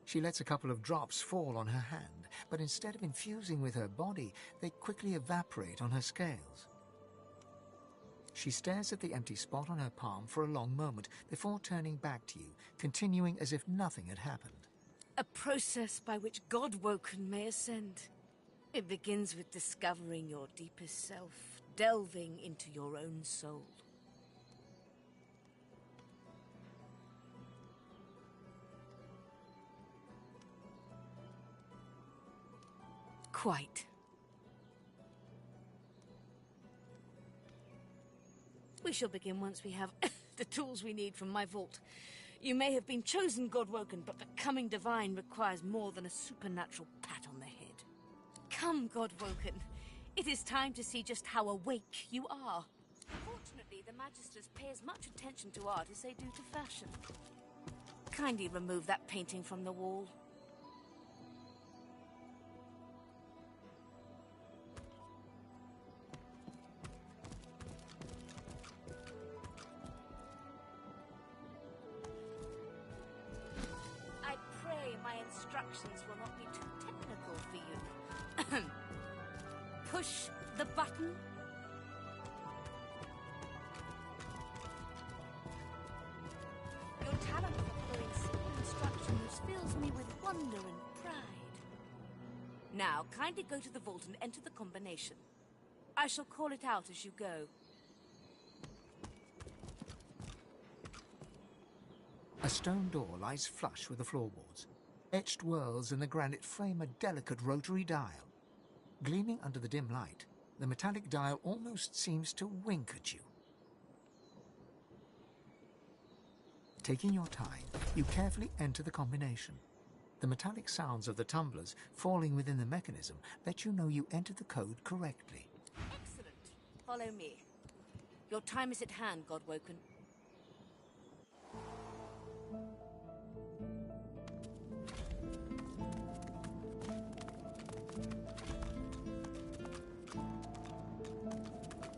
She lets a couple of drops fall on her hand, but instead of infusing with her body, they quickly evaporate on her scales. She stares at the empty spot on her palm for a long moment before turning back to you, continuing as if nothing had happened. A process by which God-woken may ascend. It begins with discovering your deepest self, delving into your own soul. Quite. We shall begin once we have the tools we need from my vault. You may have been chosen God-woken, but becoming divine requires more than a supernatural pat on the head. Come, God-woken. It is time to see just how awake you are. Fortunately, the Magisters pay as much attention to art as they do to fashion. Kindly remove that painting from the wall. Instructions will not be too technical for you. Push the button. Your talent for following simple instructions fills me with wonder and pride. Now, kindly go to the vault and enter the combination. I shall call it out as you go. A stone door lies flush with the floorboards. Etched whorls in the granite frame a delicate rotary dial. Gleaming under the dim light, the metallic dial almost seems to wink at you. Taking your time, you carefully enter the combination. The metallic sounds of the tumblers falling within the mechanism let you know you entered the code correctly. Excellent. Follow me. Your time is at hand, God-woken.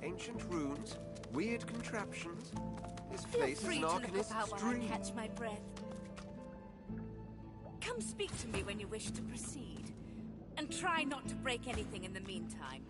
Ancient runes, weird contraptions. His Feel face is free an to look arcanist's about while I dream. catch my breath. Come speak to me when you wish to proceed, and try not to break anything in the meantime.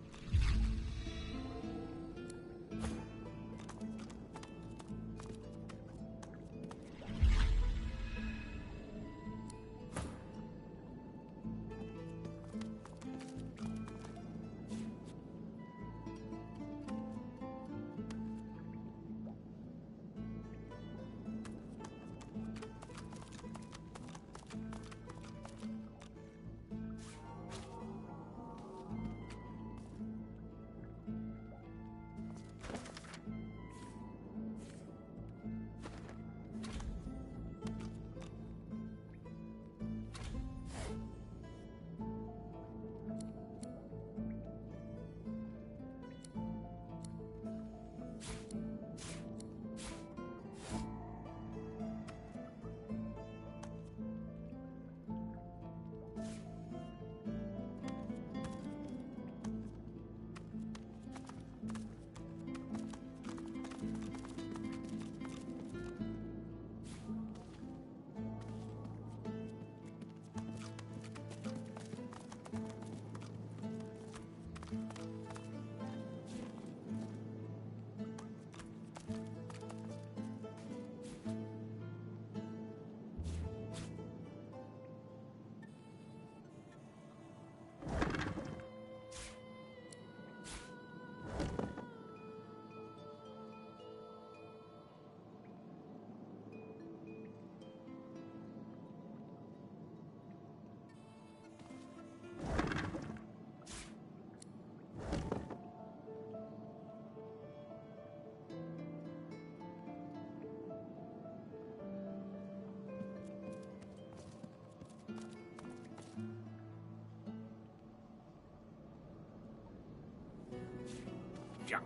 junk.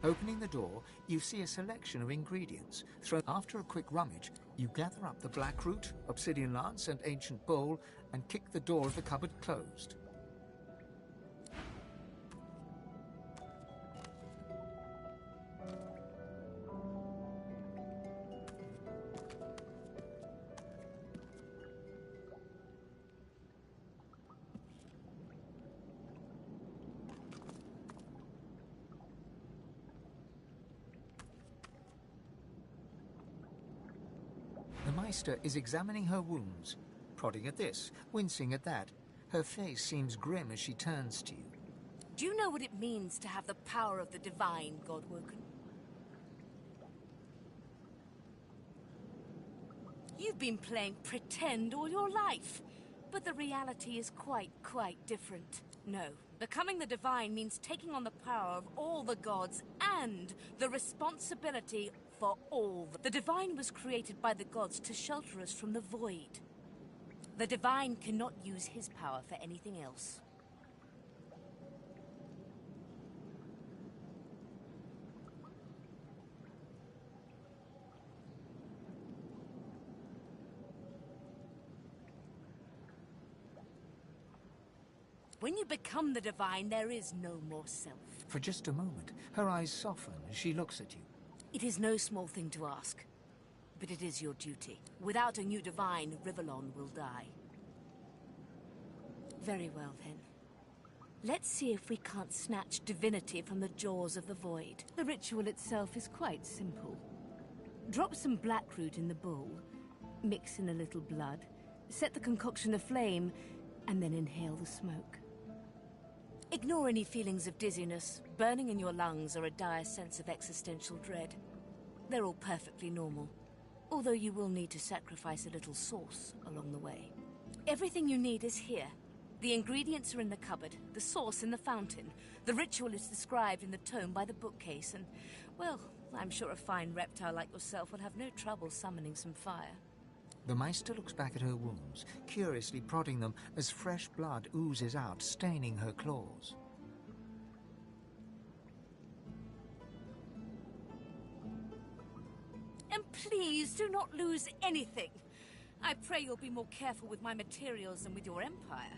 Opening the door, you see a selection of ingredients. After a quick rummage, you gather up the black root, obsidian lance, and ancient bowl, and kick the door of the cupboard closed. The Meister is examining her wounds, prodding at this, wincing at that. Her face seems grim as she turns to you. Do you know what it means to have the power of the divine, Godwoken? You've been playing pretend all your life, but the reality is quite different. No, becoming the divine means taking on the power of all the gods and the responsibility for all. The divine was created by the gods to shelter us from the void. The divine cannot use his power for anything else. When you become the divine, there is no more self. For just a moment, her eyes soften as she looks at you. It is no small thing to ask, but it is your duty. Without a new divine, Rivellon will die. Very well, then. Let's see if we can't snatch divinity from the jaws of the void. The ritual itself is quite simple. Drop some blackroot in the bowl, mix in a little blood, set the concoction aflame, and then inhale the smoke. Ignore any feelings of dizziness, burning in your lungs, or a dire sense of existential dread. They're all perfectly normal, although you will need to sacrifice a little sauce along the way. Everything you need is here. The ingredients are in the cupboard, the sauce in the fountain. The ritual is described in the tome by the bookcase, and, well, I'm sure a fine reptile like yourself will have no trouble summoning some fire. The Meister looks back at her wounds, curiously prodding them as fresh blood oozes out, staining her claws. And please do not lose anything. I pray you'll be more careful with my materials than with your empire.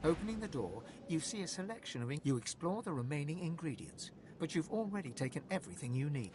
Opening the door, you see a selection of you explore the remaining ingredients, but you've already taken everything you need.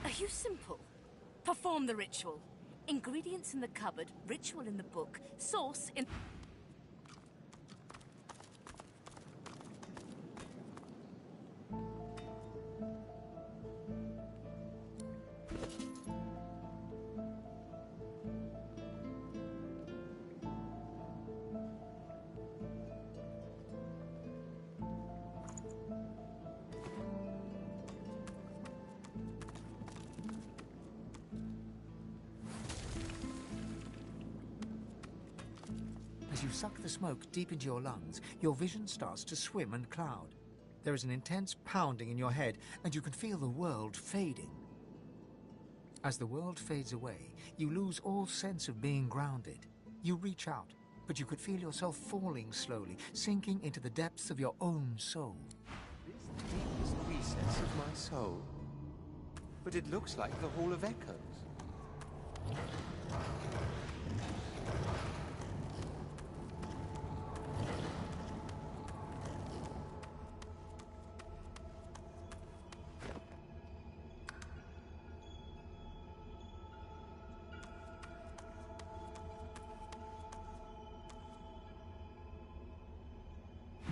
Are you simple? Perform the ritual. Ingredients in the cupboard, ritual in the book, source in... As you suck the smoke deep into your lungs, your vision starts to swim and cloud. There is an intense pounding in your head, and you can feel the world fading. As the world fades away, you lose all sense of being grounded. You reach out, but you could feel yourself falling slowly, sinking into the depths of your own soul. This the deepest recess of my soul. But it looks like the Hall of Echoes.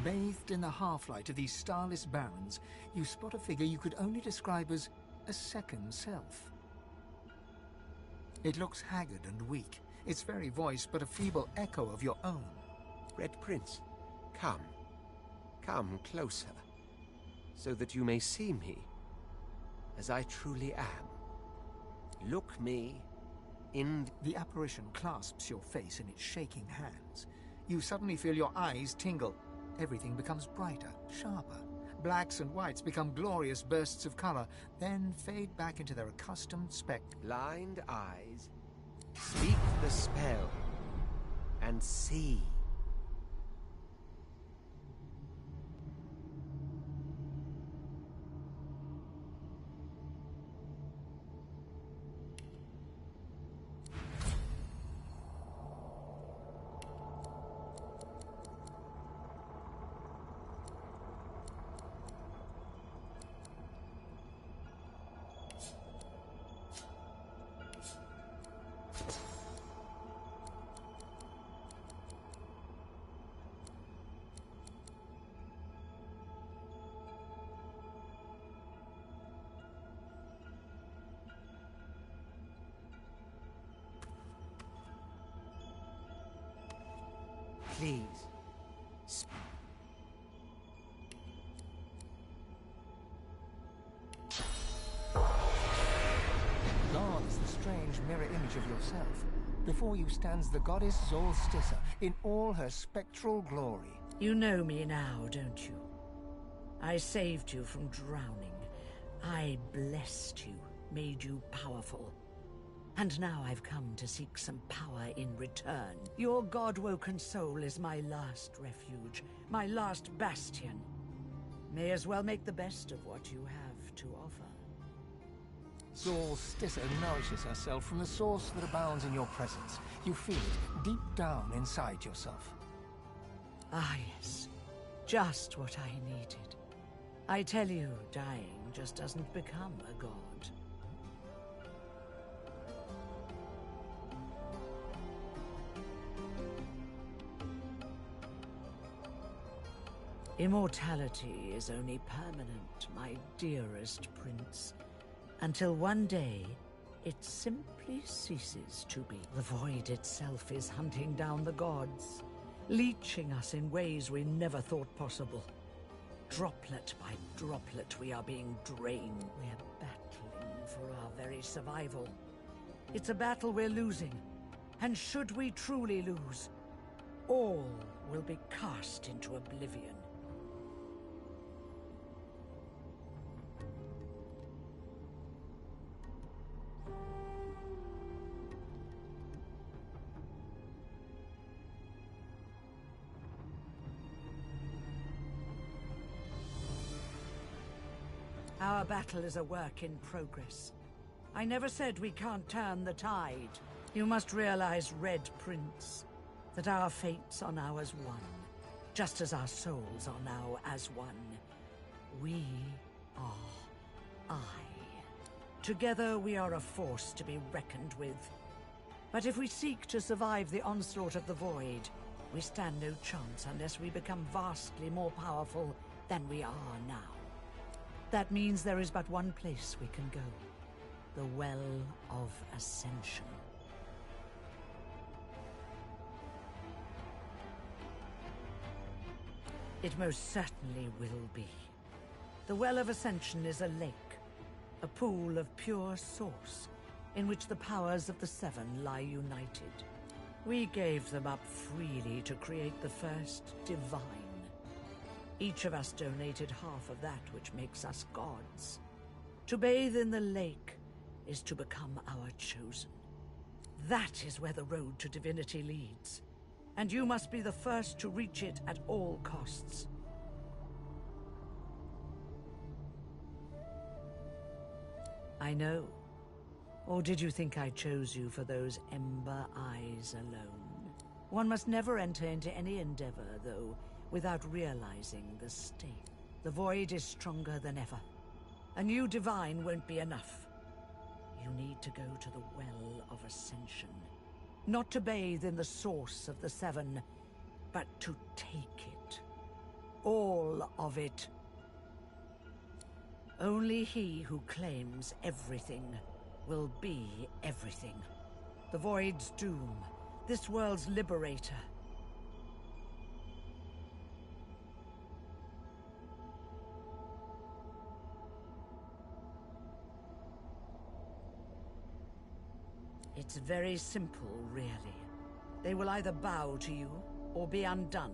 Bathed in the half-light of these starless barrens, you spot a figure you could only describe as a second self. It looks haggard and weak, its very voice but a feeble echo of your own. Red Prince, come. Come closer, so that you may see me as I truly am. Look me in... The apparition clasps your face in its shaking hands. You suddenly feel your eyes tingle. Everything becomes brighter, sharper. Blacks and whites become glorious bursts of color, then fade back into their accustomed spectrum. Blind eyes, speak the spell, and see. Please. Gone is the strange mirror image of yourself. Before you stands the goddess Zolstissa in all her spectral glory. You know me now, don't you? I saved you from drowning. I blessed you, made you powerful. And now I've come to seek some power in return. Your god-woken soul is my last refuge, my last bastion. May as well make the best of what you have to offer. Zolstissa nourishes herself from the source that abounds in your presence. You feel it deep down inside yourself. Ah, yes. Just what I needed. I tell you, dying just doesn't become a god. Immortality is only permanent, my dearest prince. Until one day, it simply ceases to be. The void itself is hunting down the gods, leeching us in ways we never thought possible. Droplet by droplet, we are being drained. We're battling for our very survival. It's a battle we're losing, and should we truly lose, all will be cast into oblivion. Our battle is a work in progress. I never said we can't turn the tide. You must realize, Red Prince, that our fates are now as one, just as our souls are now as one. We are I. Together we are a force to be reckoned with. But if we seek to survive the onslaught of the Void, we stand no chance unless we become vastly more powerful than we are now. That means there is but one place we can go. The Well of Ascension. It most certainly will be. The Well of Ascension is a lake, a pool of pure source, in which the powers of the Seven lie united. We gave them up freely to create the first divine. Each of us donated half of that which makes us gods. To bathe in the lake is to become our chosen. That is where the road to divinity leads, and you must be the first to reach it at all costs. I know. Or did you think I chose you for those ember eyes alone? One must never enter into any endeavor, though, without realizing the stake. The Void is stronger than ever. A new divine won't be enough. You need to go to the Well of Ascension. Not to bathe in the source of the Seven, but to take it. All of it. Only he who claims everything will be everything. The Void's doom, this world's liberator. It's very simple, really. They will either bow to you, or be undone.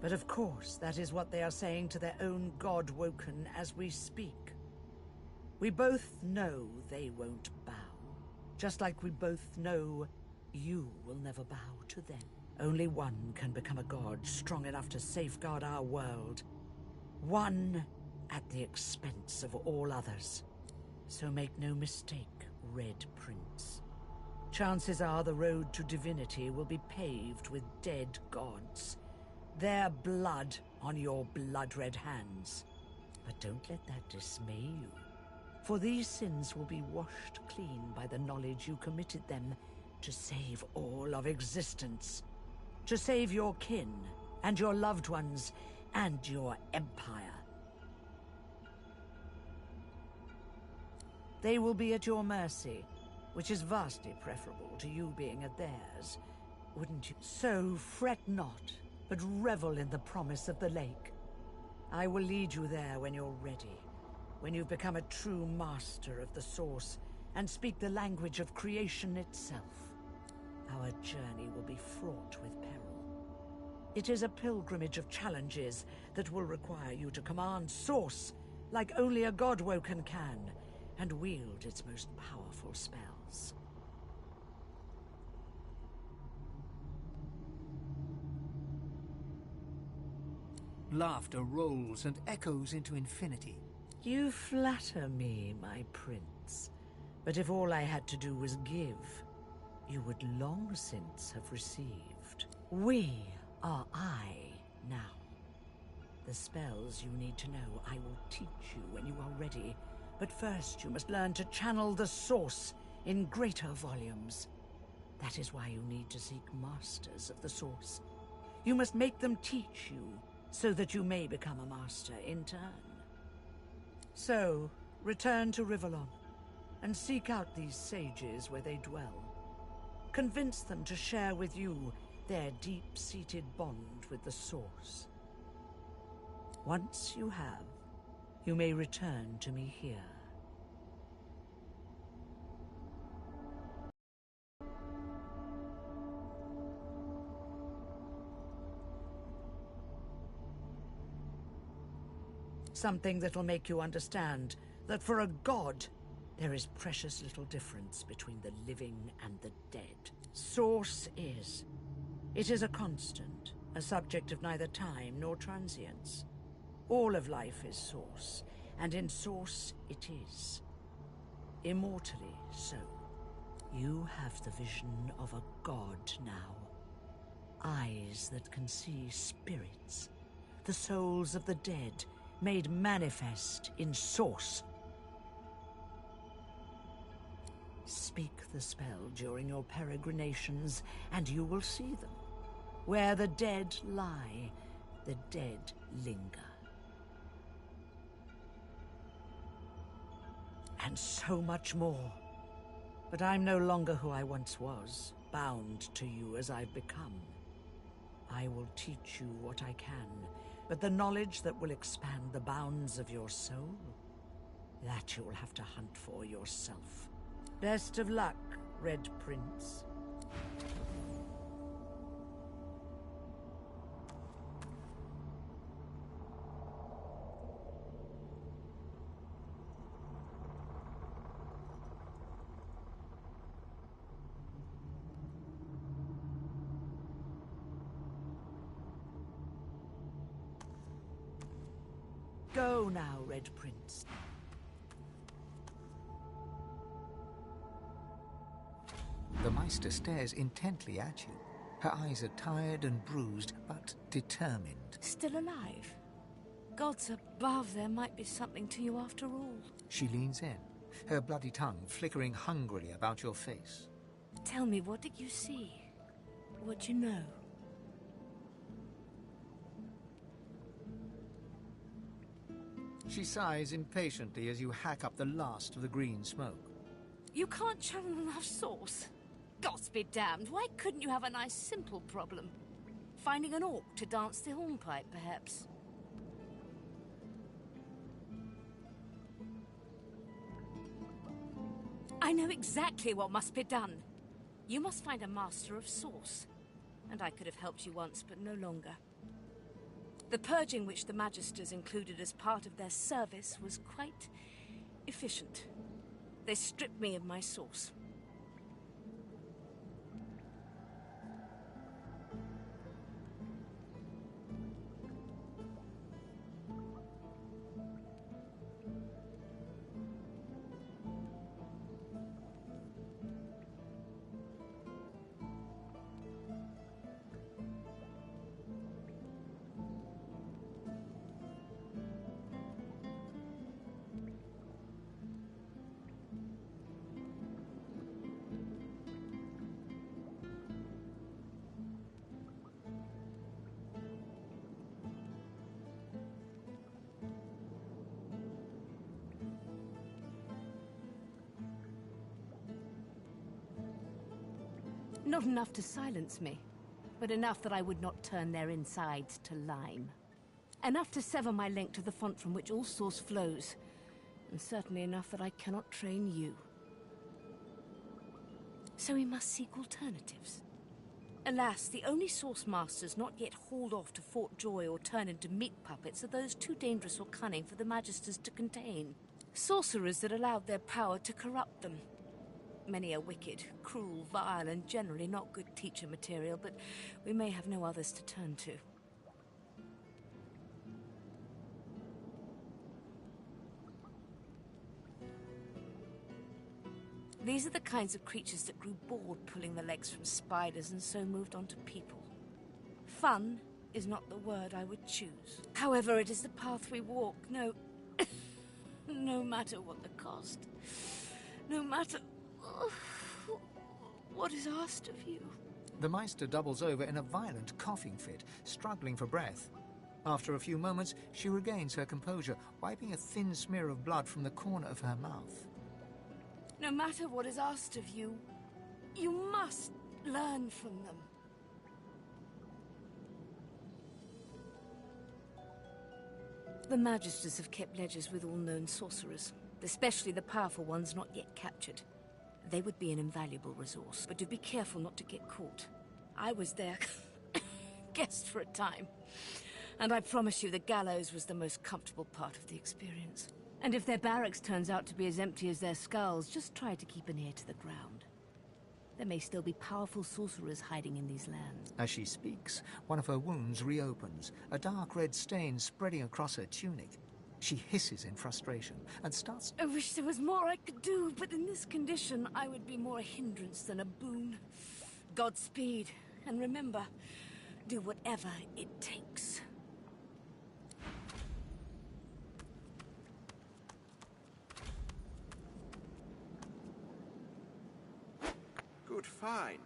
But of course, that is what they are saying to their own god Woken as we speak. We both know they won't bow. Just like we both know you will never bow to them. Only one can become a god strong enough to safeguard our world. One at the expense of all others. So make no mistake, Red Prince. Chances are the road to divinity will be paved with dead gods. Their blood on your blood-red hands. But don't let that dismay you. For these sins will be washed clean by the knowledge you committed them to save all of existence. To save your kin, and your loved ones, and your empire. They will be at your mercy, which is vastly preferable to you being at theirs, wouldn't you? So fret not, but revel in the promise of the lake. I will lead you there when you're ready. When you've become a true master of the Source and speak the language of creation itself. Our journey will be fraught with peril. It is a pilgrimage of challenges that will require you to command Source like only a god Woken can, and wield its most powerful spells. Laughter rolls and echoes into infinity. You flatter me, my prince. But if all I had to do was give, you would long since have received. We are I now. The spells you need to know I will teach you when you are ready. But first you must learn to channel the Source in greater volumes. That is why you need to seek masters of the Source. You must make them teach you, so that you may become a master in turn. So, return to Rivellon, and seek out these sages where they dwell. Convince them to share with you their deep-seated bond with the Source. Once you have, you may return to me here. Something that'll make you understand that for a god, there is precious little difference between the living and the dead. Source is. It is a constant, a subject of neither time nor transience. All of life is Source, and in source it is. Immortally so. You have the vision of a god now. Eyes that can see spirits, the souls of the dead, made manifest in source. Speak the spell during your peregrinations, and you will see them. Where the dead lie, the dead linger. And so much more. But I'm no longer who I once was, bound to you as I've become. I will teach you what I can, but the knowledge that will expand the bounds of your soul, that you'll have to hunt for yourself. Best of luck, Red Prince. Go now, Red Prince. The Meister stares intently at you. Her eyes are tired and bruised, but determined. Still alive? Gods above, there might be something to you after all. She leans in, her bloody tongue flickering hungrily about your face. Tell me, what did you see? What you know? She sighs impatiently as you hack up the last of the green smoke. You can't channel enough sauce? Gods be damned, why couldn't you have a nice simple problem? Finding an orc to dance the hornpipe, perhaps? I know exactly what must be done. You must find a master of sauce. And I could have helped you once, but no longer. The purging which the Magisters included as part of their service was quite efficient. They stripped me of my sauce. Not enough to silence me, but enough that I would not turn their insides to lime. Enough to sever my link to the font from which all source flows, and certainly enough that I cannot train you. So we must seek alternatives. Alas, the only source masters not yet hauled off to Fort Joy or turned into meat puppets are those too dangerous or cunning for the Magisters to contain. Sorcerers that allowed their power to corrupt them. Many are wicked, cruel, vile, and generally not good teacher material, but we may have no others to turn to. These are the kinds of creatures that grew bored pulling the legs from spiders and so moved on to people. Fun is not the word I would choose. However, it is the path we walk, no matter what the cost. No matter what is asked of you. The Meister doubles over in a violent coughing fit, struggling for breath. After a few moments, she regains her composure, wiping a thin smear of blood from the corner of her mouth. No matter what is asked of you, you must learn from them. The Magisters have kept ledgers with all known sorcerers, especially the powerful ones not yet captured. They would be an invaluable resource, but do be careful not to get caught. I was their guest for a time, and I promise you the gallows was the most comfortable part of the experience. And if their barracks turns out to be as empty as their skulls, just try to keep an ear to the ground. There may still be powerful sorcerers hiding in these lands. As she speaks, one of her wounds reopens, a dark red stain spreading across her tunic. She hisses in frustration and starts... I wish there was more I could do, but in this condition, I would be more a hindrance than a boon. Godspeed, and remember, do whatever it takes. Good find.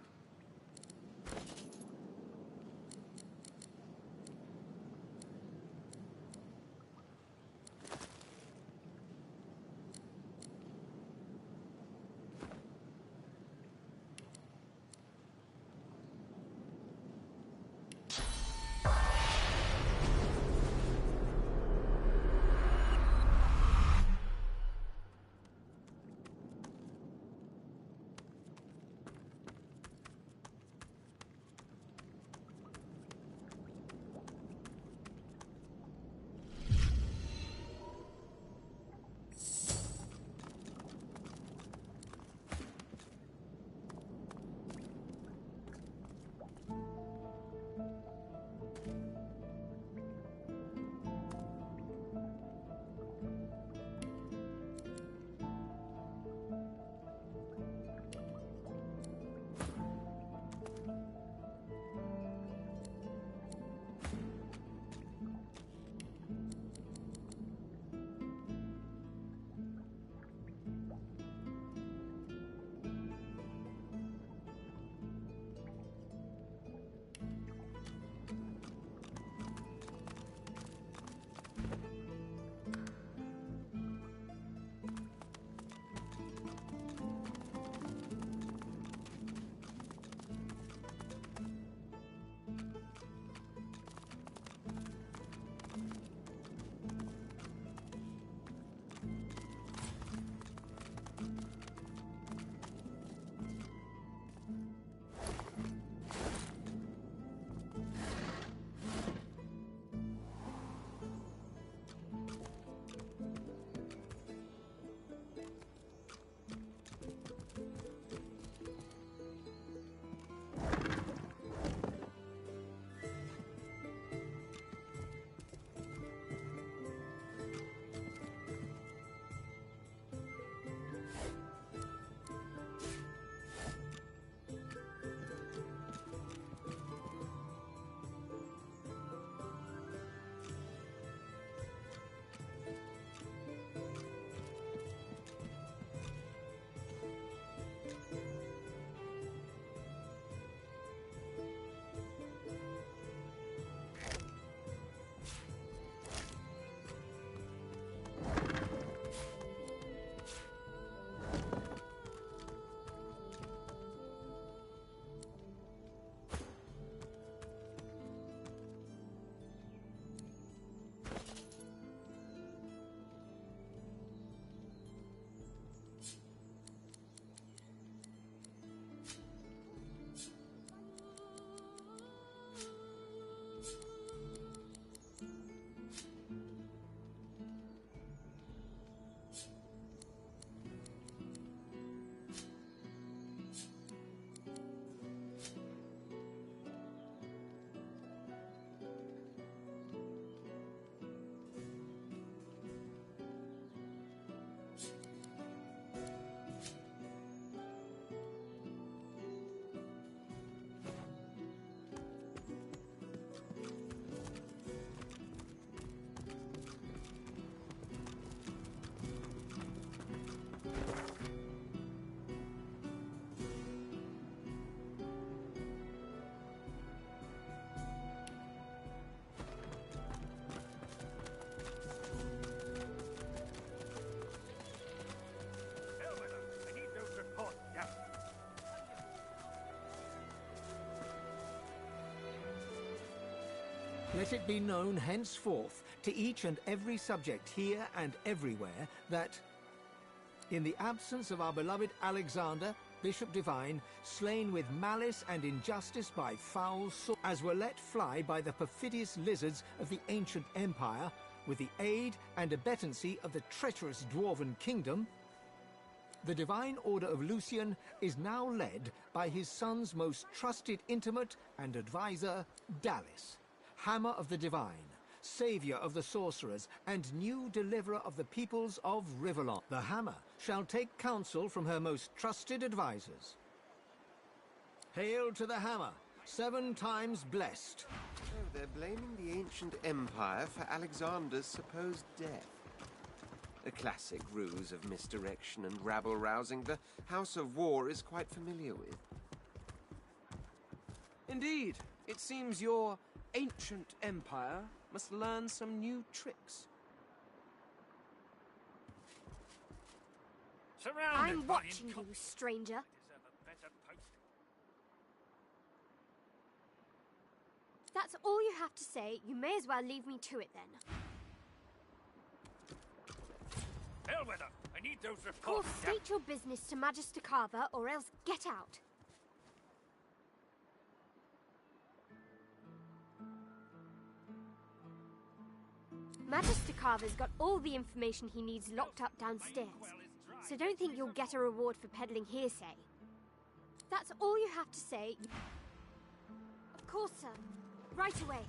Let it be known henceforth to each and every subject here and everywhere that, in the absence of our beloved Alexander, Bishop Divine, slain with malice and injustice by foul sword, as were let fly by the perfidious lizards of the ancient empire, with the aid and abettancy of the treacherous dwarven kingdom, the Divine Order of Lucian is now led by his son's most trusted intimate and advisor, Dallis, Hammer of the Divine, saviour of the sorcerers, and new deliverer of the peoples of Rivellon. The Hammer shall take counsel from her most trusted advisors. Hail to the Hammer, 7 times blessed. Oh, they're blaming the ancient empire for Alexander's supposed death. A classic ruse of misdirection and rabble-rousing the House of War is quite familiar with. Indeed, it seems your ancient empire must learn some new tricks. I'm watching you, stranger. That's all you have to say. You may as well leave me to it then. Bellwether, I need those Of course, reports. state your business to Magister Carver, or else get out. Magister Carver's got all the information he needs locked up downstairs, so don't think you'll get a reward for peddling hearsay. That's all you have to say. Of course, sir. Right away.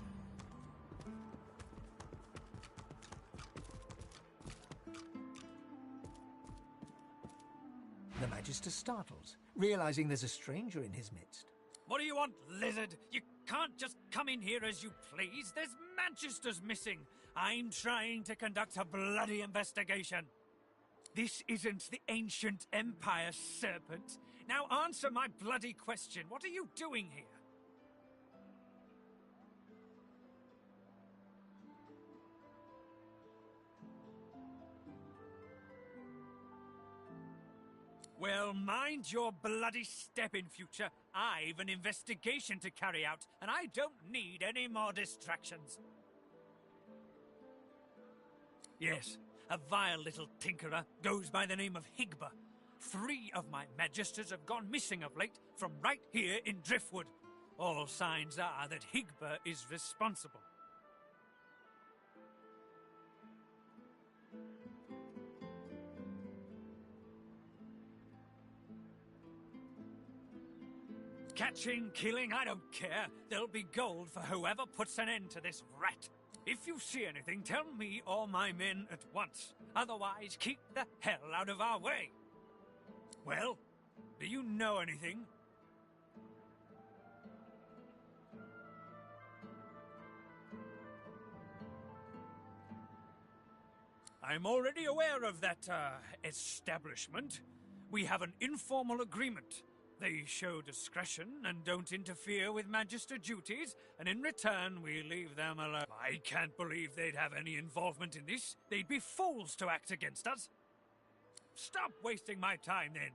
The Magister startles, realizing there's a stranger in his midst. What do you want, lizard? You can't just come in here as you please. There's Manchester's missing. I'm trying to conduct a bloody investigation. This isn't the ancient empire, serpent. Now answer my bloody question. What are you doing here? Well, mind your bloody step in future. I've an investigation to carry out, and I don't need any more distractions. Yes, a vile little tinkerer goes by the name of Higba. 3 of my magisters have gone missing of late from right here in Driftwood. All signs are that Higba is responsible. Catching, killing, I don't care. There'll be gold for whoever puts an end to this rat. If you see anything, tell me or my men at once. Otherwise, keep the hell out of our way. Well, do you know anything? I'm already aware of that, establishment. We have an informal agreement. They show discretion and don't interfere with Magister duties, and in return we leave them alone. I can't believe they'd have any involvement in this. They'd be fools to act against us. Stop wasting my time, then.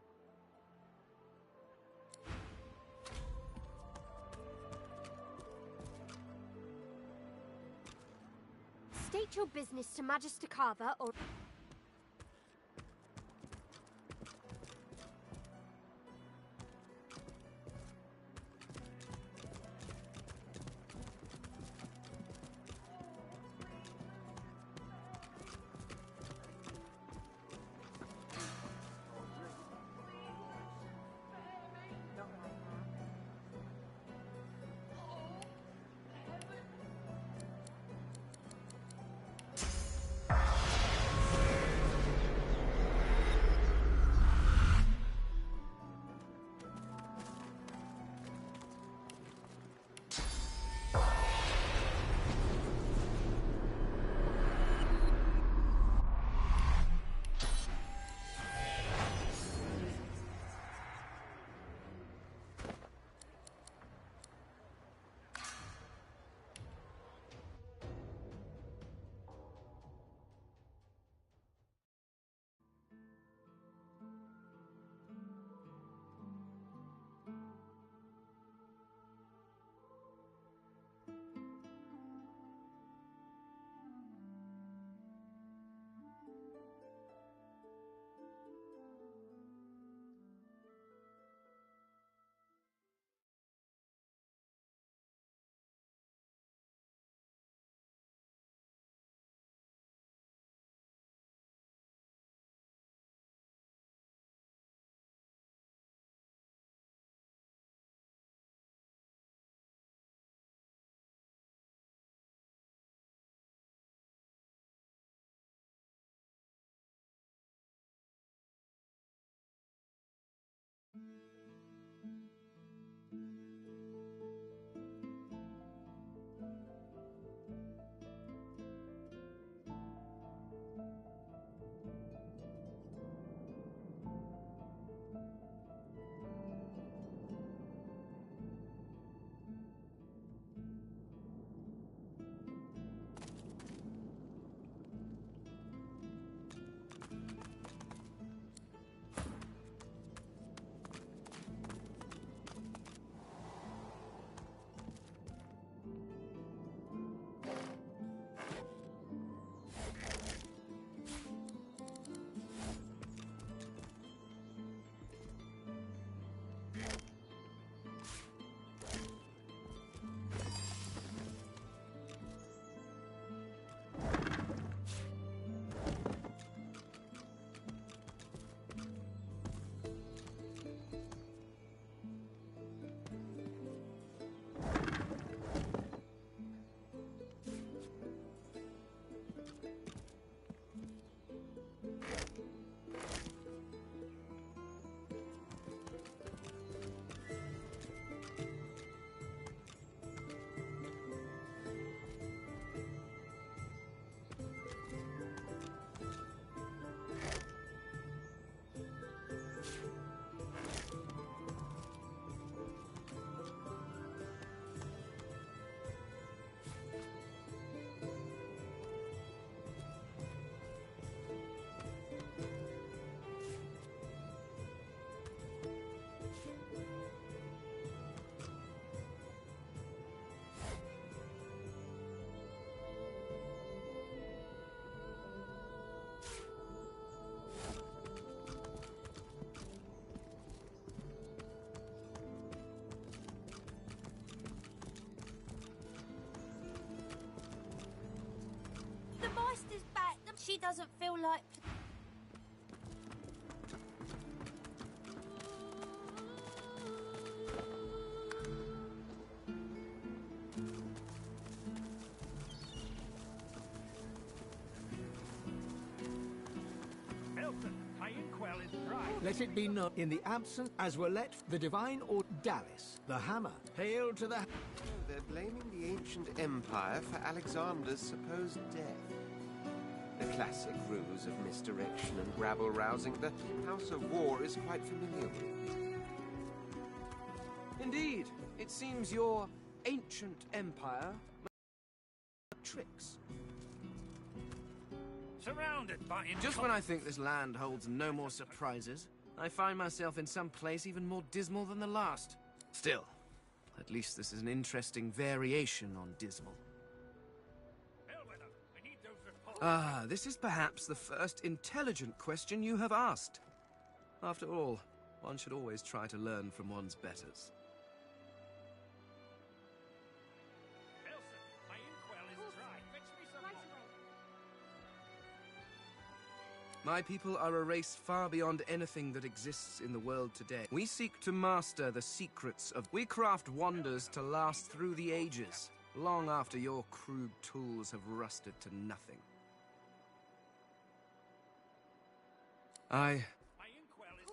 State your business to Magister Carver, or... She doesn't feel like... Let it be known, in the absence, as were let the divine or Dallas, the hammer, hail to the... They're blaming the ancient empire for Alexander's supposed death. The classic ruse of misdirection and rabble-rousing the House of War is quite familiar with. Indeed, it seems your ancient empire tricks. Surrounded by... Just when I think this land holds no more surprises, I find myself in some place even more dismal than the last. Still, at least this is an interesting variation on dismal. Ah, this is perhaps the first intelligent question you have asked. After all, one should always try to learn from one's betters. My people are a race far beyond anything that exists in the world today. We seek to master the secrets of... We craft wonders to last through the ages, long after your crude tools have rusted to nothing.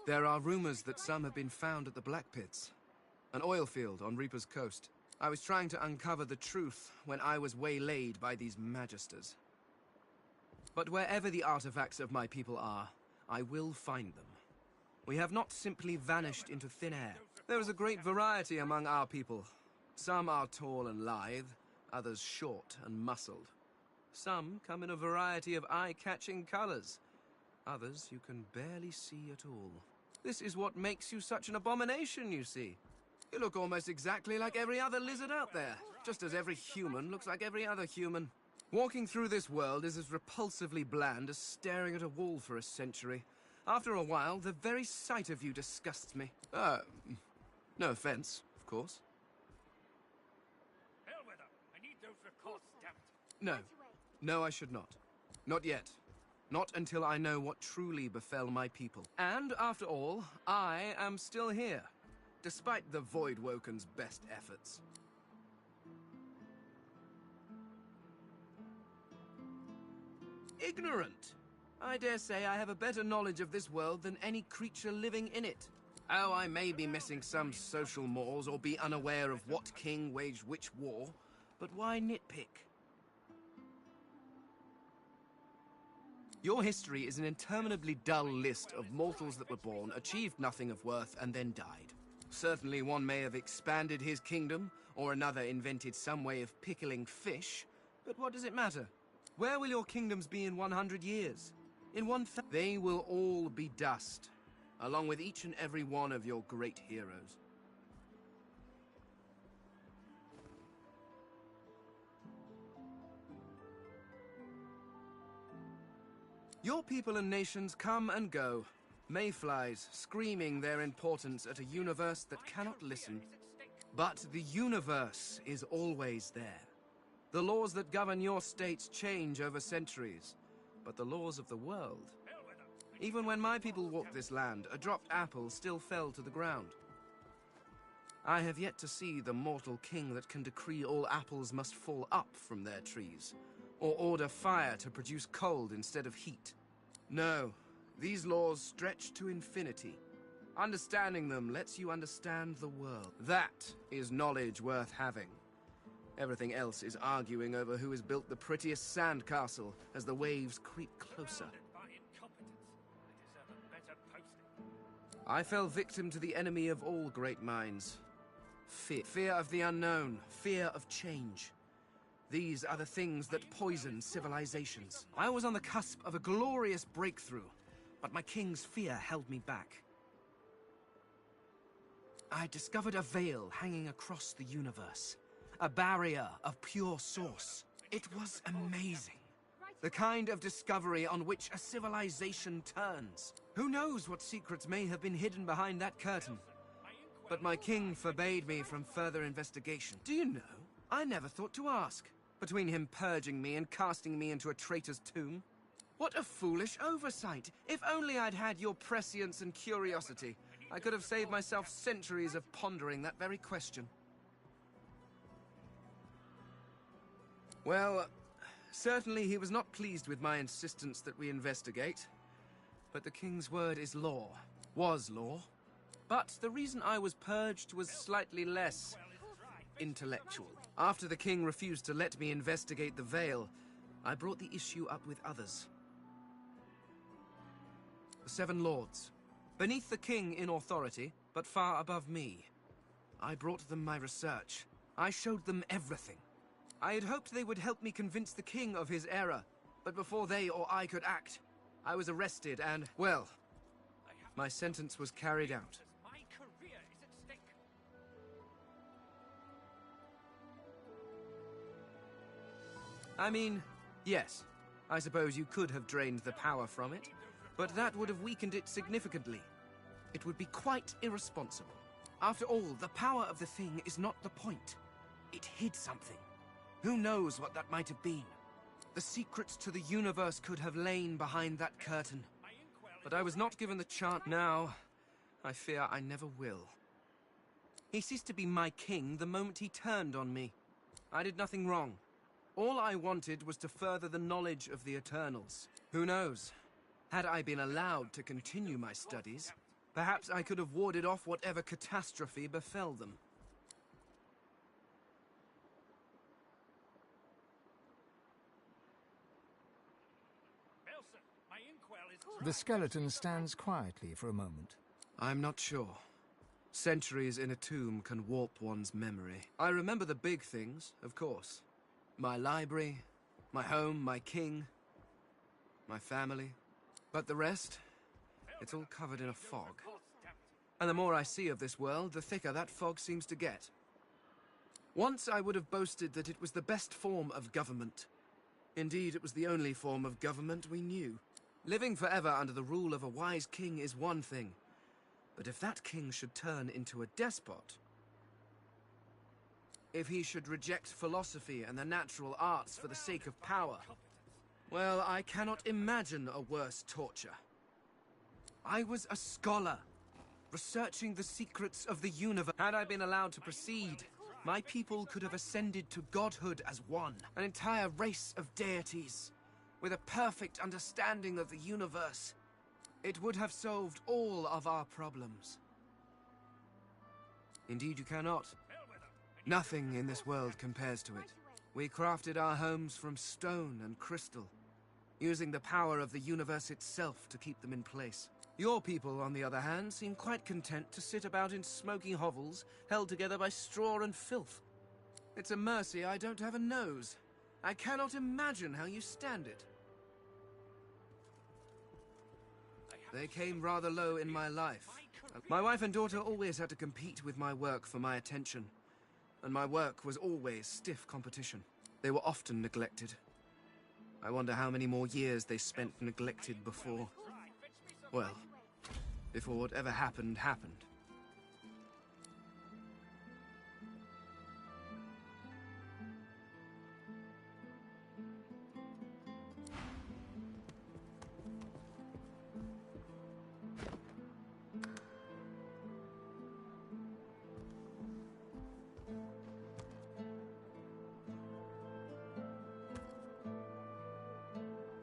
There are rumors that some have been found at the Black Pits, an oil field on Reaper's Coast. I was trying to uncover the truth when I was waylaid by these magisters. But wherever the artifacts of my people are, I will find them. We have not simply vanished into thin air. There is a great variety among our people. Some are tall and lithe, others short and muscled. Some come in a variety of eye-catching colors. Others you can barely see at all. This is what makes you such an abomination, you see. You look almost exactly like every other lizard out there, just as every human looks like every other human. Walking through this world is as repulsively bland as staring at a wall for a century. After a while, the very sight of you disgusts me. No offense, of course. I need those reports, damn it. No. No, I should not. Not yet. Not until I know what truly befell my people. And, after all, I am still here, despite the Voidwoken's best efforts. Ignorant! I dare say I have a better knowledge of this world than any creature living in it. Oh, I may be missing some social mores or be unaware of what king waged which war, but why nitpick? Your history is an interminably dull list of mortals that were born, achieved nothing of worth, and then died. Certainly one may have expanded his kingdom, or another invented some way of pickling fish, but what does it matter? Where will your kingdoms be in 100 years? They will all be dust, along with each and every one of your great heroes. Your people and nations come and go, mayflies screaming their importance at a universe that cannot listen. But the universe is always there. The laws that govern your states change over centuries, but the laws of the world... Even when my people walked this land, a dropped apple still fell to the ground. I have yet to see the mortal king that can decree all apples must fall up from their trees, or order fire to produce cold instead of heat. No, these laws stretch to infinity. Understanding them lets you understand the world. That is knowledge worth having. Everything else is arguing over who has built the prettiest sandcastle as the waves creep closer. I fell victim to the enemy of all great minds. Fear. Fear of the unknown. Fear of change. These are the things that poison civilizations. I was on the cusp of a glorious breakthrough, but my king's fear held me back. I discovered a veil hanging across the universe. A barrier of pure source. It was amazing. The kind of discovery on which a civilization turns. Who knows what secrets may have been hidden behind that curtain? But my king forbade me from further investigation. Do you know, I never thought to ask. Between him purging me and casting me into a traitor's tomb. What a foolish oversight. If only I'd had your prescience and curiosity, I could have saved myself centuries of pondering that very question. Well, certainly he was not pleased with my insistence that we investigate. But the king's word is law. Was law. But the reason I was purged was slightly less intellectual. After the king refused to let me investigate the Vale, I brought the issue up with others. The 7 lords. Beneath the king in authority, but far above me. I brought them my research. I showed them everything. I had hoped they would help me convince the king of his error, but before they or I could act, I was arrested and, well, my sentence was carried out. My career is at stake. I mean, yes, I suppose you could have drained the power from it, but that would have weakened it significantly. It would be quite irresponsible. After all, the power of the thing is not the point. It hid something. Who knows what that might have been? The secrets to the universe could have lain behind that curtain. But I was not given the chance. Now, I fear I never will. He ceased to be my king the moment he turned on me. I did nothing wrong. All I wanted was to further the knowledge of the Eternals. Who knows? Had I been allowed to continue my studies, perhaps I could have warded off whatever catastrophe befell them. The skeleton stands quietly for a moment. I'm not sure. Centuries in a tomb can warp one's memory. I remember the big things, of course. My library, my home, my king, my family. But the rest, it's all covered in a fog. And the more I see of this world, the thicker that fog seems to get. Once I would have boasted that it was the best form of government. Indeed, it was the only form of government we knew. Living forever under the rule of a wise king is one thing. But if that king should turn into a despot, if he should reject philosophy and the natural arts for the sake of power, well, I cannot imagine a worse torture. I was a scholar, researching the secrets of the universe. Had I been allowed to proceed, my people could have ascended to godhood as one, an entire race of deities, with a perfect understanding of the universe. It would have solved all of our problems. Indeed, you cannot. Nothing in this world compares to it. We crafted our homes from stone and crystal, using the power of the universe itself to keep them in place. Your people, on the other hand, seem quite content to sit about in smoking hovels, held together by straw and filth. It's a mercy I don't have a nose. I cannot imagine how you stand it. They came rather low in my life. My wife and daughter always had to compete with my work for my attention, and my work was always stiff competition. They were often neglected. I wonder how many more years they spent neglected before. Well, before whatever happened, happened.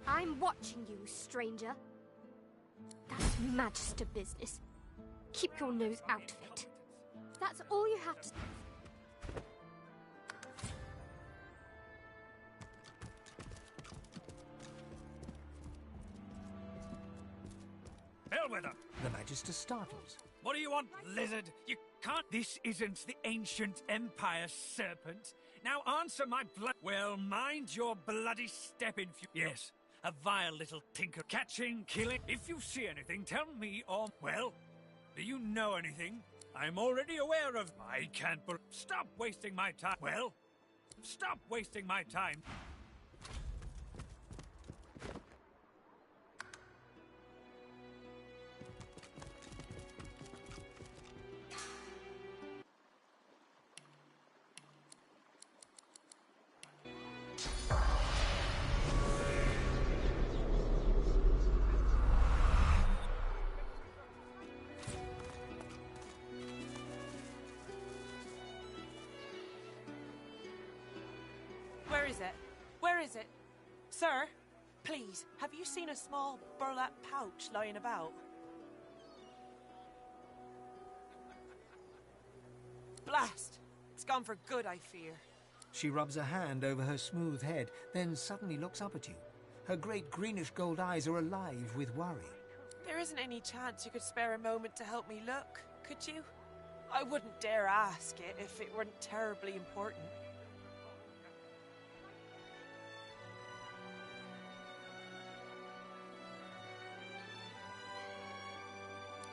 I'm watching you, stranger. That's Magister business. Keep your nose out of it. That's all you have to... Bellwether! The Magister startles. What do you want, lizard? You can't... This isn't the ancient Empire, serpent. Now answer my blood... Well, mind your bloody step in... Yes, a vile little tinker. Catching, killing... If you see anything, tell me or... Well, do you know anything? I'm already aware of... I can't... Stop wasting my time. Well, stop wasting my time. is it? Sir, please, have you seen a small burlap pouch lying about? Blast! It's gone for good, I fear. She rubs a hand over her smooth head, then suddenly looks up at you. Her great greenish-gold eyes are alive with worry. There isn't any chance you could spare a moment to help me look, could you? I wouldn't dare ask it if it weren't terribly important.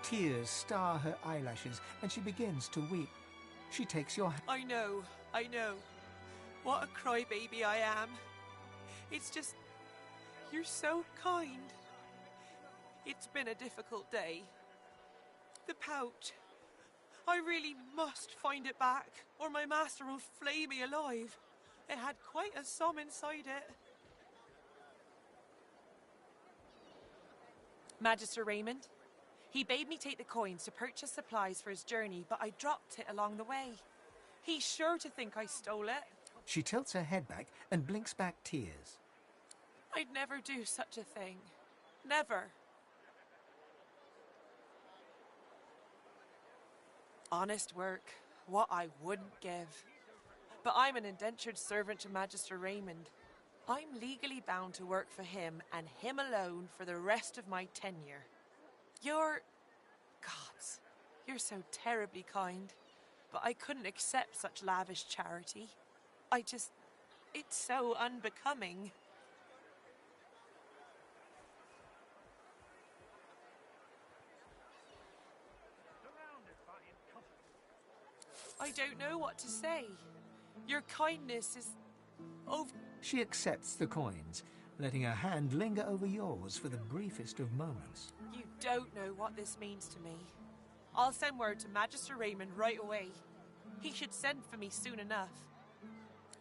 Tears star her eyelashes, and she begins to weep. She takes your hand. I know. What a crybaby I am. It's just... you're so kind. It's been a difficult day. The pouch. I really must find it back, or my master will flay me alive. It had quite a sum inside it. Magister Raymond, he bade me take the coins to purchase supplies for his journey, but I dropped it along the way. He's sure to think I stole it. She tilts her head back and blinks back tears. I'd never do such a thing. Never. Honest work, what I wouldn't give. But I'm an indentured servant to Magister Raymond. I'm legally bound to work for him and him alone for the rest of my tenure. Gods, you're so terribly kind, but I couldn't accept such lavish charity. It's so unbecoming. I don't know what to say. Your kindness is over... She accepts the coins, letting her hand linger over yours for the briefest of moments. You don't know what this means to me. I'll send word to Magister Raymond right away. He should send for me soon enough.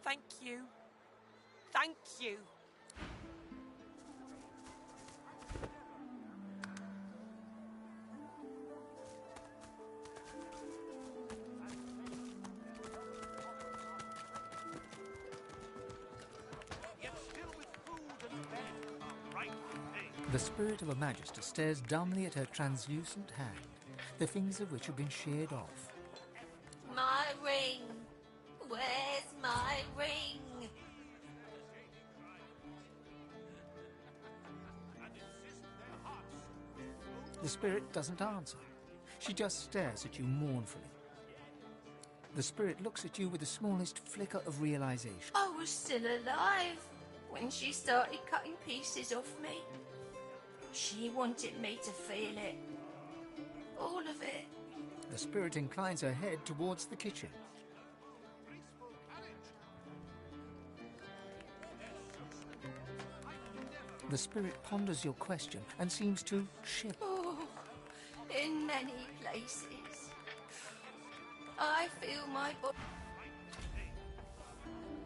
Thank you. Thank you. The spirit of a magister stares dumbly at her translucent hand, the fingers of which have been sheared off. My ring! Where's my ring? The spirit doesn't answer. She just stares at you mournfully. The spirit looks at you with the smallest flicker of realization. I was still alive when she started cutting pieces off me. She wanted me to feel it. All of it. The spirit inclines her head towards the kitchen. The spirit ponders your question and seems to shiver. Oh, in many places. I feel my body.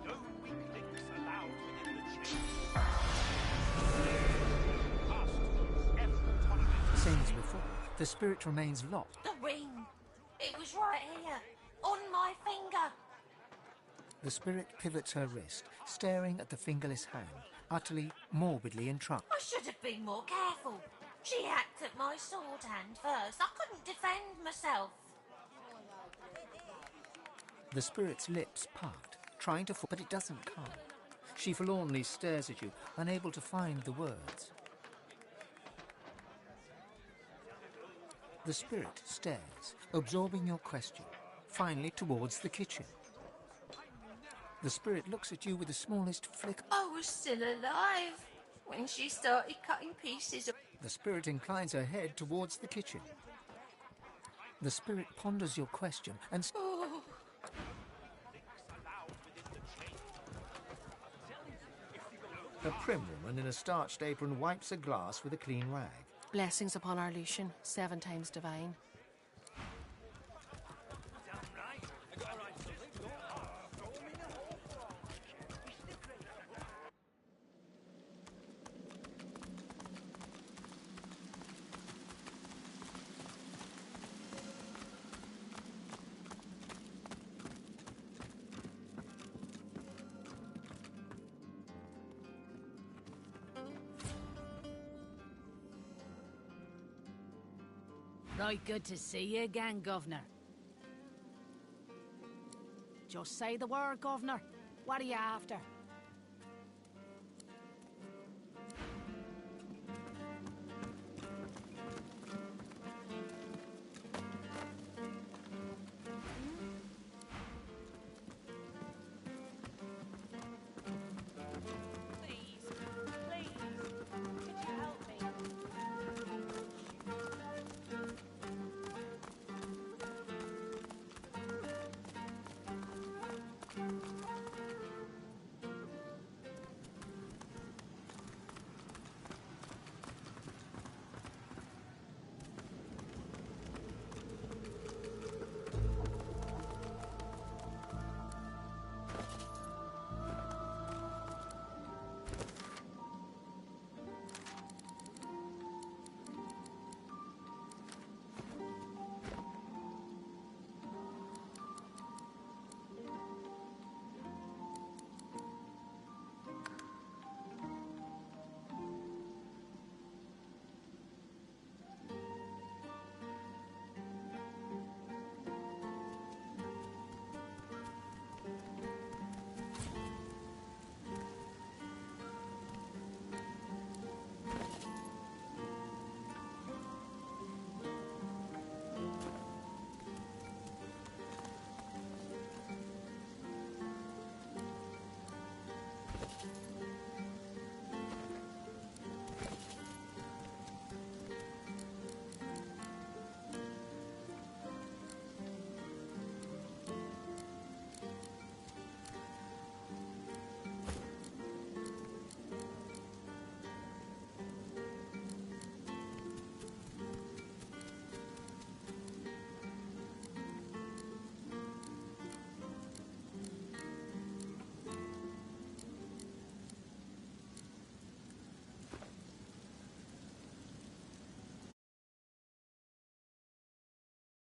No weaklings allowed within the chamber. Same as before, the spirit remains locked. The ring. It was right here, on my finger. The spirit pivots her wrist, staring at the fingerless hand, utterly, morbidly entranced. I should have been more careful. She hacked at my sword hand first. I couldn't defend myself. The spirit's lips part, trying to but it doesn't come. She forlornly stares at you, unable to find the words. The spirit stares, absorbing your question, finally towards the kitchen. The spirit looks at you with the smallest flicker. I was still alive when she started cutting pieces of... The spirit inclines her head towards the kitchen. The spirit ponders your question and... Oh. A prim woman in a starched apron wipes a glass with a clean rag. Blessings upon our Lucian, 7 times divine. Right, good to see you again, Governor. Just say the word, Governor. What are you after?